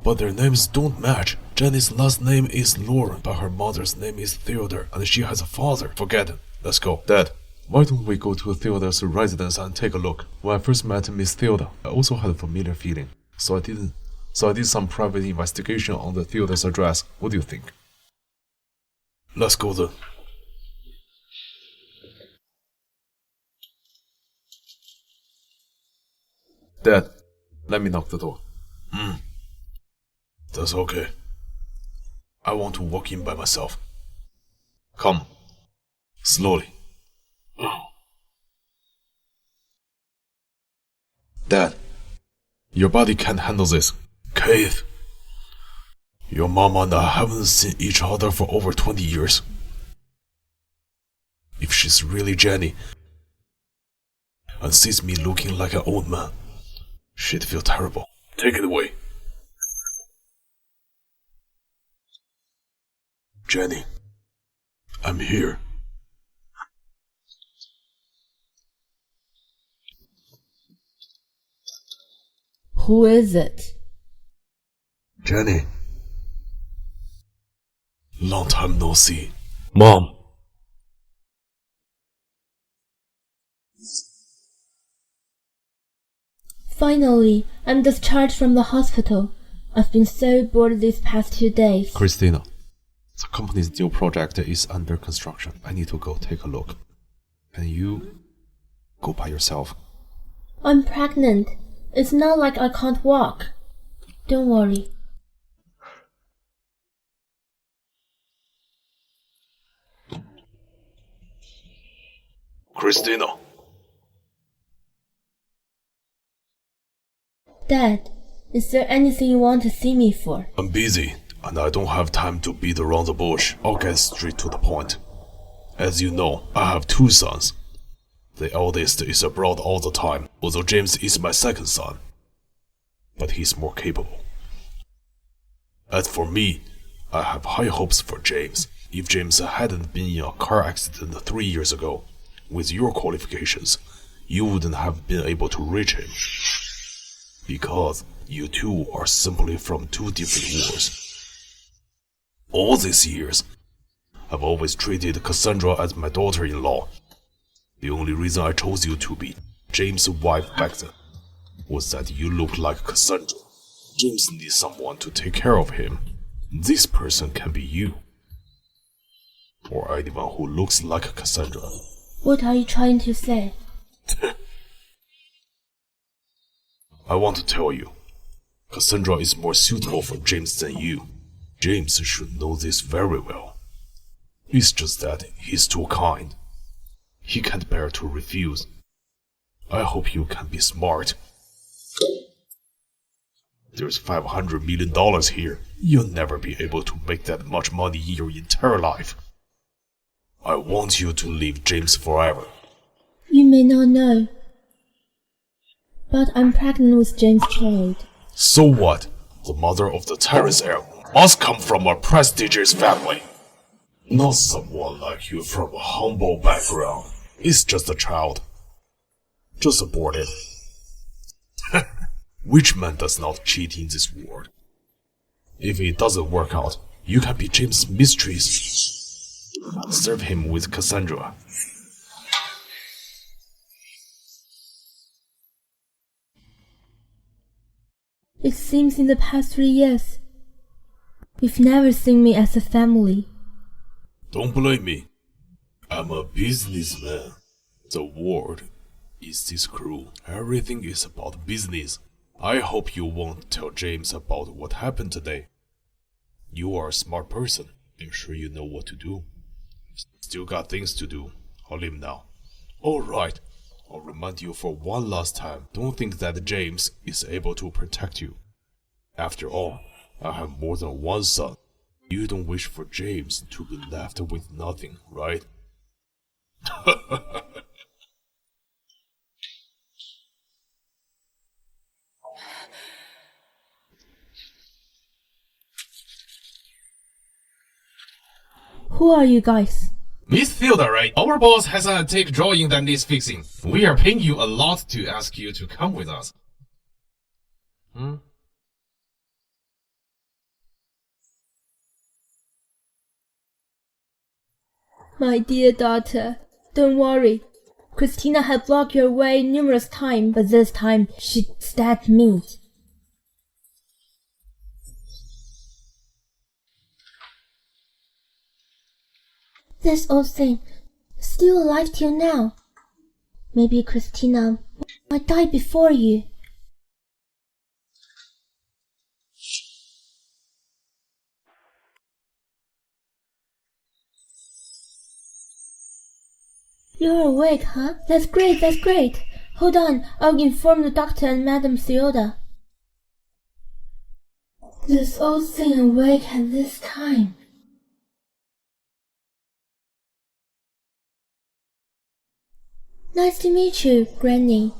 E: but their names don't match. Jenny's last name is Lauren, but her mother's name is Theodore, and she has a father. Forget it. Let's go. Dad, why don't we go to Theodore's residence and take a look? When I first met Miss Theodore, I also had a familiar feeling, so I did some private investigation on the Theodore's address. What do you think? Let's go then. Dad, let me knock the door. That's okay. I want to walk in by myself. Come. Slowly. Dad, your body can't handle this. Keith, Your mama and I haven't seen each other for over 20 years. If she's really Jenny and sees me looking like an old man, she'd feel terrible. Take it away. Jenny, I'm here.
A: Who is it?
E: Jenny. Long time no see. Mom.
A: Finally, I'm discharged from the hospital. I've been so bored these past 2 days.
B: Christina, the company's new project is under construction. I need to go take a look. Can you go by yourself?
A: I'm pregnant. It's not like I can't walk. Don't worry.
E: Christina.
A: Dad, is there anything you want to see me for?
E: I'm busy, and I don't have time to beat around the bush. I'll get straight to the point. As you know, I have 2 sons. The eldest is abroad all the time, although James is my second son. But he's more capable. As for me, I have high hopes for James. If James hadn't been in a car accident 3 years ago, with your qualifications, you wouldn't have been able to reach him. Because you two are simply from 2 different wars. All these years, I've always treated Cassandra as my daughter-in-law. The only reason I chose you to be James' wife back then was that you looked like Cassandra. James needs someone to take care of him. This person can be you. Or anyone who looks like Cassandra.
A: What are you trying to say?
E: I want to tell you, Cassandra is more suitable for James than you. James should know this very well. It's just that he's too kind. He can't bear to refuse. I hope you can be smart. There's $500 million here. You'll never be able to make that much money in your entire life. I want you to leave James forever.
A: You may not know, but I'm pregnant with James' child.
E: So what? The mother of the Terrace heir must come from a prestigious family. Not someone like you from a humble background. It's just a child. Just abort it. Which man does not cheat in this world? If it doesn't work out, you can be James' mistress. Serve him with Cassandra.
A: It seems in the past 3 years, you've never seen me as a family.
E: Don't blame me. I'm a businessman. The world is this cruel. Everything is about business. I hope you won't tell James about what happened today. You are a smart person. I'm sure you know what to do. Still got things to do. I'll leave now. Alright. I'll remind you for one last time. Don't think that James is able to protect you. After all, I have more than one son. You don't wish for James to be left with nothing, right?
A: Who are you guys?
C: Miss Theodore, right? Our boss has an antique drawing that needs fixing. We are paying you a lot to ask you to come with us.
A: My dear daughter, don't worry. Christina had blocked your way numerous times, but this time she stabbed me. This old thing, still alive till now. Maybe Christina might die before you. You're awake, huh? That's great, that's great. Hold on, I'll inform the doctor and Madame Theoda. This old thing awake at this time. Nice to meet you, Granny.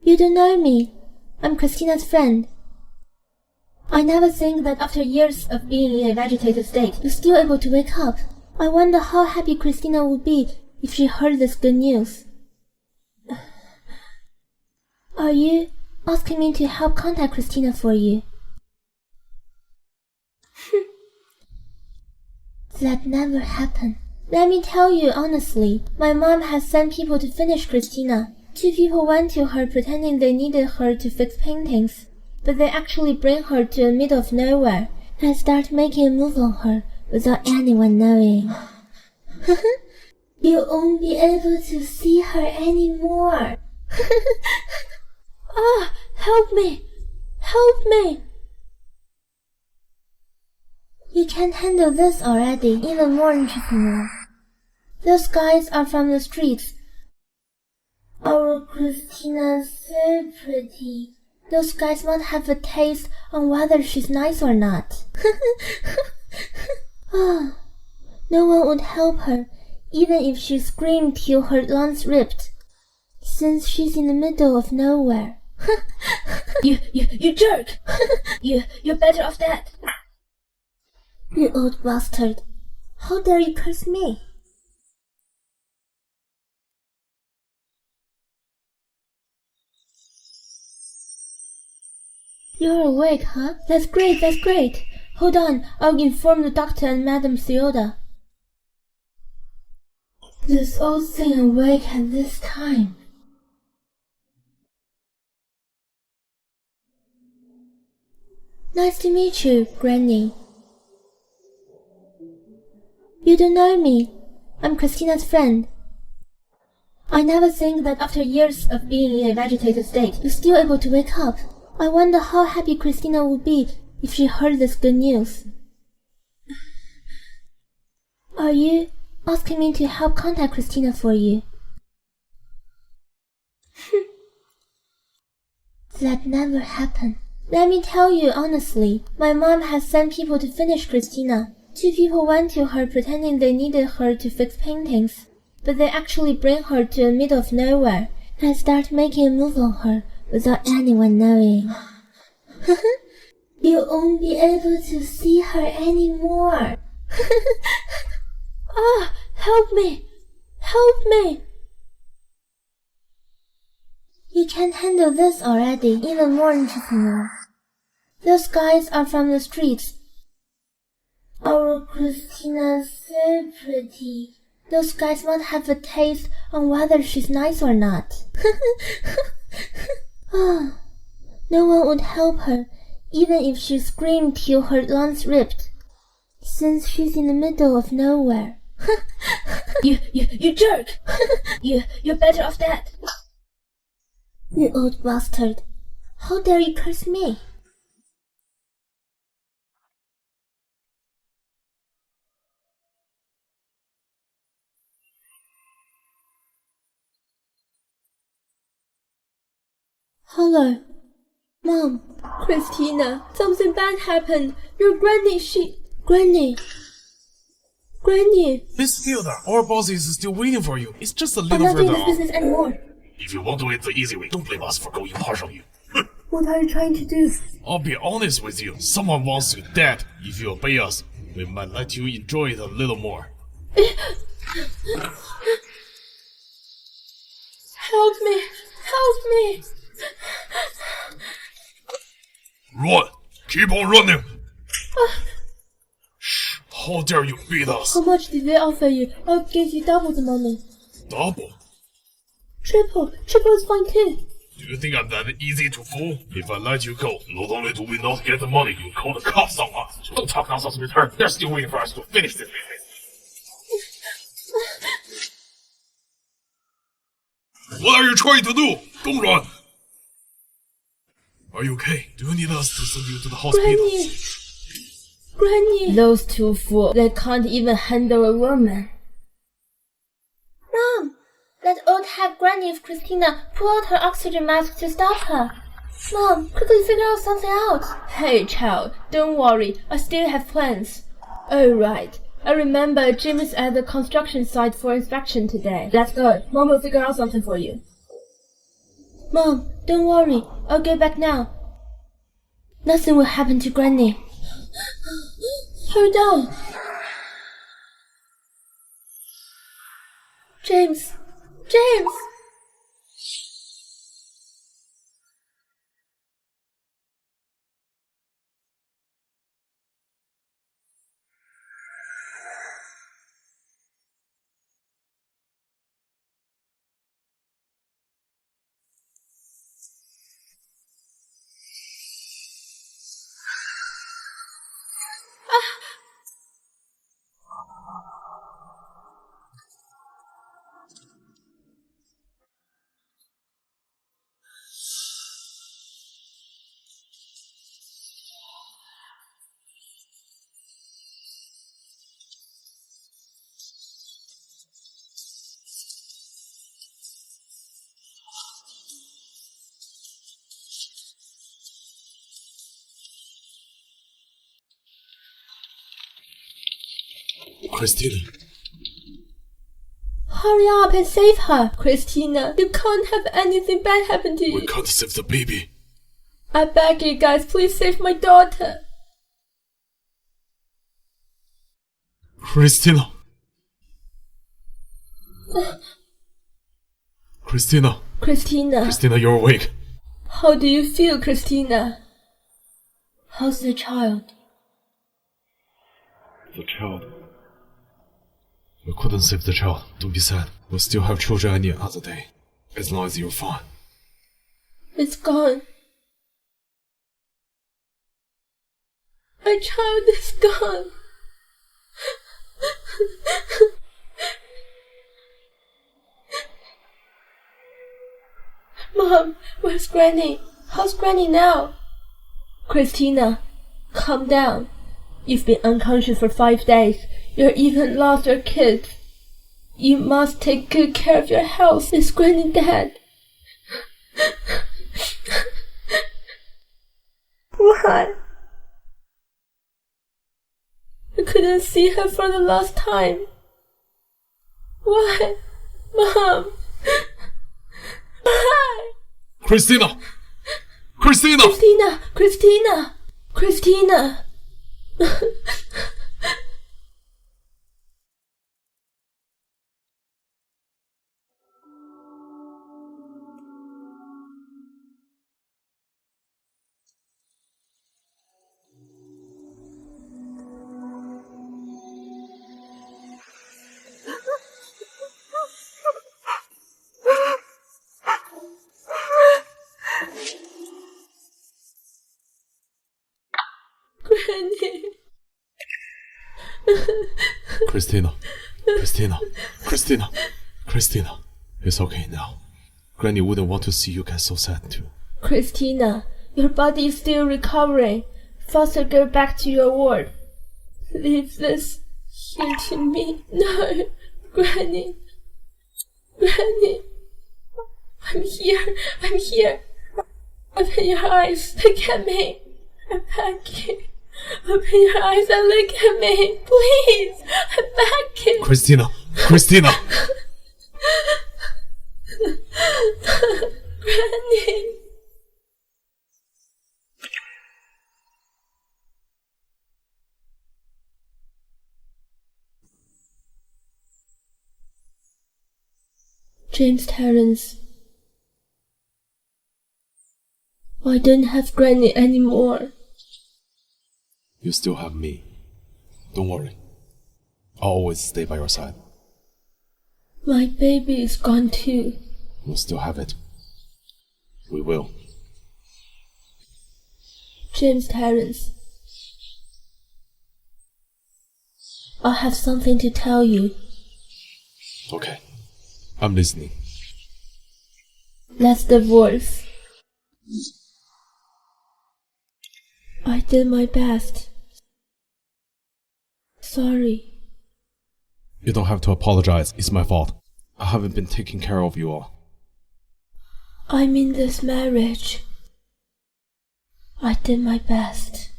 A: You don't know me. I'm Christina's friend. I never think that after years of being in a vegetative state, you're still able to wake up. I wonder how happy Christina would be if she heard this good news. Are you asking me to help contact Christina for you? That never happened. Let me tell you honestly, my mom has sent people to finish Christina. 2 people went to her pretending they needed her to fix paintings, but they actually bring her to the middle of nowhere and start making a move on her without anyone knowing. You won't be able to see her anymore. Ah, help me! Help me! You can't handle this already. Even more interesting now. Those guys are from the streets. Our Christina's so pretty. Those guys won't have a taste on whether she's nice or not. Ah, no one would help her, even if she screamed till her lungs ripped, since she's in the middle of nowhere. You jerk! You're better off dead. You old bastard. How dare you curse me? You're awake, huh? That's great, that's great. Hold on, I'll inform the doctor and Madame Theoda. This old thing awake at this time. Nice to meet you, Granny. You don't know me. I'm Christina's friend. I never think that after years of being in a vegetative state, you're still able to wake up. I wonder how happy Christina would be if she heard this good news. Are you asking me to help contact Christina for you? That never happened. Let me tell you honestly, my mom has sent people to finish Christina. 2 people went to her pretending they needed her to fix paintings, but they actually bring her to the middle of nowhere and start making a move on her without anyone knowing. You won't be able to see her anymore. Ah, help me! Help me! You can't handle this already. Even more interesting now. Those guys are from the streets. Our Christina's so pretty. Those guys won't have a taste on whether she's nice or not. Ah, no one would help her, even if she screamed till her lungs ripped, since she's in the middle of nowhere. You jerk! You're better off dead. You old bastard. How dare you curse me? Hello. Mom. Christina, something bad happened. Your granny, Granny.
D: Miss Hilda, our boss is still waiting for you. It's just a
A: I'm
D: little
A: not doing
D: further
A: this
D: on.
A: business anymore.
D: If you won't do it the easy way, don't blame us for going harsh on you.
A: What are you trying to do?
D: I'll be honest with you. Someone wants you dead. If you obey us, we might let you enjoy it a little more.
A: Help me! Help me!
D: Run! Keep on running! Shh! How dare you beat us?
A: How much did they offer you? I'll give you double the money.
D: Double?
A: Triple is fine too.
D: Do you think I'm that easy to fool? If I let you go, not only do we not get the money, you call the cops on us. Don't talk nonsense with her. They're still waiting for us to finish this business. What are you trying to do? Don't run! Are you okay? Do you need us to send you to the hospital?
A: Granny! Those two fools, they can't even handle a woman. Mom! That old hag Granny of Christina pull out her oxygen mask to stop her. Mom, quickly figure out something out. Hey, child, don't worry. I still have plans. Oh, right. I remember Jim is at the construction site for inspection today. Let's go. Mom will figure out something for you. Mom, don't worry. I'll get back now. Nothing will happen to Granny. Hold on. James! James!
E: Christina.
A: Hurry up and save her, Christina. You can't have anything bad happen to you.
E: We can't save the baby.
A: I beg you guys, please save my daughter.
E: Christina. Christina.
A: Christina.
E: Christina, you're awake.
A: How do you feel, Christina? How's the child?
E: The child. We couldn't save the child. Don't be sad. We'll still have children any other day. As long as you're fine.
A: It's gone. My child is gone. Mom, where's Granny? How's Granny now? Christina, calm down. You've been unconscious for 5 days. You're even lost your kids. You must take good care of your health. Is Granny dead? Why? I couldn't see her for the last time. Why? Mom? Why?
E: Christina! Christina!
A: Christina! Christina! Christina! Granny.
E: Christina. Christina. Christina. Christina. It's okay now. Granny wouldn't want to see you get so sad too.
A: Christina, your body is still recovering. Faster go back to your ward. Leave this here to me. No, Granny. Granny. I'm here. I'm here. Open your eyes. Look at me. I beg you. Open your eyes and look at me. Please. I beg you.
E: Christina. Christina.
A: Granny. James Terrence. I don't have Granny anymore.
E: You still have me. Don't worry. I'll always stay by your side.
A: My baby is gone too.
E: We'll still have it. We will.
A: James Terrence. I have something to tell you.
E: Okay. I'm listening.
A: Let's divorce. I did my best. Sorry.
E: You don't have to apologize. It's my fault. I haven't been taking care of you all.
A: I mean this marriage. I did my best.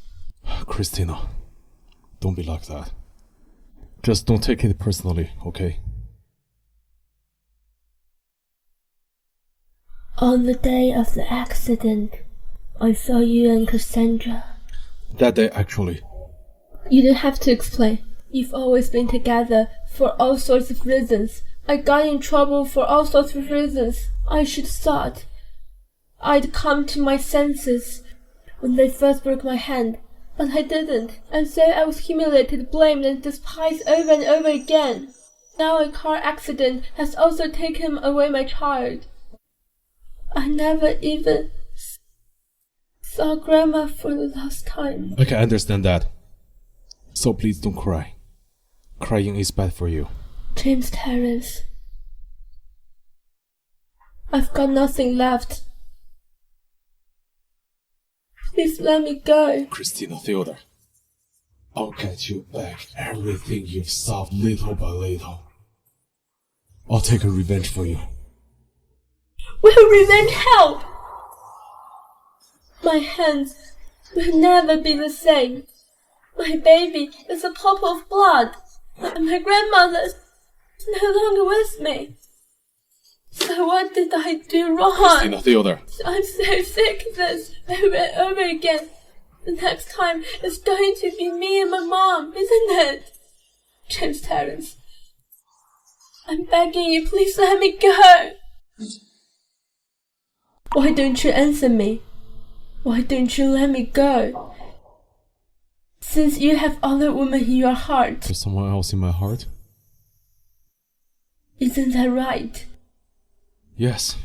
B: Christina, don't be like that. Just don't take it personally, okay?
A: On the day of the accident, I saw you and Cassandra.
B: That day, actually.
A: You don't have to explain. You've always been together for all sorts of reasons. I got in trouble for all sorts of reasons. I should have thought I'd come to my senses when they first broke my hand, but I didn't, and so I was humiliated, blamed, and despised over and over again. Now a car accident has also taken away my child. I never even saw Grandma for the last time.
B: I can understand that. So please don't cry. Crying is bad for you.
A: James Terrence, I've got nothing left. Please let me go.
B: Christina Theodore, I'll get you back everything you've solved little by little. I'll take a revenge for you.
A: Will revenge help? My hands will never be the same. My baby is a pop of blood, and my grandmother is no longer with me. So what did I do wrong?
B: Christina Theodore.
A: I'm so sick of this over and over again. The next time it's going to be me and my mom, isn't it? James Terrence, I'm begging you, please let me go. Why don't you answer me? Why don't you let me go? Since you have other women in your heart.
B: There's someone else in my heart?
A: Isn't that right?
B: Yes.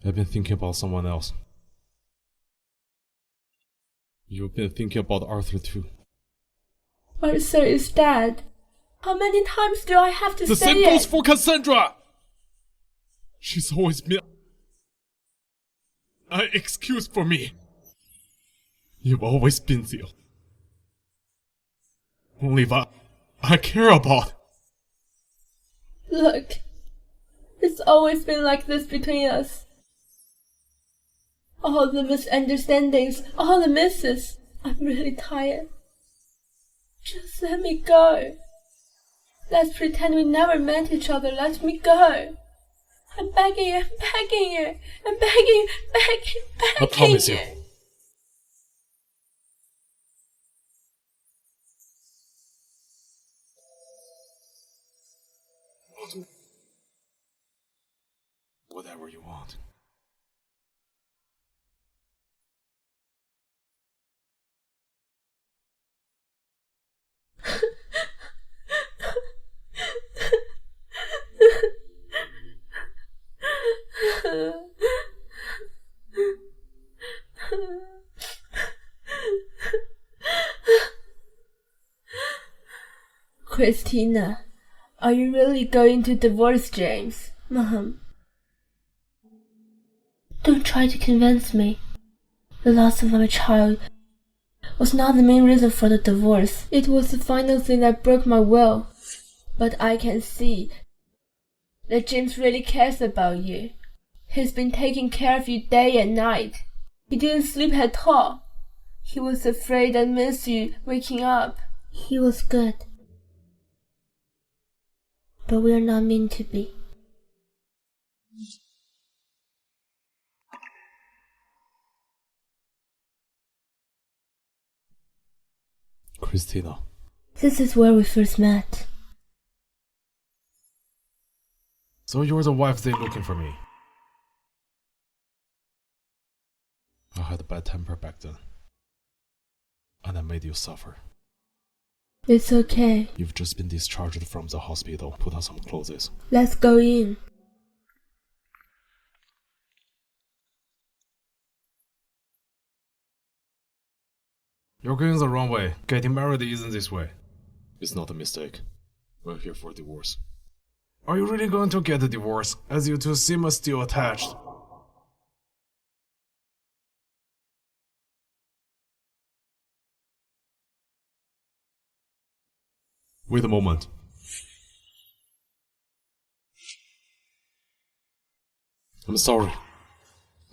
B: I've been thinking about someone else. You've been thinking about Arthur too.
A: Arthur is dead. How many times do I have to
B: The
A: say
B: same
A: it?
B: goes for Cassandra! She's always been an excuse for me. You've always been there. Only what I care about.
A: Look, it's always been like this between us. All the misunderstandings, all the misses. I'm really tired. Just let me go. Let's pretend we never met each other. Let me go. I'm begging you, I'm begging you, I'm begging you, begging
B: I promise you. I'll do whatever you want.
A: Christina, are you really going to divorce James? Mom, don't try to convince me. The loss of my child was not the main reason for the divorce. It was the final thing that broke my will. But I can see that James really cares about you. He's been taking care of you day and night. He didn't sleep at all. He was afraid I'd miss you waking up. He was good. But we're not meant to be.
B: Christina.
A: This is where we first met.
C: So you're the wife they looking for me.
B: I had a bad temper back then. And I made you suffer.
A: It's okay.
B: You've just been discharged from the hospital. Put on some clothes.
A: Let's go in.
C: You're going the wrong way. Getting married isn't this way.
B: It's not a mistake. We're here for divorce.
C: Are you really going to get a divorce, as you two seem still attached?
B: Wait a moment. I'm sorry.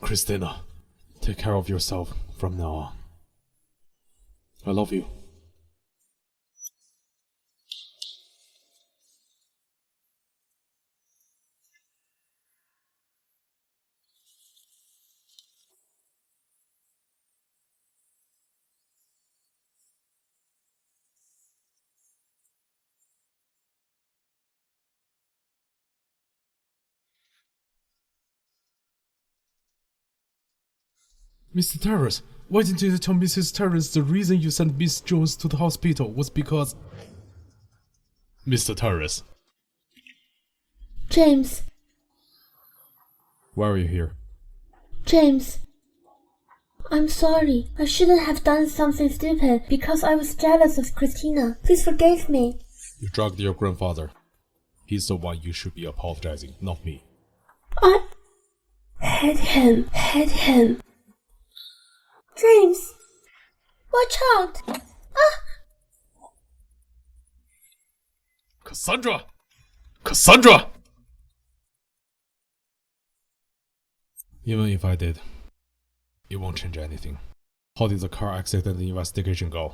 B: Christina, Take care of yourself from now on. I love you. Mr. Terrace, why didn't you tell Mrs. Terrace the reason you sent Miss Jones to the hospital was because... Mr. Terrace.
A: James.
B: Why are you here?
A: James. I'm sorry. I shouldn't have done something stupid because I was jealous of Christina. Please forgive me.
B: You drugged your grandfather. He's the one you should be apologizing, not me.
A: I hate him. Hate him. James. Watch out. Ah!
B: Cassandra! Cassandra! Even if I did, it won't change anything. How did the car accident investigation go?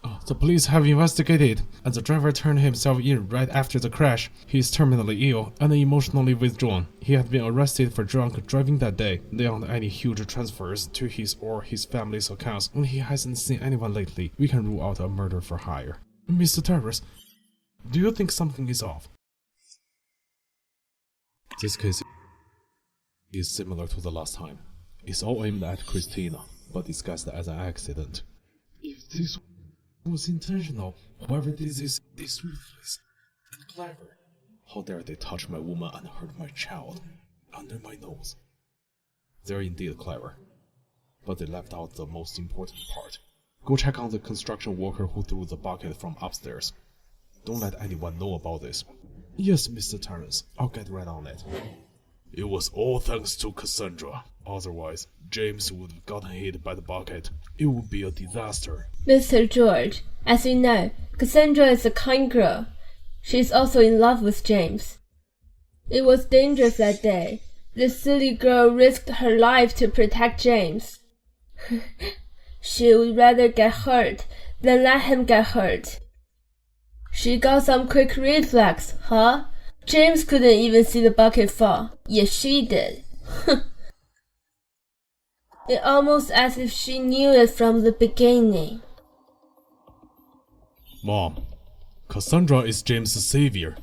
B: Oh, the police have investigated, and the driver turned himself in right after the crash. He is terminally ill and emotionally withdrawn. He had been arrested for drunk driving that day, beyond any huge transfers to his or his family's accounts. When he hasn't seen anyone lately, we can rule out a murder for hire. Mr. Terrace, do you think something is off? This case is similar to the last time. It's all aimed at Christina, but disguised as an accident. If this was intentional, whoever this is ruthless and clever. How dare they touch my woman and hurt my child under my nose? They're indeed clever, but they left out the most important part. Go check on the construction worker who threw the bucket from upstairs. Don't let anyone know about this. Yes, Mr. Terrence, I'll get right on it.
D: It was all thanks to Cassandra. Otherwise, James would have gotten hit by the bucket. It would be a disaster.
A: Mr. George, as you know, Cassandra is a kind girl. She's also in love with James. It was dangerous that day. This silly girl risked her life to protect James. She would rather get hurt than let him get hurt. She got some quick reflex, huh? James couldn't even see the bucket fall, yet she did. It's almost as if she knew it from the beginning.
D: Mom, Cassandra is James' savior.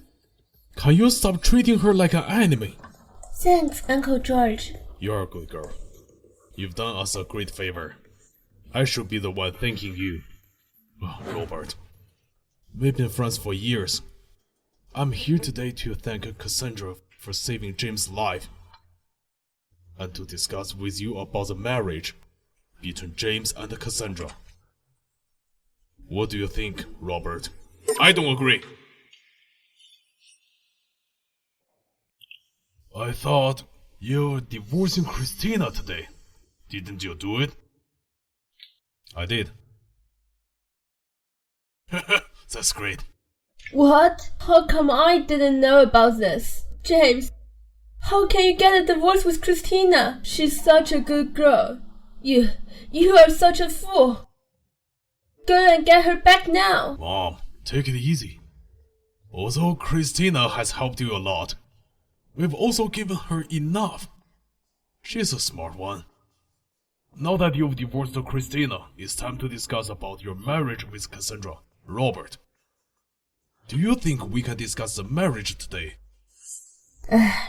D: Can you stop treating her like an enemy?
A: Thanks, Uncle George.
D: You're a good girl. You've done us a great favor. I should be the one thanking you. Robert, we've been friends for years. I'm here today to thank Cassandra for saving James' life, and to discuss with you about the marriage between James and Cassandra. What do you think, Robert? I don't agree. I thought you were divorcing Christina today. Didn't you do it? I did. That's great.
A: What? How come I didn't know about this? James, how can you get a divorce with Christina? She's such a good girl. You are such a fool. Go and get her back now.
D: Mom, take it easy. Although Christina has helped you a lot, we've also given her enough. She's a smart one. Now that you've divorced Christina, it's time to discuss about your marriage with Cassandra. Robert, do you think we can discuss the marriage today?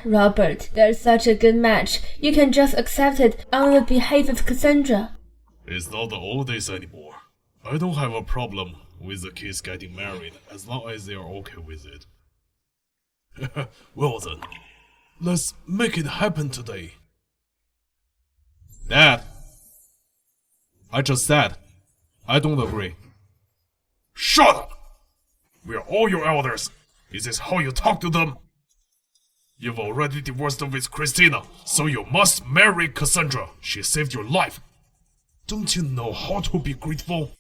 A: Robert, they're such a good match. You can just accept it on the behalf of Cassandra.
D: It's not the old days anymore. I don't have a problem with the kids getting married as long as they are okay with it. Well then, let's make it happen today. Dad! I just said, I don't agree. Shut up! We are all your elders. Is this how you talk to them? You've already divorced with Christina, so you must marry Cassandra. She saved your life. Don't you know how to be grateful?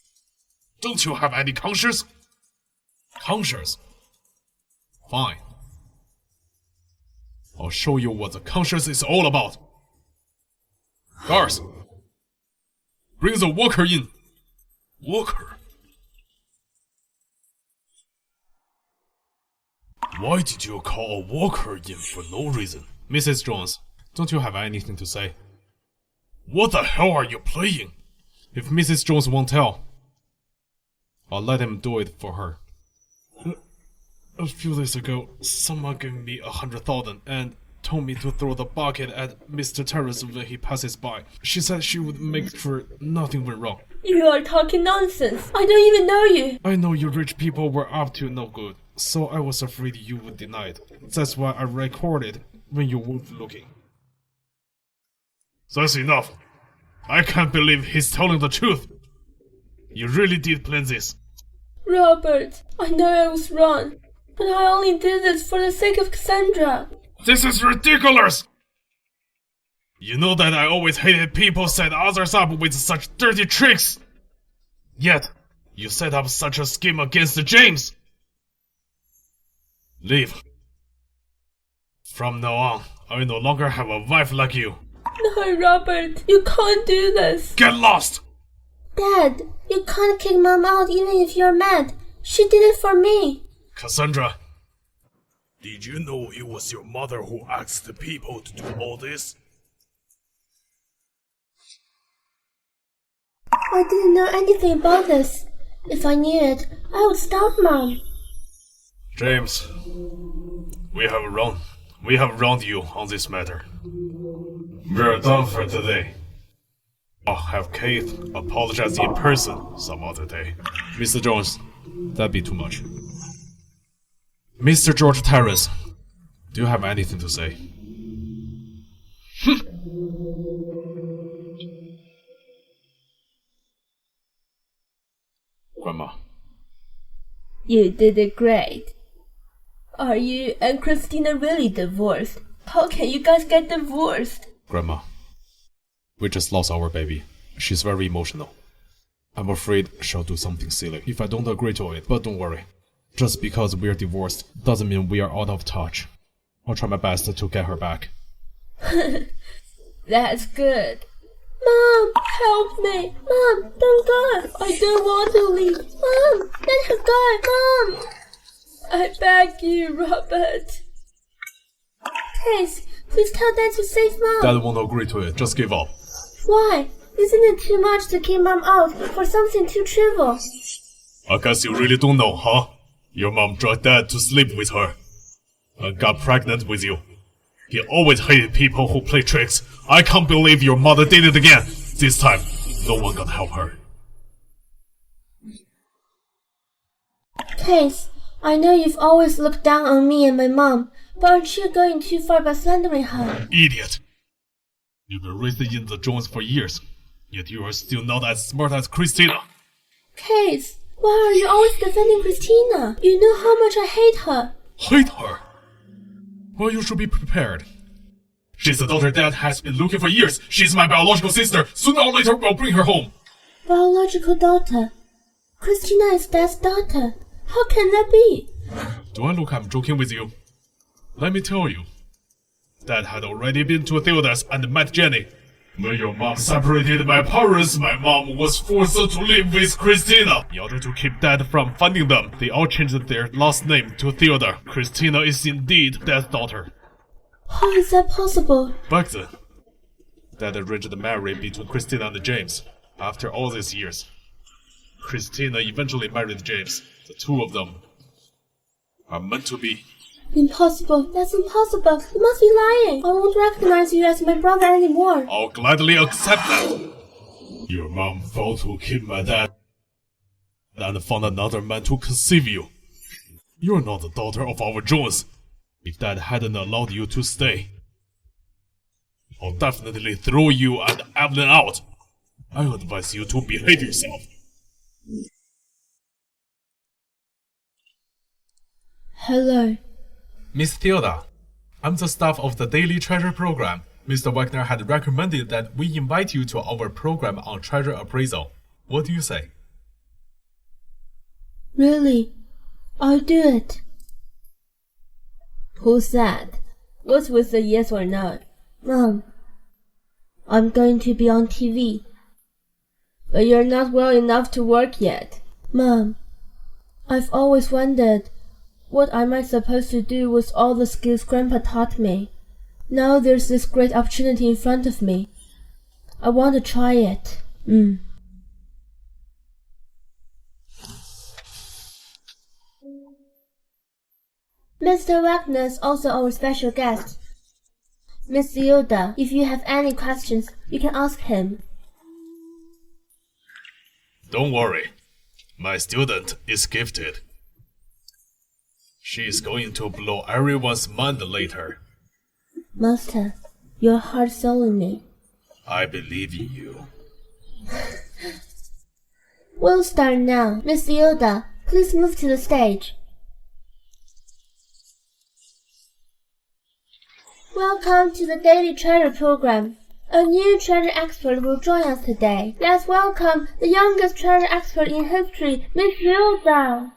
D: Don't you have any conscience? Conscience? Fine. I'll show you what the conscience is all about. Guards, Bring the worker in. Worker? Why did you call a worker in for no reason?
C: Mrs. Jones, don't you have anything to say?
D: What the hell are you playing?
C: If Mrs. Jones won't tell, I'll let him do it for her. A few days ago, someone gave me 100,000 and told me to throw the bucket at Mr. Terrace when he passes by. She said she would make sure nothing went wrong.
A: You are talking nonsense. I don't even know you.
C: I know you rich people were up to no good, so I was afraid you would deny it. That's why I recorded when you weren't looking.
D: That's enough. I can't believe he's telling the truth. You really did plan this.
A: Robert, I know I was wrong, but I only did this for the sake of Cassandra.
D: This is ridiculous! You know that I always hated people set others up with such dirty tricks. Yet, you set up such a scheme against James. Leave. From now on, I will no longer have a wife like you.
A: No, Robert, you can't do this.
D: Get lost!
A: Dad, you can't kick Mom out even if you're mad. She did it for me.
D: Cassandra, did you know it was your mother who asked the people to do all this?
A: I didn't know anything about this. If I knew it, I would stop Mom.
D: James, we have wronged you on this matter. We're done for today. I'll have Kate apologize in person some other day.
C: Mr. Jones, that'd be too much. Mr. George Terrace, do you have anything to say? Grandma.
A: You did it great. Are you and Christina really divorced? How can you guys get divorced?
C: Grandma, we just lost our baby. She's very emotional. I'm afraid she'll do something silly if I don't agree to it, but don't worry. Just because we're divorced doesn't mean we are out of touch. I'll try my best to get her back.
A: That's good. Mom, help me. Mom, don't go. I don't want to leave. Mom, let her go. Mom. I beg you, Robert. Case, please tell Dad to save Mom.
C: Dad won't agree to it. Just give up.
A: Why? Isn't it too much to keep Mom out for something too trivial?
D: I guess you really don't know, huh? Your mom dragged Dad to sleep with her and got pregnant with you. He always hated people who play tricks. I can't believe your mother did it again. This time, no one can help her.
A: Case, I know you've always looked down on me and my mom, but aren't you going too far by slandering her?
D: Idiot! You've been raised in the Jones for years, yet you are still not as smart as Christina.
A: Case, why are you always defending Christina? You know how much I hate her.
D: Hate her? Well, you should be prepared. She's the daughter Dad has been looking for years. She's my biological sister. Sooner or later, we'll bring her home.
A: Biological daughter? Christina is Dad's daughter. How can that be?
D: Do I look I'm joking with you? Let me tell you. Dad had already been to Theodas and met Jenny. When your mom separated my parents, my mom was forced to live with Christina. In order to keep Dad from finding them, they all changed their last name to Theodore. Christina is indeed Dad's daughter.
A: How is that possible?
D: Back then, Dad arranged the marriage between Christina and James. After all these years, Christina eventually married James. The two of them are meant to be.
A: Impossible. That's impossible. You must be lying. I won't recognize you as my brother anymore.
D: I'll gladly accept that. Your mom vowed to keep my dad and found another man to conceive you. You're not the daughter of our Jones. If Dad hadn't allowed you to stay, I'll definitely throw you and Evelyn out. I advise you to behave yourself.
A: Hello.
C: Miss Theoda, I'm the staff of the Daily Treasure Program. Mr. Wagner had recommended that we invite you to our program on treasure appraisal. What do you say?
A: Really? I'll do it. Who's that? What's with the yes or no? Mom, I'm going to be on TV. But you're not well enough to work yet. Mom, I've always wondered what am I supposed to do with all the skills Grandpa taught me. Now there's this great opportunity in front of me. I want to try it. Mr. Wagner's also our special guest. Miss Yoda, if you have any questions, you can ask him.
D: Don't worry. My student is gifted. She is going to blow everyone's mind later.
A: Master, your heart selling me.
D: I believe in you.
A: We'll start now. Miss Yoda, please move to the stage. Welcome to the Daily Treasure program. A new treasure expert will join us today. Let's welcome the youngest treasure expert in history, Miss Yoda.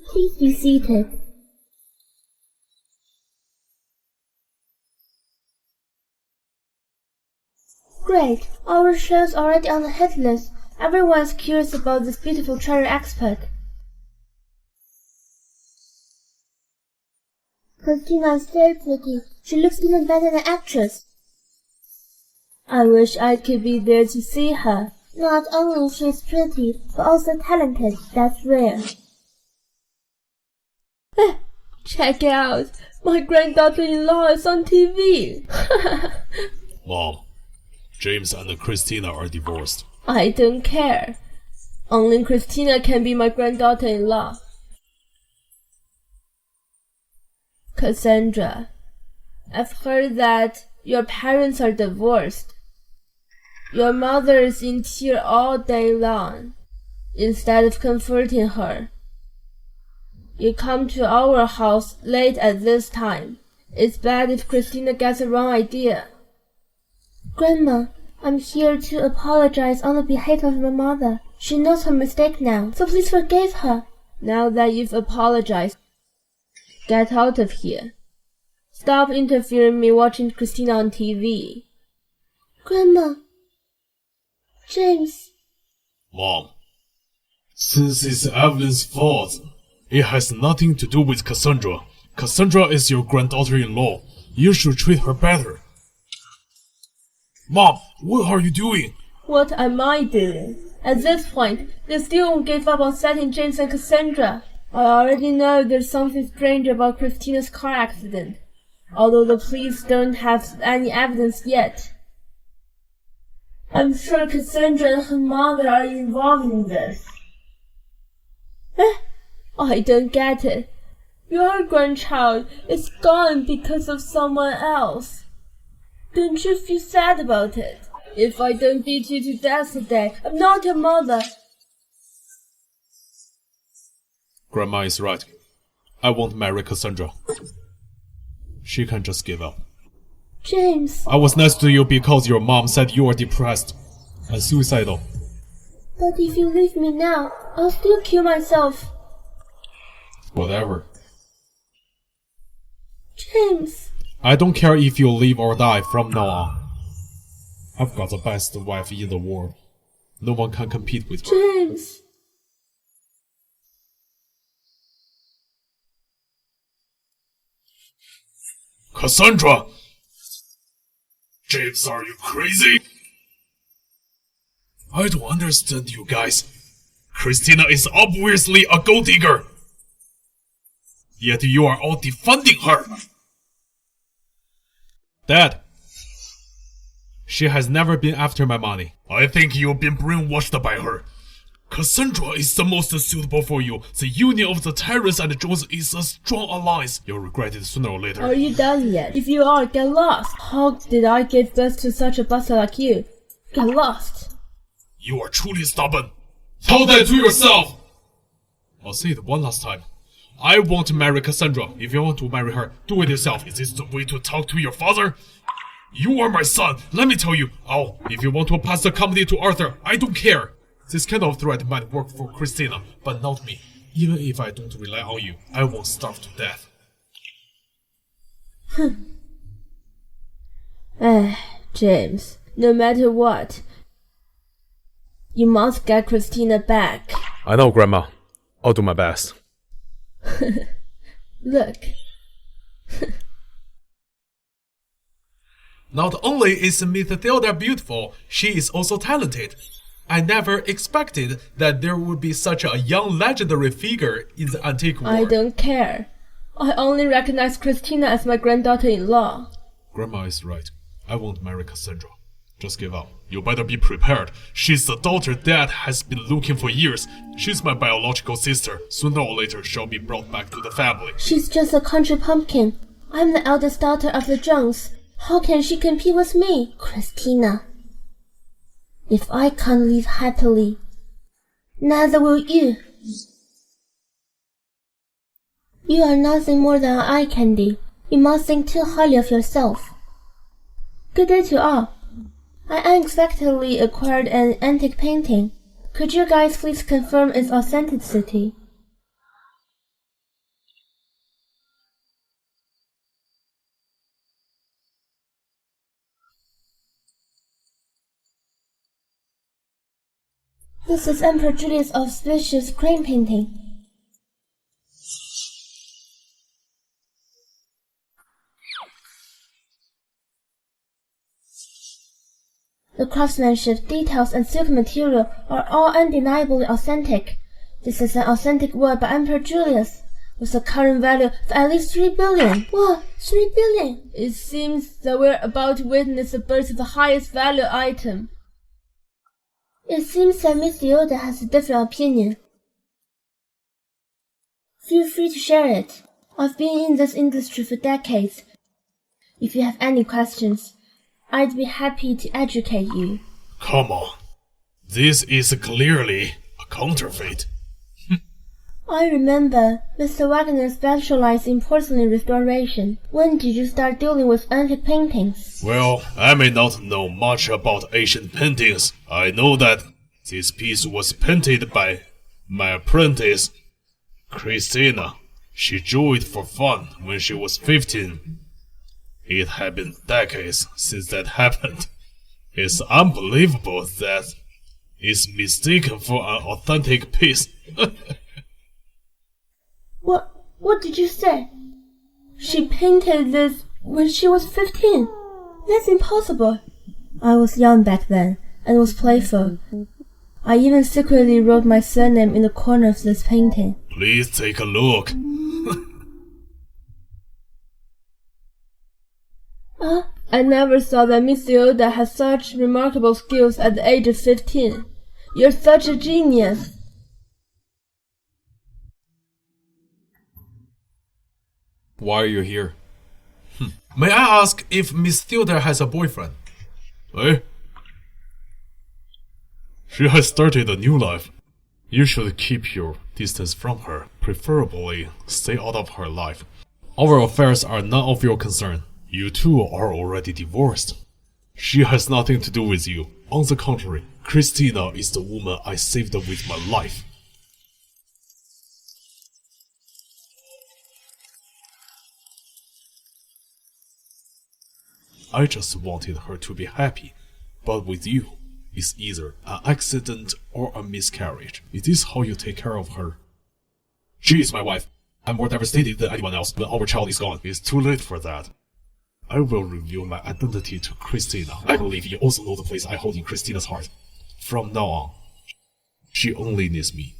A: Please be seated. Great, our show's already on the hit list. Everyone's curious about this beautiful treasure expert. Christina is very pretty. She looks even better than an actress. I wish I could be there to see her. Not only she's pretty, but also talented. That's rare. Check it out. My granddaughter-in-law is on TV.
D: Mom, James and Christina are divorced.
A: I don't care. Only Christina can be my granddaughter-in-law. Cassandra, I've heard that your parents are divorced. Your mother is in tears all day long. Instead of comforting her, you come to our house late at this time. It's bad if Christina gets the wrong idea. Grandma, I'm here to apologize on the behalf of my mother. She knows her mistake now, so please forgive her. Now that you've apologized, get out of here. Stop interfering me watching Christina on TV. Grandma. James.
D: Mom, since it's Evelyn's fault, it has nothing to do with Cassandra. Cassandra is your granddaughter-in-law. You should treat her better. Mom, what are you doing?
A: What am I doing? At this point, they still won't give up on setting James and Cassandra. I already know there's something strange about Christina's car accident, although the police don't have any evidence yet. I'm sure Cassandra and her mother are involved in this. I don't get it. Your grandchild is gone because of someone else. Don't you feel sad about it? If I don't beat you to death today, I'm not your mother.
D: Grandma is right. I won't marry Cassandra. She can just give up.
A: James.
D: I was nice to you because your mom said you were depressed and suicidal.
A: But if you leave me now, I'll still kill myself.
D: Whatever.
A: James.
D: I don't care if you live or die from now on. I've got the best wife in the world. No one can compete with her.
A: James.
D: Cassandra! James, are you crazy? I don't understand you guys. Christina is obviously a gold digger. Yet you are all defending her. Dad, she has never been after my money. I think you've been brainwashed by her. Cassandra is the most suitable for you. The union of the Terrence and Jones is a strong alliance. You'll regret it sooner or later.
A: Are you done yet? If you are, get lost. How did I give birth to such a bastard like you? Get lost.
D: You are truly stubborn. Tell that to yourself! I'll say it one last time. I won't marry Cassandra. If you want to marry her, do it yourself. Is this the way to talk to your father? You are my son. Let me tell you. Oh, if you want to pass the company to Arthur, I don't care. This kind of threat might work for Christina, but not me. Even if I don't rely on you, I won't starve to death.
A: James, no matter what, you must get Christina back.
C: I know, Grandma. I'll do my best.
A: Look.
D: Not only is Miss Theodore beautiful, she is also talented. I never expected that there would be such a young legendary figure in the antique world.
A: I don't care. I only recognize Christina as my granddaughter-in-law.
B: Grandma is right. I won't marry Cassandra. Just give up. You better be prepared. She's the daughter Dad has been looking for years. She's my biological sister. Sooner or later, she'll be brought back to the family.
A: She's just a country pumpkin. I'm the eldest daughter of the Jones. How can she compete with me? Christina. If I can't live happily, neither will you. You are nothing more than an eye candy. You must think too highly of yourself. Good day to all. I unexpectedly acquired an antique painting. Could you guys please confirm its authenticity? This is Emperor Julius' auspicious crane painting. The craftsmanship, details, and silk material are all undeniably authentic. This is an authentic work by Emperor Julius, with a current value of at least 3 billion. What? 3 billion? It seems that we're about to witness the birth of the highest value item. It seems that Miss Yoda has a different opinion. Feel free to share it. I've been in this industry for decades. If you have any questions, I'd be happy to educate you.
D: Come on. This is clearly a counterfeit.
A: I remember Mr. Wagner specialized in porcelain restoration. When did you start dealing with antique paintings?
D: Well, I may not know much about ancient paintings. I know that this piece was painted by my apprentice, Christina. She drew it for fun when she was 15. It had been decades since that happened. It's unbelievable that it's mistaken for an authentic piece.
A: What did you say? She painted this when she was 15. That's impossible. I was young back then and was playful. I even secretly wrote my surname in the corner of this painting.
D: Please take a look.
A: I never thought that Miss Yoda had such remarkable skills at the age of 15. You're such a genius.
B: Why are you here?
D: May I ask if Miss Theodore has a boyfriend?
B: Eh? She has started a new life. You should keep your distance from her. Preferably, stay out of her life. Our affairs are none of your concern. You two are already divorced. She has nothing to do with you. On the contrary, Christina is the woman I saved with my life. I just wanted her to be happy, but with you, it's either an accident or a miscarriage. Is this how you take care of her? She is my wife. I'm more devastated than anyone else when our child is gone. It's too late for that. I will reveal my identity to Christina. I believe you also know the place I hold in Christina's heart. From now on, she only needs me.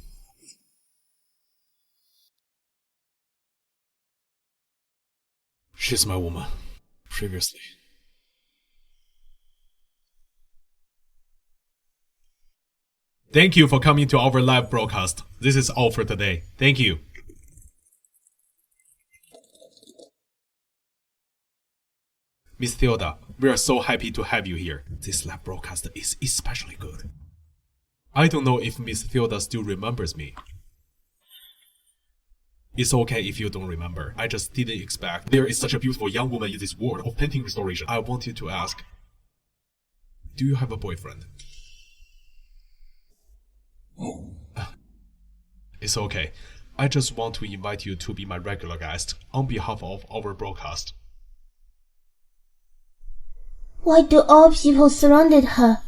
B: She's my woman. Previously.
D: Thank you for coming to our live broadcast. This is all for today. Thank you. Miss Theodore, we are so happy to have you here. This live broadcast is especially good. I don't know if Miss Theodore still remembers me. It's okay if you don't remember. I just didn't expect there is such a beautiful young woman in this world of painting restoration. I wanted to ask, do you have a boyfriend? It's okay. I just want to invite you to be my regular guest on behalf of our broadcast.
A: Why do all people surrounded her?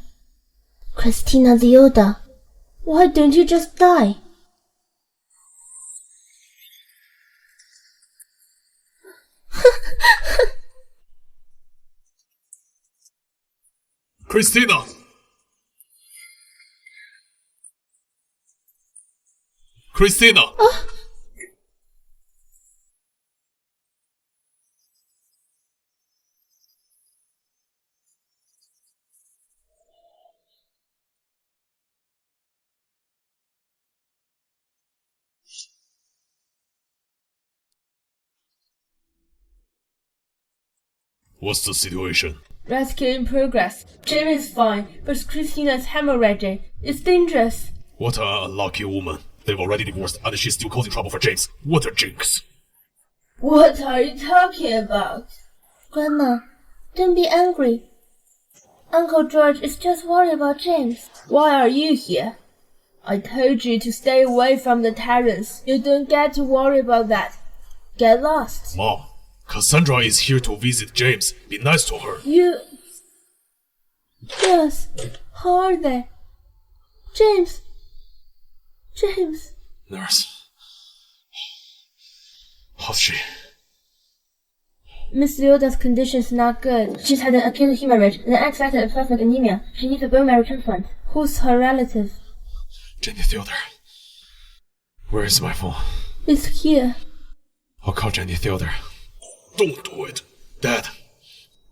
A: Christina the Elder, why don't you just die?
D: Christina! Christina! What's the situation?
A: Rescue in progress. Jim is fine, but Christina is hemorrhaging. It's dangerous.
D: What an unlucky woman. They've already divorced and she's still causing trouble for James. What a jinx.
A: What are you talking about? Grandma, don't be angry. Uncle George is just worried about James. Why are you here? I told you to stay away from the terrace. You don't get to worry about that. Get lost.
D: Mom, Cassandra is here to visit James. Be nice to her.
A: Yes. How are they? James.
D: Nurse. How's she?
A: Miss Lyoda's condition is not good. She's had an acute hemorrhage and an accidental plasmic anemia. She needs a bone marrow transplant. Who's her relative?
D: Jenny Theodore. Where is my phone?
A: It's here.
D: I'll call Jenny Theodore. Don't do it. Dad.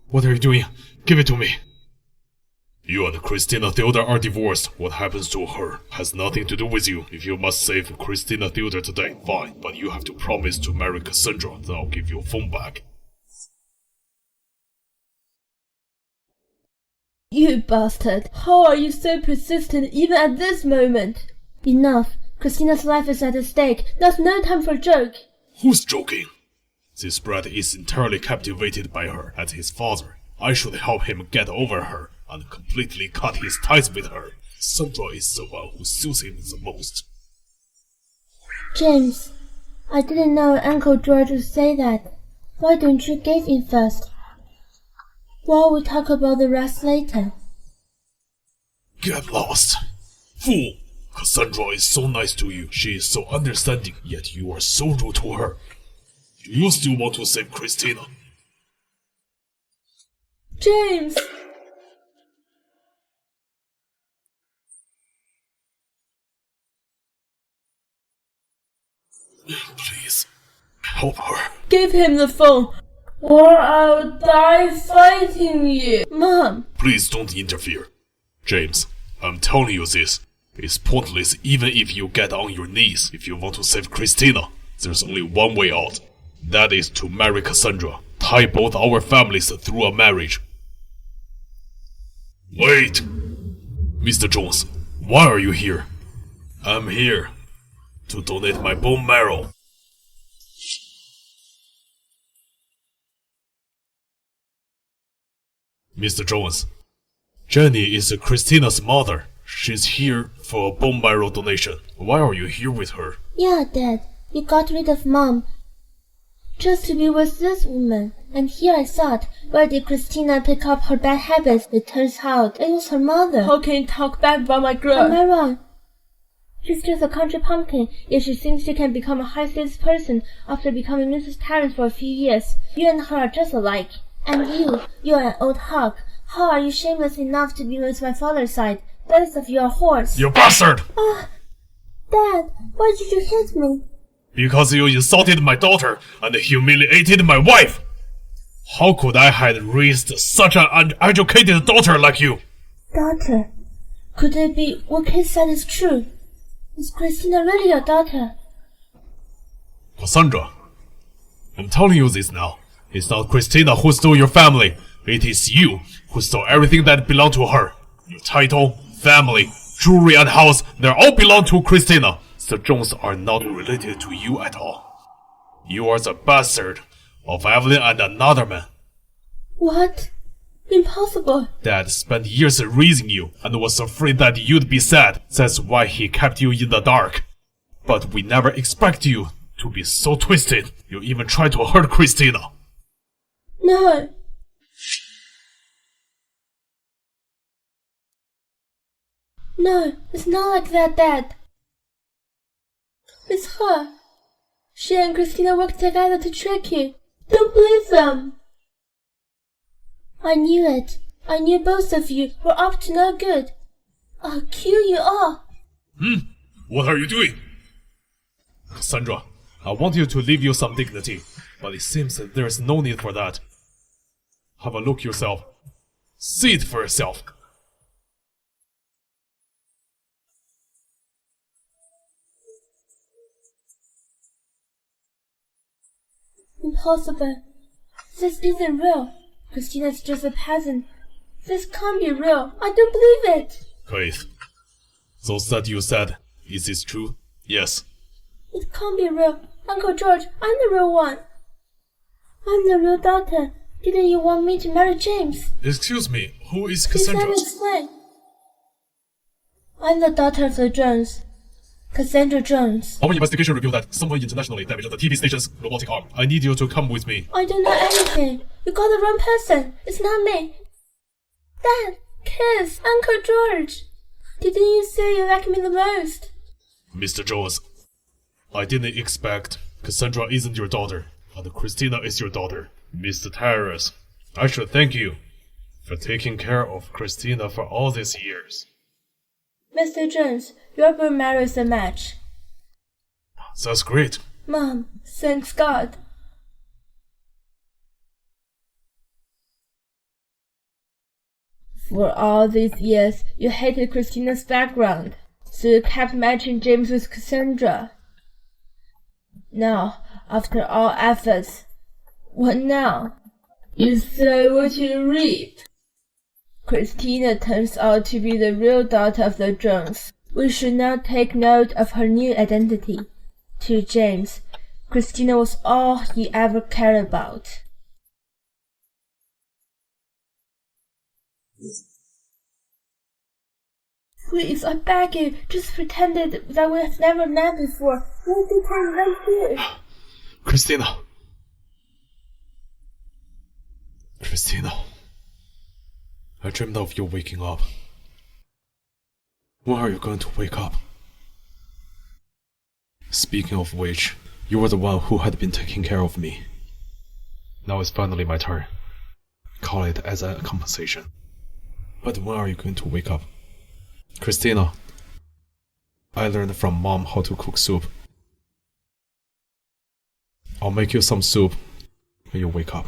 D: What are you doing? Give it to me. You and Christina Theodore are divorced. What happens to her has nothing to do with you. If you must save Christina Theodore today, fine. But you have to promise to marry Cassandra. Then I'll give your phone back.
A: You bastard! How are you so persistent even at this moment? Enough! Christina's life is at stake. There's no time for joke.
D: Who's joking? This brat is entirely captivated by her as his father. I should help him get over her and completely cut his ties with her. Cassandra is the one who suits him the most.
A: James, I didn't know Uncle George would say that. Why don't you give in first? While we talk about the rest later.
D: Get lost. Fool! Cassandra is so nice to you. She is so understanding, yet you are so rude to her. Do you still want to save Christina?
A: James!
D: Please, help her.
A: Give him the phone, or I'll die fighting you. Mom!
D: Please don't interfere. James, I'm telling you this. It's pointless even if you get on your knees. If you want to save Christina, there's only one way out. That is to marry Cassandra. Tie both our families through a marriage. Wait! Mr. Jones, why are you here? I'm here to donate my bone marrow. Mr. Jones, Jenny is Christina's mother. She's here for a bone marrow donation. Why are you here with her?
A: Yeah, Dad. You got rid of Mom just to be with this woman. And here I thought, where did Christina pick up her bad habits? It turns out it was her mother. How can you talk bad about my girl? Am I wrong? She's just a country pumpkin, yet she thinks she can become a high-status person after becoming Mrs. Tarrant for a few years. You and her are just alike. And you're an old hog. How are you shameless enough to be with my father's side? Both of you are whores.
D: You bastard!
A: Dad, why did you hit me?
D: Because you insulted my daughter and humiliated my wife. How could I have raised such an uneducated daughter like you?
A: Daughter? Could it be what Kate said is true? Is Christina really your daughter?
D: Cassandra, I'm telling you this now. It's not Christina who stole your family. It is you who stole everything that belonged to her. Your title, family, jewelry and house, they all belong to Christina. The Jones are not related to you at all. You are the bastard of Evelyn and another man.
A: What? Impossible.
D: Dad spent years raising you and was afraid that you'd be sad. That's why he kept you in the dark. But we never expect you to be so twisted. You even tried to hurt Christina.
A: No. No, it's not like that, Dad. It's her. She and Christina worked together to trick you. Don't believe them. I knew it. I knew both of you were up to no good. I'll kill you all.
D: What are you doing? Cassandra, I want you to leave you some dignity, but it seems that there is no need for that. Have a look yourself. See it for yourself.
A: Impossible. This isn't real. Christina's just a peasant. This can't be real. I don't believe it.
D: Keith, those that you said, is this true? Yes.
A: It can't be real. Uncle George, I'm the real one. I'm the real daughter. Didn't you want me to marry James?
D: Excuse me, who is
A: Please let
D: Cassandra?
A: me explain. I'm the daughter of the Jones. Cassandra Jones.
D: Our investigation revealed that someone internationally damaged the TV station's robotic arm. I need you to come with me.
A: I don't know anything. You got the wrong person. It's not me. Dad, Kiss, Uncle George. Didn't you say you like me the most?
D: Mr. Jones, I didn't expect Cassandra isn't your daughter, and Christina is your daughter. Mr. Tyrus, I should thank you for taking care of Christina for all these years.
A: Mr. Jones, your bone marrow is a match.
D: That's great.
A: Mom, thanks God. For all these years, you hated Christina's background, so you kept matching James with Cassandra. Now, after all efforts, what now? You sow what you reap. Christina turns out to be the real daughter of the Jones. We should now take note of her new identity. To James, Christina was all he ever cared about. Please, I beg you, just pretend that we have never met before. We'll be time right here.
D: Christina. Christina. I dreamed of you waking up. When are you going to wake up? Speaking of which, you were the one who had been taking care of me. Now it's finally my turn. Call it as a compensation. But when are you going to wake up? Christina, I learned from Mom how to cook soup. I'll make you some soup when you wake up.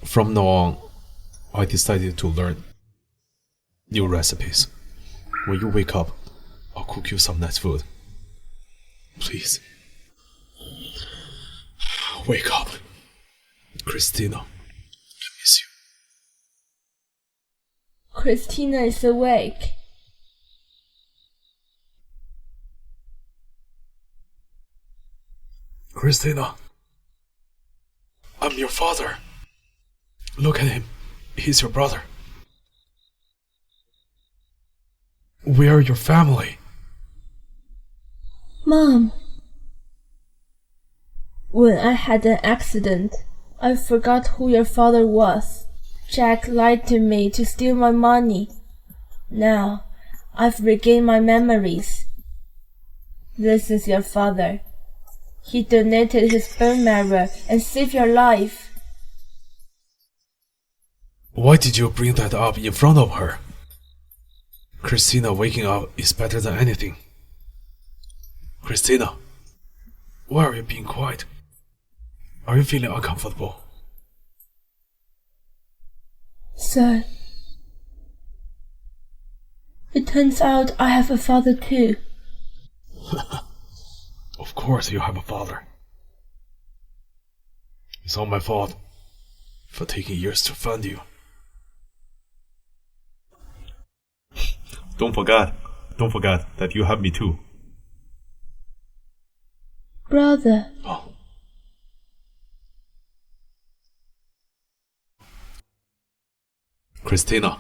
D: From now on, I decided to learn new recipes. When you wake up, I'll cook you some nice food. Please. Wake up. Christina. I miss you.
A: Christina is awake.
D: Christina. I'm your father. Look at him. He's your brother. We are your family.
A: Mom. When I had an accident, I forgot who your father was. Jack lied to me to steal my money. Now, I've regained my memories. This is your father. He donated his bone marrow and saved your life.
D: Why did you bring that up in front of her? Christina waking up is better than anything. Christina, why are you being quiet? Are you feeling uncomfortable?
A: So, it turns out I have a father too.
D: Of course you have a father. It's all my fault for taking years to find you. Don't forget that you have me too.
A: Brother.
D: Oh. Christina.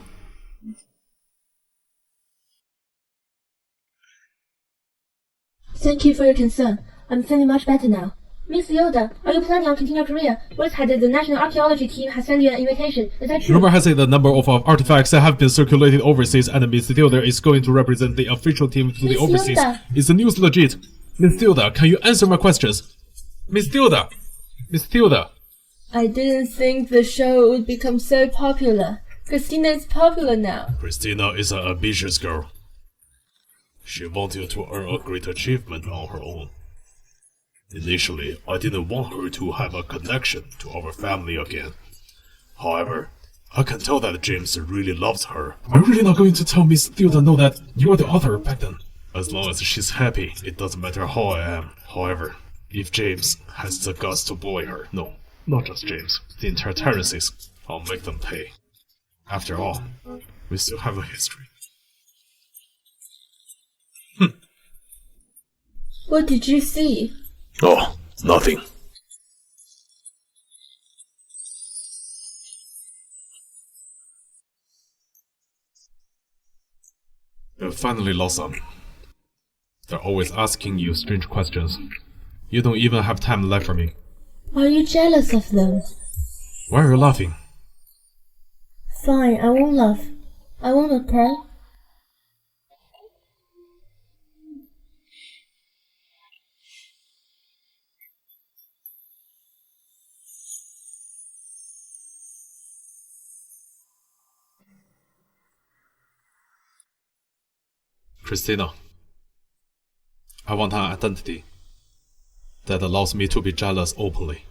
A: Thank you for your concern. I'm feeling much better now. Miss Yoda, are you planning on continuing your career? What's had the National Archaeology team has sent you an invitation. Is that true?
C: Rumor has it the number of artifacts that have been circulated overseas, and Miss Theodore is going to represent the official team to the overseas.
A: Yoda.
C: Is the news legit? Miss Theodore, can you answer my questions? Miss Theodore! Miss Theodore!
A: I didn't think the show would become so popular. Christina is popular now.
D: Christina is an ambitious girl. She wanted to earn a great achievement on her own. Initially, I didn't want her to have a connection to our family again. However, I can tell that James really loves her.
C: Are you really not going to tell Miss Theodore know that you are the author back then?
D: As long as she's happy, it doesn't matter how I am. However, if James has the guts to bully her, no, not just James, the entire terraces, I'll make them pay. After all, we still have a history.
A: What did you see?
D: Oh, nothing.
C: You finally lost some. They're always asking you strange questions. You don't even have time left for me.
A: Are you jealous of them?
C: Why are you laughing?
A: Fine, I won't laugh. I won't cry.
C: Christina, I want an identity that allows me to be jealous openly.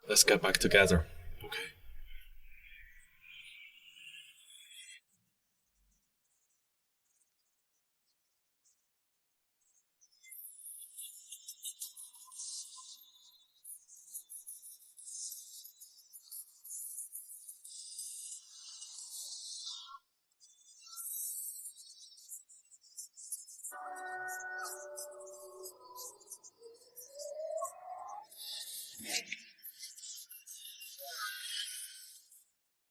C: Let's get back together, okay?